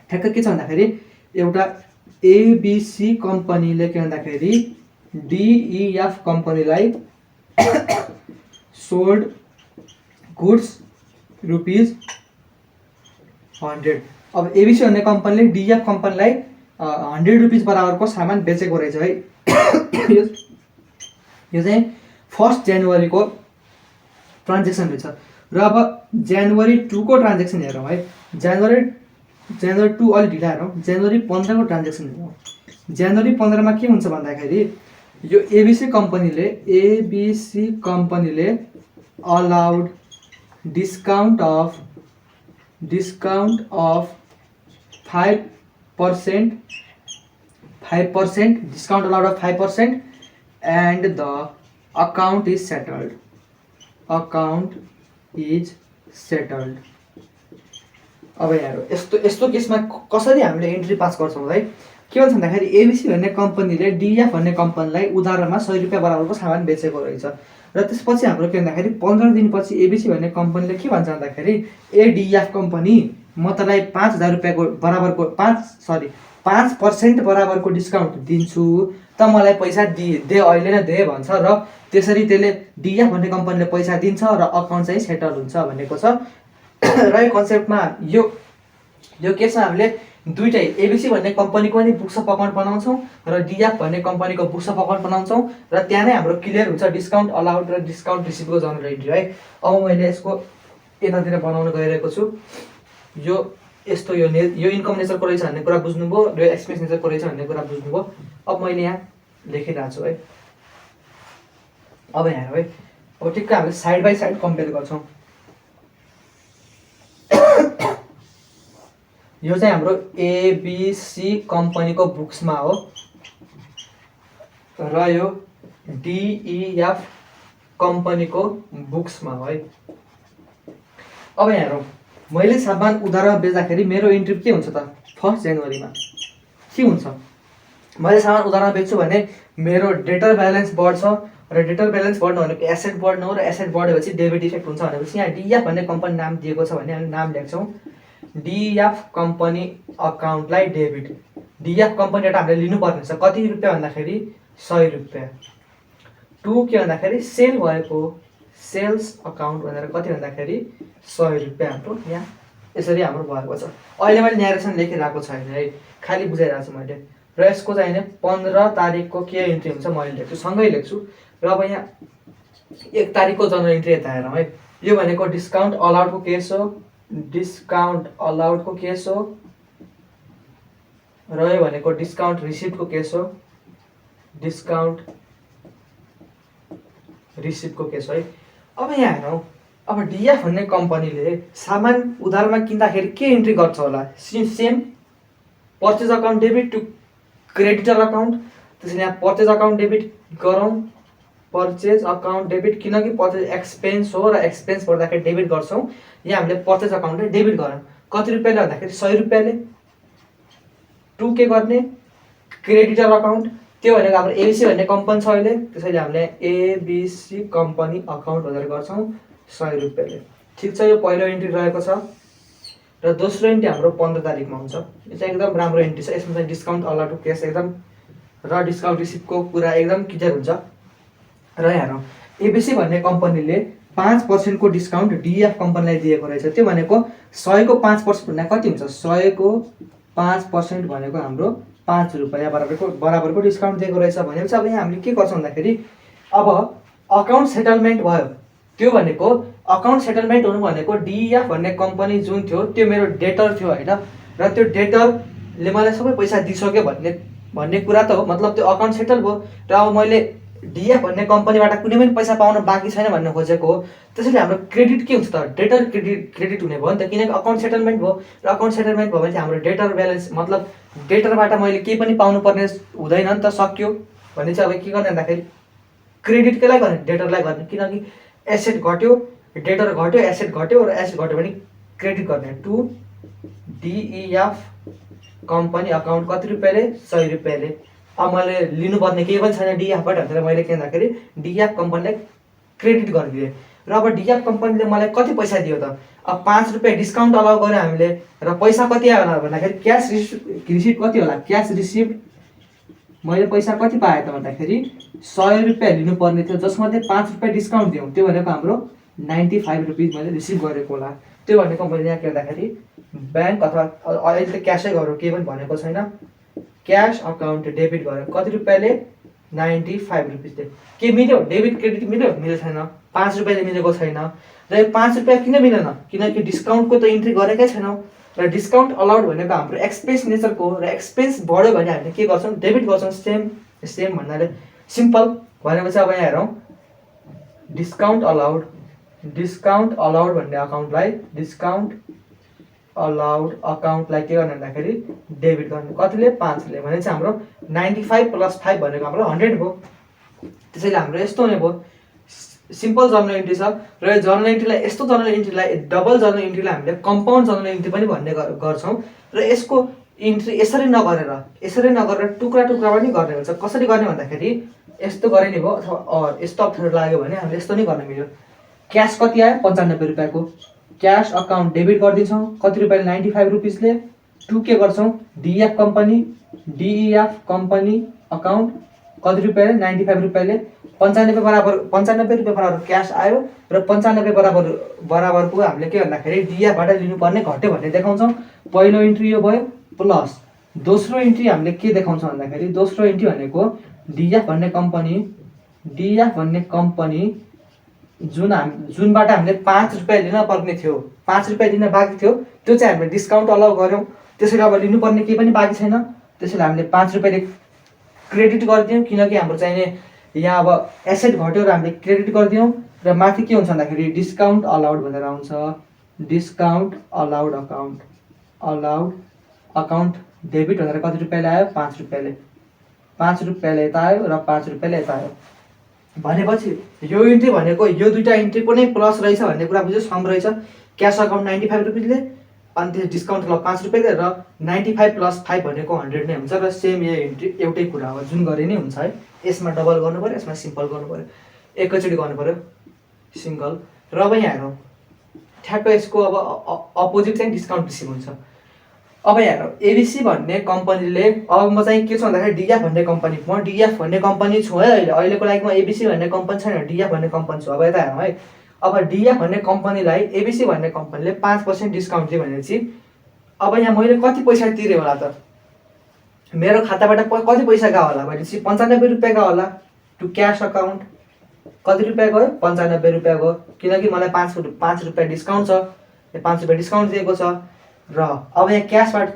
ठ्याक्कै के छ भन्दाखेरि एउटा एबिसी कम्पनीले के भन्दाखेरि डिइएफ कम्पनीलाई सोल्ड गुड्स ₹100। अब एबिसी भन्ने कम्पनीले डिइएफ कम्पनीलाई 100 रुपिस बराबरको सामान बेचेको रहेछ है। यो चाहिँ 1 जनवरीको ट्रान्जेक्सन रहेछ। र अब जनवरी 2 को ट्रान्जेक्सन हेरौँ है, जनवरी 2 अलि ढिला हेरौँ, जनवरी 15 को ट्रान्जेक्सन हेरौँ। जनवरी 15 मा के हुन्छ भन्दाखेरि यो एबिसी कम्पनीले allowed discount of 5% discount allowed of 5% and the account is settled. अब यहाँ यस्तो केसमा कसरी हामीले एन्ट्री पास गर्छौँ है। के भन्छ भन्दाखेरि एबिसी भन्ने कम्पनीले डिएफ भन्ने कम्पनीलाई उधारमा 100 रुपियाँ बराबरको सामान बेचेको रहेछ। र त्यसपछि हाम्रो के भन्दाखेरि 15 दिनपछि एबिसी भन्ने कम्पनीले के भन्छ भन्दाखेरि ए डिएफ कम्पनी म तँलाई 5000 रुपियाँको बराबरको 5% बराबरको डिस्काउन्ट दिन्छु, त मलाई पैसा दे अहिले नै दे भन्छ। र त्यसरी त्यसले डिएफ भन्ने कम्पनीले पैसा दिन्छ र अकाउन्ट चाहिँ सेटल हुन्छ भनेको छ। र यो कन्सेप्टमा यो केसमा हामीले दुईटै एबिसी भन्ने कम्पनीको पनि बुक्स अफ अकाउन्ट बनाउँछौँ र डिएफ भन्ने कम्पनीको बुक्स अफ अकाउन्ट बनाउँछौँ र त्यहाँ नै हाम्रो क्लियर हुन्छ डिस्काउन्ट अलाउड र डिस्काउन्ट रिसिभको जर्नल एन्ट्री है। अब मैले यसको यतातिर बनाउन गइरहेको छु। यो यस्तो यो इन्कम नेचरको रहेछ भन्ने कुरा बुझ्नुभयो र यो एक्सपेन्स नेचरको रहेछ भन्ने कुरा बुझ्नुभयो। अब मैले यहाँ लेखिरहेको छु है। अब यहाँ है, अब ठिक्क हामीले साइड बाई साइड कम्पेयर गर्छौँ। यो चाहिँ हाम्रो एबिसी कम्पनीको बुक्समा हो र यो डिइएफ कम्पनीको बुक्समा हो है। अब यहाँ हेरौँ, मैले सामान उधारमा बेच्दाखेरि मेरो इन्ट्री के हुन्छ त 1 जनवरीमा के हुन्छ? मैले सामान उधारमा बेच्छु भने मेरो डेटर ब्यालेन्स बढ्छ र डेटर ब्यालेन्स बढ्नु भनेको एसेट बढ्नु हो र एसेट बढेपछि डेबिट इफेक्ट हुन्छ भनेपछि यहाँ डिएफ भन्ने कम्पनी नाम दिएको छ भने हामी नाम लेख्छौँ डिएफ कम्पनी अकाउन्टलाई डेबिट। डिएफ कम्पनीबाट हामीले लिनुपर्ने छ कति रुपियाँ भन्दाखेरि 100 रुपियाँ। टु के भन्दाखेरि सेल भएको सेल्स अकाउन्ट भनेर कति भन्दाखेरि 100 रुपियाँ हाम्रो यहाँ यसरी हाम्रो भएको छ। अहिले मैले न्यारेसन लेखिरहेको छैन है, खालि बुझाइरहेको छु मैले। र यसको चाहिँ 15 तारिकको के इन्ट्री हुन्छ मैले लेख्छु, सँगै लेख्छु। र अब यहाँ 1 तारिकको जर्नल इन्ट्री यता हेरौँ है। यो भनेको डिस्काउन्ट अलाउडको केस हो, डिस्काउन्ट अलाउडको केस हो र यो भनेको डिस्काउन्ट रिसिभको केस हो, डिस्काउन्ट रिसिभको केस है। अब यहाँ हेरौँ, अब डिएफ भन्ने कम्पनीले सामान उधारमा किन्दाखेरि के इन्ट्री गर्छ होला? Same purchase account debit to creditor account. त्यसैले यहाँ पर्चेज अकाउन्ट डेबिट गरौँ, पर्चेज अकाउन्ट डेबिट, किनकि पर्चेज एक्सपेन्स हो र एक्सपेन्स पर्दाखेरि डेबिट गर्छौँ। यहाँ हामीले पर्चेज अकाउन्टले डेबिट गरौँ कति रुपियाँले भन्दाखेरि 100 रुपियाँले। टु के गर्ने क्रेडिटर अकाउन्ट, त्यो भनेको हाम्रो एबिसी भन्ने कम्पनी छ अहिले, त्यसैले हामीले एबिसी कम्पनी अकाउन्ट भनेर गर्छौँ 100 रुपियाँले। ठिक छ, यो पहिलो इन्ट्री रहेको छ र दोस्रो इन्ट्री हाम्रो 15 तारिकमा हुन्छ। यो चाहिँ एकदम राम्रो इन्ट्री छ। यसमा चाहिँ डिस्काउन्ट अलाउडको केस एकदम र डिस्काउन्ट रिसिभको कुरा एकदम क्लियर हुन्छ। र हेरौँ, एबिसी भन्ने कम्पनीले 5% को डिस्काउन्ट डिएफ कम्पनीलाई दिएको रहेछ। त्यो भनेको 100 को 5% भन्दा कति हुन्छ? 100 को 5% भनेको हाम्रो 5 रुपियाँ बराबरको डिस्काउन्ट दिएको रहेछ भनेपछि अब यहाँ हामीले के गर्छौँ भन्दाखेरि अब अकाउन्ट सेटलमेन्ट भयो। त्यो भनेको अकाउन्ट सेटलमेन्ट हुनु भनेको डिएफ भन्ने कम्पनी जुन थियो त्यो मेरो डेटर थियो होइन, र त्यो डेटरले मलाई सबै पैसा दिइसक्यो भन्ने कुरा त हो, मतलब त्यो अकाउन्ट सेटल भयो। र अब मैले डिएफ भन्ने कम्पनीबाट कुनै पनि पैसा पाउन बाँकी छैन भन्ने खोजेको हो। त्यसैले हाम्रो क्रेडिट के हुन्छ त? डेटर क्रेडिट हुने भयो नि त, किनकि अकाउन्ट सेटलमेन्ट भयो। र अकाउन्ट सेटलमेन्ट भयो भने चाहिँ हाम्रो डेटर ब्यालेन्स मतलब डेटरबाट मैले केही पनि पाउनुपर्ने हुँदैन नि त, सक्यो भने चाहिँ अब के गर्ने भन्दाखेरि क्रेडिट केलाई गर्ने? डेटरलाई गर्ने, किनकि एसेट घट्यो, डेटर घट्यो, एसेट घट्यो र एसेट घट्यो भने क्रेडिट गर्ने। टु डिइएफ कम्पनी अकाउन्ट कति रुपियाँले? 100 रुपियाँले। अब मैले लिनुपर्ने केही पनि छैन डिएफबाट भनेर मैले के भन्दाखेरि डिएफ कम्पनीलाई क्रेडिट गरिदिएँ। र अब डिएफ कम्पनीले मलाई कति पैसा दियो त? अब 5 रुपियाँ डिस्काउन्ट अलाउ गर्यो हामीले र पैसा कति आयो होला भन्दाखेरि क्यास रिसिभ कति होला? क्यास रिसिभ मैले पैसा कति पाएँ त भन्दाखेरि 100 रुपियाँ लिनुपर्ने थियो, जसमध्ये 5 रुपियाँ डिस्काउन्ट दिउँ, त्यो भनेको हाम्रो 95 रुपिस मैले रिसिभ गरेको होला। त्यो भनेको मैले यहाँ के भन्दाखेरि ब्याङ्क अथवा अहिले त क्यासै गरौँ, केही पनि भनेको छैन, क्यास अकाउन्ट डेबिट गरेँ कति रुपियाँले? 95 रुपिसले। के मिल्यो? डेबिट क्रेडिट मिल्यो? मिलेको छैन, 5 रुपियाँले मिलेको छैन। र यो 5 रुपियाँ किन मिलेन? किनकि डिस्काउन्टको त इन्ट्री गरेकै छैनौँ र डिस्काउन्ट अलाउड भनेको हाम्रो एक्सपेन्स नेचरको हो र एक्सपेन्स बढ्यो भने हामीले के गर्छौँ? डेबिट गर्छौँ। सेम भन्नाले सिम्पल भनेपछि अब यहाँ हेरौँ, डिस्काउन्ट अलाउड भन्ने अकाउन्टलाई के गर्ने भन्दाखेरि डेबिट गर्ने कतिले? 5 ले। भने चाहिँ हाम्रो 95 + 5 भनेको हाम्रो 100 भयो। त्यसैले हाम्रो यस्तो हुने भयो, सिम्पल जर्नल इन्ट्री छ। र यो जर्नल इन्ट्रीलाई यस्तो जर्नल इन्ट्रीलाई डबल जर्नल इन्ट्रीलाई हामीले कम्पाउन्ड जर्नल इन्ट्री पनि भन्ने गर्छौँ। र यसको इन्ट्री यसरी नगरेर टुक्रा टुक्रा पनि गर्ने हुन्छ। कसरी गर्ने भन्दाखेरि यस्तो गरे नि भयो, अथवा यस्तो अप्ठ्यारो लाग्यो भने हामीले यस्तो नै गर्न मिल्यो। क्यास कति आयो 95 रुपियाँको, क्यास अकाउन्ट डेबिट गरिदिन्छौँ कति रुपियाँले 95 रुपिसले। टु के गर्छौँ डिएफ कम्पनी अकाउन्ट कति रुपियाँले 95 रुपियाँले। 95 रुपियाँ बराबर क्यास आयो र 95 बराबरको हामीले के भन्दाखेरि डिएफबाट लिनुपर्ने घट्यो भन्ने देखाउँछौँ। पहिलो इन्ट्री यो भयो प्लस दोस्रो इन्ट्री हामीले के देखाउँछौँ भन्दाखेरि दोस्रो इन्ट्री भनेको डिएफ भन्ने कम्पनी जुनबाट हामीले 5 रुपियाँ लिन पर्ने थियो, 5 रुपियाँ लिन बाँकी थियो, त्यो चाहिँ हामीले डिस्काउन्ट अलाउ गऱ्यौँ। त्यसैले अब लिनुपर्ने केही पनि बाँकी छैन, त्यसैले हामीले 5 रुपियाँले क्रेडिट गरिदियौँ, किनकि हाम्रो चाहिने यहाँ अब एसेट घट्यो र हामीले क्रेडिट गरिदियौँ। र माथि के हुन्छ भन्दाखेरि डिस्काउन्ट अलाउड भनेर आउँछ। डिस्काउन्ट अलाउड अकाउन्ट डेबिट भनेर कति रुपियाँले आयो 5 रुपियाँले। 5 रुपियाँले यता आयो र 5 रुपियाँले यता आयो भनेपछि यो इन्ट्री भनेको यो दुईवटा इन्ट्रीको नै प्लस रहेछ भन्ने कुरा बुझ्यो, सम रहेछ। क्यास अकाउन्ट 95 रुपिसले अनि त्यो डिस्काउन्ट ल 5 रुपियाँले र 95 + 5 भनेको 100 नै हुन्छ। र सेम यो इन्ट्री एउटै कुरा हो, जुन गरे नै हुन्छ है। यसमा डबल गर्नु पऱ्यो, यसमा सिम्पल गर्नु पऱ्यो, एकैचोटि गर्नु पऱ्यो सिङ्गल। र अब यहाँ हेरौँ ठ्याक्क यसको अब अपोजिट चाहिँ डिस्काउन्ट रिसिभ हुन्छ। अब यहाँ हेरौँ एबिसी भन्ने कम्पनीले, अब म चाहिँ के छु भन्दाखेरि डिएफ भन्ने कम्पनी, म डिएफ भन्ने कम्पनी छु है अहिलेको लागि। म एबिसी भन्ने कम्पनी छैन, डिएफ भन्ने कम्पनी छु। अब यता हेरौँ है, अब डिएफ भन्ने कम्पनीलाई एबिसी भन्ने कम्पनीले 5% डिस्काउन्ट दियो भनेपछि अब यहाँ मैले कति पैसा तिरेँ होला त, मेरो खाताबाट कति पैसा गयो होला भनेपछि 95 रुपियाँ गयो होला। टु क्यास अकाउन्ट कति रुपियाँ गयो 95 रुपियाँ गयो, किनकि मलाई 5 रुपियाँ डिस्काउन्ट छ, 5 रुपियाँ डिस्काउन्ट दिएको छ। र अब यहाँ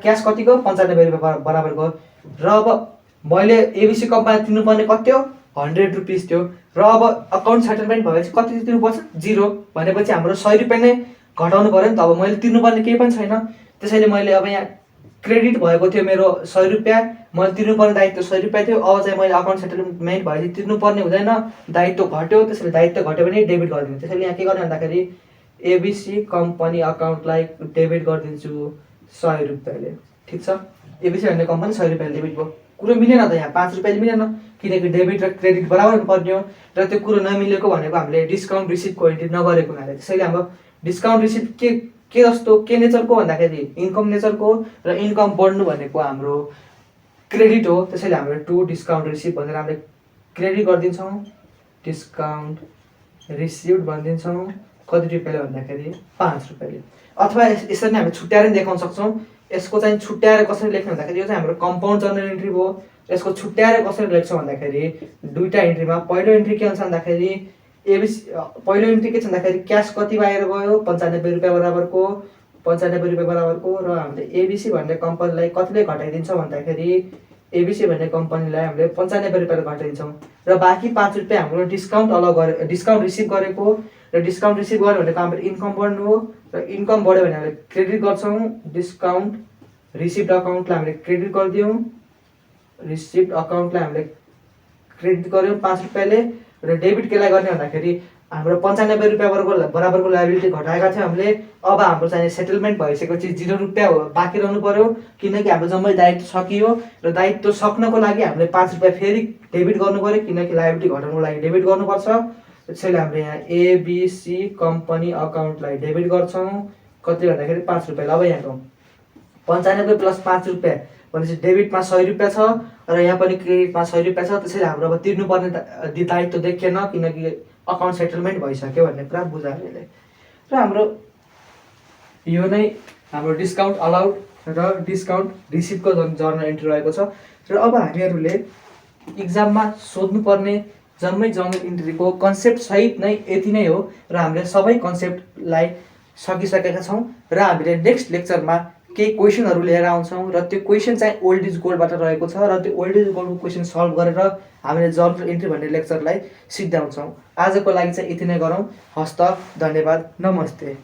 क्यास कति गयो 95 रुपियाँ बराबर गयो। र अब मैले एबिसी कम्पनी तिर्नुपर्ने कति हो 100 रुपिस थियो। र अब अकाउन्ट सेटलमेन्ट भएपछि कति तिर्नुपर्छ 0 भनेपछि हाम्रो 100 रुपियाँ नै घटाउनु पऱ्यो नि त। अब मैले तिर्नुपर्ने केही पनि छैन, त्यसैले मैले अब यहाँ क्रेडिट भएको थियो मेरो 100 रुपियाँ, मैले तिर्नुपर्ने दायित्व 100 रुपियाँ थियो। अब चाहिँ मैले अकाउन्ट सेटलमेन्ट भएपछि तिर्नुपर्ने हुँदैन, दायित्व घट्यो, त्यसैले दायित्व घट्यो भने डेबिट गरिदिनु। त्यसैले यहाँ के गर्ने भन्दाखेरि एबिसी कम्पनी अकाउन्टलाई डेबिट गरिदिन्छु 100 रुपियाँले। ठिक छ, एबिसी भन्ने कम्पनी 100 रुपियाँले डेबिट भयो। कुरो मिलेन त यहाँ 5 रुपियाँले मिलेन, किनकि डेबिट र क्रेडिट बराबर पर्ने हो। र त्यो कुरो नमिलेको भनेको हामीले डिस्काउन्ट रिसिभको एन्ट्री नगरेको हुनाले। त्यसैले हाम्रो डिस्काउन्ट रिसिभ के जस्तो के नेचरको भन्दाखेरि इन्कम नेचरको, र इन्कम बढ्नु भनेको हाम्रो क्रेडिट हो। त्यसैले हाम्रो टु डिस्काउन्ट रिसिभ भनेर हामीले क्रेडिट गरिदिन्छौँ, डिस्काउन्ट रिसिभ भनिदिन्छौँ कति रुपियाँले भन्दाखेरि 5 रुपियाँले। अथवा यसरी नै हामी छुट्याएर देखाउन सक्छौँ। यसको चाहिँ छुट्याएर कसरी लेख्ने भन्दाखेरि यो चाहिँ हाम्रो कम्पाउन्ड जर्नल इन्ट्री भयो। यसको छुट्याएर कसरी लेख्छौँ भन्दाखेरि दुईवटा इन्ट्रीमा पहिलो इन्ट्री के हुन्छ भन्दाखेरि एबिसी पहिलो इन्ट्री के छ भन्दाखेरि क्यास कति बाहिर गयो 95 रुपियाँ बराबरको, 95 रुपियाँ बराबरको। र हामीले एबिसी भन्ने कम्पनीलाई कतिले घटाइदिन्छौँ भन्दाखेरि एबिसी भन्ने कम्पनीलाई हामीले 95 रुपियाँले घटाइदिन्छौँ। र बाँकी 5 रुपियाँ हाम्रो डिस्काउन्ट रिसिभ गरेको, र डिस्काउन्ट रिसिभ गर्यो भनेको हाम्रो इन्कम बढ्नु हो। र इन्कम बढ्यो भने हामीले क्रेडिट गर्छौँ, डिस्काउन्ट रिसिभ अकाउन्टलाई हामीले क्रेडिट गरिदियौँ, रिसिभ अकाउन्टलाई हामीले क्रेडिट गऱ्यौँ 5 रुपियाँले। र डेबिट केलाई गर्ने भन्दाखेरि हाम्रो 95 रुपियाँ बराबरको लाइबिलिटी घटाएका थियौँ हामीले। अब हाम्रो चाहिँ सेटलमेन्ट भइसकेपछि 0 रुपियाँ बाँकी रहनु पर्यो, किनकि हाम्रो जम्मै दायित्व सकियो। र दायित्व सक्नको लागि हामीले 5 रुपियाँ फेरि डेबिट गर्नु पर्यो, किनकि लाइबिलिटी घटाउनको लागि डेबिट गर्नुपर्छ। त्यसैले हामीले यहाँ एबिसी कम्पनी अकाउन्टलाई डेबिट गर्छौँ कति भन्दाखेरि 5 रुपियाँले। अब यहाँ हेरौँ 95 + 5 रुपियाँ भनेपछि डेबिटमा 100 रुपियाँ छ र यहाँ पनि क्रेडिटमा 100 रुपियाँ छ। त्यसैले हाम्रो अब तिर्नुपर्ने दायित्व देखिएन, किनकि अकाउन्ट सेटलमेन्ट भइसक्यो भन्ने कुरा बुझायो यसले। र हाम्रो यो नै हाम्रो डिस्काउन्ट अलाउड र डिस्काउन्ट रिसिभको जर्नल इन्ट्री रहेको छ। र अब हामीहरूले इक्जाममा सोध्नुपर्ने जम्मै जर्नल इन्ट्रीको कन्सेप्ट सहित नै यति नै हो। र हामीले सबै कन्सेप्टलाई सकिसकेका छौँ। र हामीले नेक्स्ट लेक्चरमा केही क्वेसनहरू लिएर आउँछौँ, र त्यो क्वेसन चाहिँ ओल्ड इज गोल्डबाट रहेको छ। र त्यो ओल्ड इज गोल्डको क्वेसन सल्भ गरेर हामीले जर्नल इन्ट्री भन्ने लेक्चरलाई सिद्ध्याउँछौँ। आजको लागि चाहिँ यति नै गरौँ। हस्त, धन्यवाद, नमस्ते।